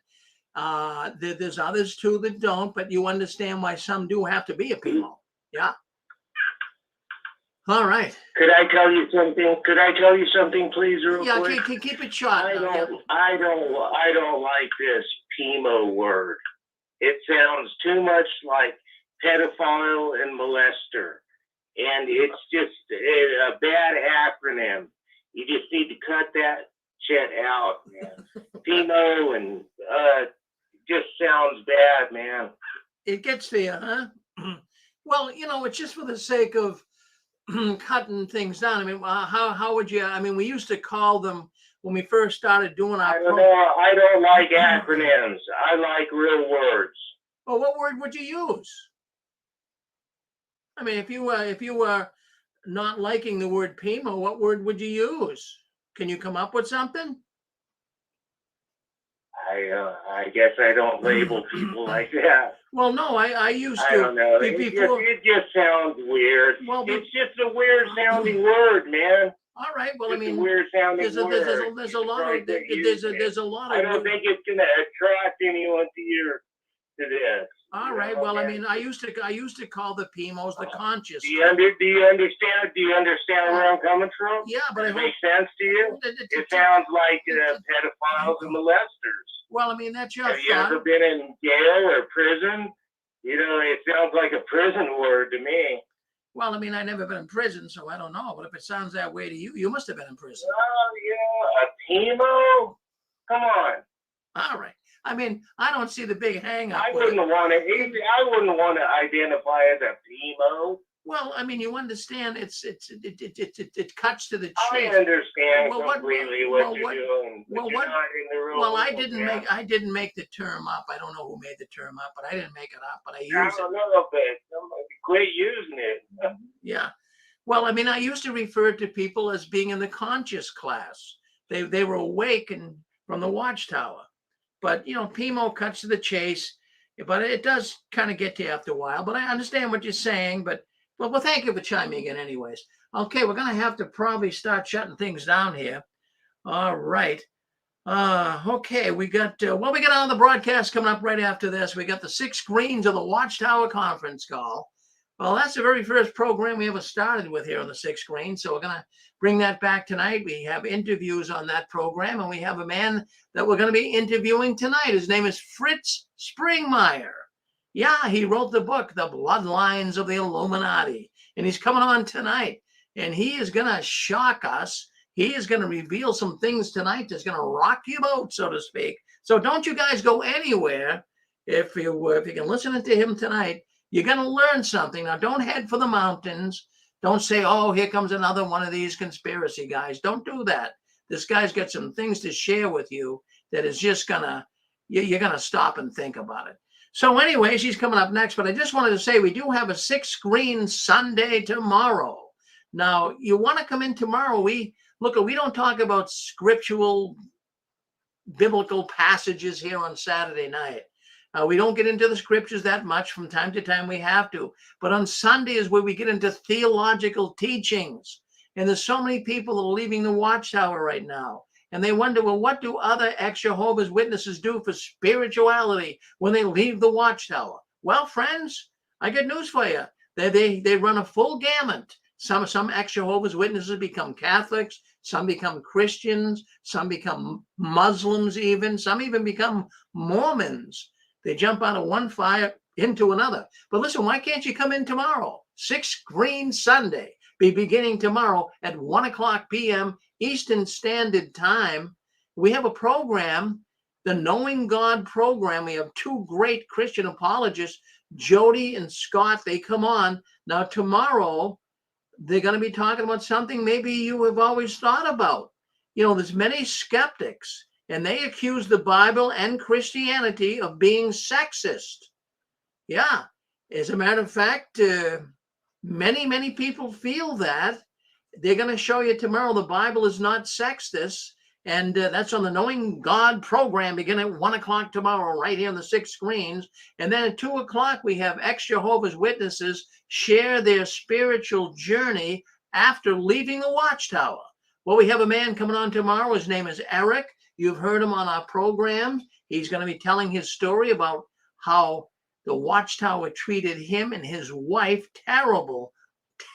Speaker 2: There's others too that don't, but you understand why some do have to be a PIMO. Yeah. All right.
Speaker 12: Could I tell you something? Could I tell you something, please, real
Speaker 2: Yeah,
Speaker 12: quick?
Speaker 2: keep it short.
Speaker 12: I don't like this PIMO word. It sounds too much like pedophile and molester, and it's just a bad acronym. You just need to cut that shit out, man. PIMO and just sounds bad, man.
Speaker 2: It gets to you, huh? Well, it's just for the sake of cutting things down. I mean, how would you? I mean, we used to call them when we first started doing our.
Speaker 12: I don't like acronyms. I like real words.
Speaker 2: Well, what word would you use? I mean, if you were not liking the word PIMO, what word would you use? Can you come up with something?
Speaker 12: I guess I don't label people like that.
Speaker 2: Well, no, I used to.
Speaker 12: I don't know.
Speaker 2: Before,
Speaker 12: it just sounds weird.
Speaker 2: Well,
Speaker 12: it's just a weird sounding word, man.
Speaker 2: All right. Well,
Speaker 12: it's
Speaker 2: I mean,
Speaker 12: a weird sounding
Speaker 2: there's a lot of there's a lot of.
Speaker 12: I don't think it's gonna attract anyone to this.
Speaker 2: All right. Well, I mean, I used to call the PIMOs the conscious.
Speaker 12: Do you understand? Do you understand where I'm coming from?
Speaker 2: Yeah, but
Speaker 12: it makes sense to you. It sounds like pedophiles and molesters.
Speaker 2: Well, I mean, that's your
Speaker 12: Have you ever been in jail or prison? It sounds like a prison word to me.
Speaker 2: Well, I mean, I've never been in prison, so I don't know. But if it sounds that way to you, you must have been in prison.
Speaker 12: Oh, yeah, a PIMO? Come on.
Speaker 2: All right. I mean, I don't see the big hang up.
Speaker 12: I wouldn't want to identify as a PIMO.
Speaker 2: Well, I mean, you understand it cuts to the chase.
Speaker 12: I understand completely what you're doing.
Speaker 2: I didn't make the term up. I don't know who made the term up, but I didn't make it up. But I use it.
Speaker 12: I don't know, but quit using it.
Speaker 2: Yeah. Well, I mean, I used to refer to people as being in the conscious class. They were awake and from the Watchtower. But, PIMO cuts to the chase. But it does kind of get to you after a while. But I understand what you're saying. But, well, thank you for chiming in anyways. Okay, we're going to have to probably start shutting things down here. All right. Okay, we got on the broadcast coming up right after this. We got the 6 screens of the Watchtower conference call. Well, that's the very first program we ever started with here on the 6 screen. So we're going to bring that back tonight. We have interviews on that program, and we have a man that we're going to be interviewing tonight. His name is Fritz Springmeier. Yeah, he wrote the book, The Bloodlines of the Illuminati, and he's coming on tonight, and he is going to shock us. He is going to reveal some things tonight that's going to rock your boat, so to speak. So don't you guys go anywhere. If you can listen to him tonight, you're going to learn something. Now, don't head for the mountains. Don't say, oh, here comes another one of these conspiracy guys. Don't do that. This guy's got some things to share with you that is just you're going to stop and think about it. So anyways, he's coming up next. But I just wanted to say we do have a 6 screen Sunday tomorrow. Now, you want to come in tomorrow. We don't talk about scriptural biblical passages here on Saturday night. We don't get into the scriptures that much. From time to time we have to. But on Sunday is where we get into theological teachings. And there's so many people that are leaving the Watchtower right now. And they wonder, well, what do other ex-Jehovah's Witnesses do for spirituality when they leave the Watchtower? Well, friends, I got news for you. They run a full gamut. Some ex-Jehovah's Witnesses become Catholics. Some become Christians. Some become Muslims even. Some even become Mormons. They jump out of one fire into another. But listen, why can't you come in tomorrow? 6 screen Sunday. Be beginning tomorrow at 1:00 p.m. Eastern Standard Time. We have a program, the Knowing God program. We have 2 great Christian apologists, Jody and Scott. They come on. Now, tomorrow, they're going to be talking about something maybe you have always thought about. There's many skeptics, and they accuse the Bible and Christianity of being sexist. Yeah, as a matter of fact, many people feel that. They're going to show you tomorrow the Bible is not sexist. And that's on the Knowing God program, beginning at 1 o'clock tomorrow, right here on the 6 screens. And then at 2 o'clock, we have ex-Jehovah's Witnesses share their spiritual journey after leaving the Watchtower. Well, we have a man coming on tomorrow. His name is Eric. You've heard him on our program. He's going to be telling his story about how the Watchtower treated him and his wife.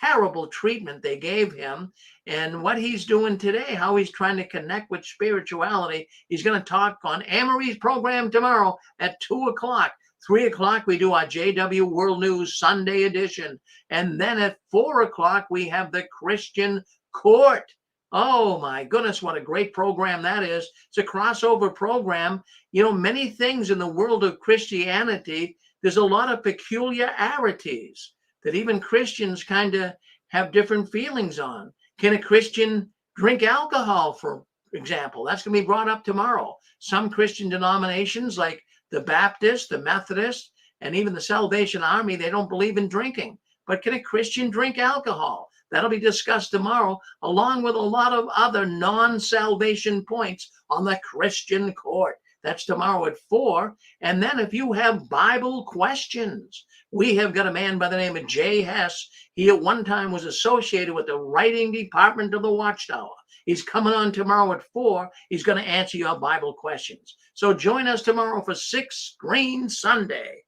Speaker 2: Terrible treatment they gave him, and what he's doing today, how he's trying to connect with spirituality. He's going to talk on Anne-Marie's program tomorrow at 2 o'clock. 3 o'clock, we do our JW World News Sunday edition. And then at 4 o'clock, we have the Christian Court. Oh my goodness, what a great program that is. It's a crossover program. You know, many things in the world of Christianity, there's a lot of peculiarities that even Christians kind of have different feelings on. Can a Christian drink alcohol, for example? That's going to be brought up tomorrow. Some Christian denominations like the Baptist, the Methodist, and even the Salvation Army, they don't believe in drinking. But can a Christian drink alcohol? That'll be discussed tomorrow, along with a lot of other non-salvation points on the Christian Court. That's tomorrow at 4. And then if you have Bible questions, we have got a man by the name of JEHOVAH'S. He at one time was associated with the writing department of the Watchtower. He's coming on tomorrow at 4. He's going to answer your Bible questions. So join us tomorrow for 6 Screen Sunday.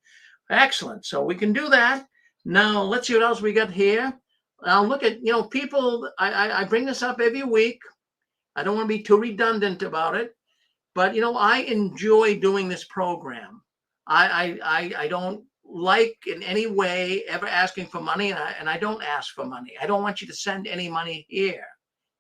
Speaker 2: Excellent. So we can do that. Now, let's see what else we got here. I'll look at, people, I bring this up every week. I don't want to be too redundant about it. But, I enjoy doing this program. I don't like in any way ever asking for money, and I don't ask for money. I don't want you to send any money here.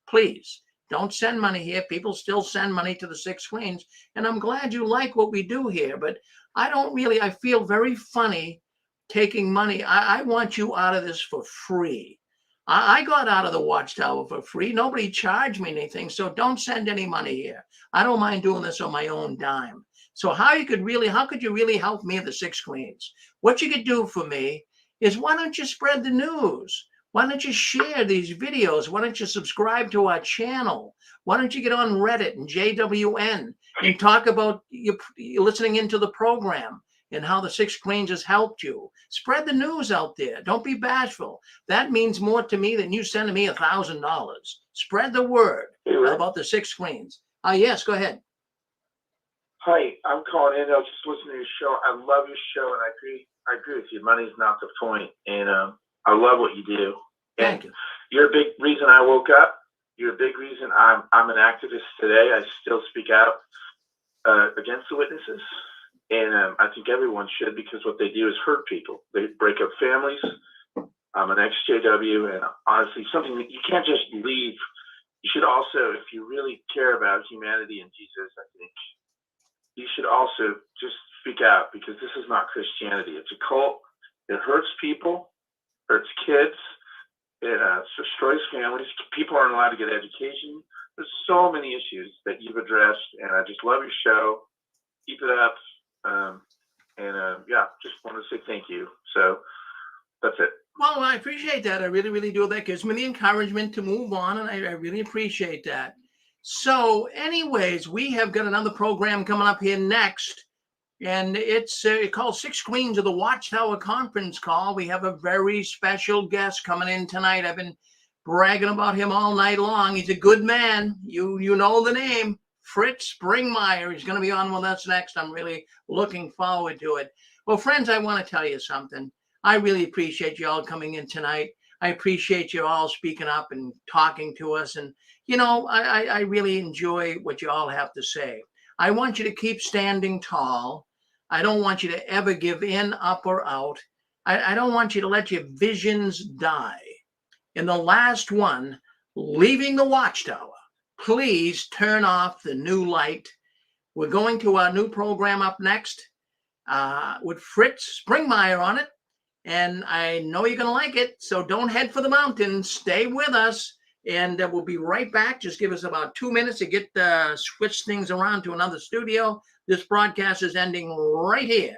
Speaker 2: Please, don't send money here. People still send money to the 6 Screens, and I'm glad you like what we do here, but I feel very funny taking money. I want you out of this for free. I got out of the Watchtower for free. Nobody charged me anything, so don't send any money here. I don't mind doing this on my own dime. So how could you really help me at the 6 Screens? What you could do for me is, why don't you spread the news? Why don't you share these videos? Why don't you subscribe to our channel? Why don't you get on Reddit and JWN and talk about you listening into the program and how the 6 Screens has helped you? Spread the news out there. Don't be bashful. That means more to me than you sending me $1,000. Spread the word about the 6 Screens. Yes, go ahead.
Speaker 4: Hi, I'm calling in. I was just listening to your show. I love your show, and I agree with you. Money's not the point, and I love what you do.
Speaker 2: Thank you.
Speaker 4: You're a big reason I woke up. You're a big reason I'm an activist today. I still speak out against the witnesses, and I think everyone should, because what they do is hurt people. They break up families. I'm an ex-JW, and honestly, something that you can't just leave. You should also, if you really care about humanity and Jesus, I think you should also just speak out, because this is not Christianity. It's a cult. It hurts people, hurts kids. It destroys families. People aren't allowed to get education. There's so many issues that you've addressed, and I just love your show. Keep it up. Just want to say thank you. So that's it.
Speaker 2: Well, I appreciate that. I really, really do. That gives me the encouragement to move on, and I really appreciate that. So anyways, we have got another program coming up here next, and it's called 6 Screens of the Watchtower Conference Call. We have a very special guest coming in tonight. I've been bragging about him all night long. He's a good man. You know the name, Fritz Springmeyer. He's going to be on with us next. I'm really looking forward to it. Well, friends, I want to tell you something. I really appreciate you all coming in tonight. I appreciate you all speaking up and talking to us. And, I really enjoy what you all have to say. I want you to keep standing tall. I don't want you to ever give in, up, or out. I don't want you to let your visions die. In the last one, leaving the Watchtower, please turn off the new light. We're going to our new program up next with Fritz Springmeyer on it. And I know you're going to like it, so don't head for the mountains. Stay with us, and we'll be right back. Just give us about 2 minutes to switch things around to another studio. This broadcast is ending right here.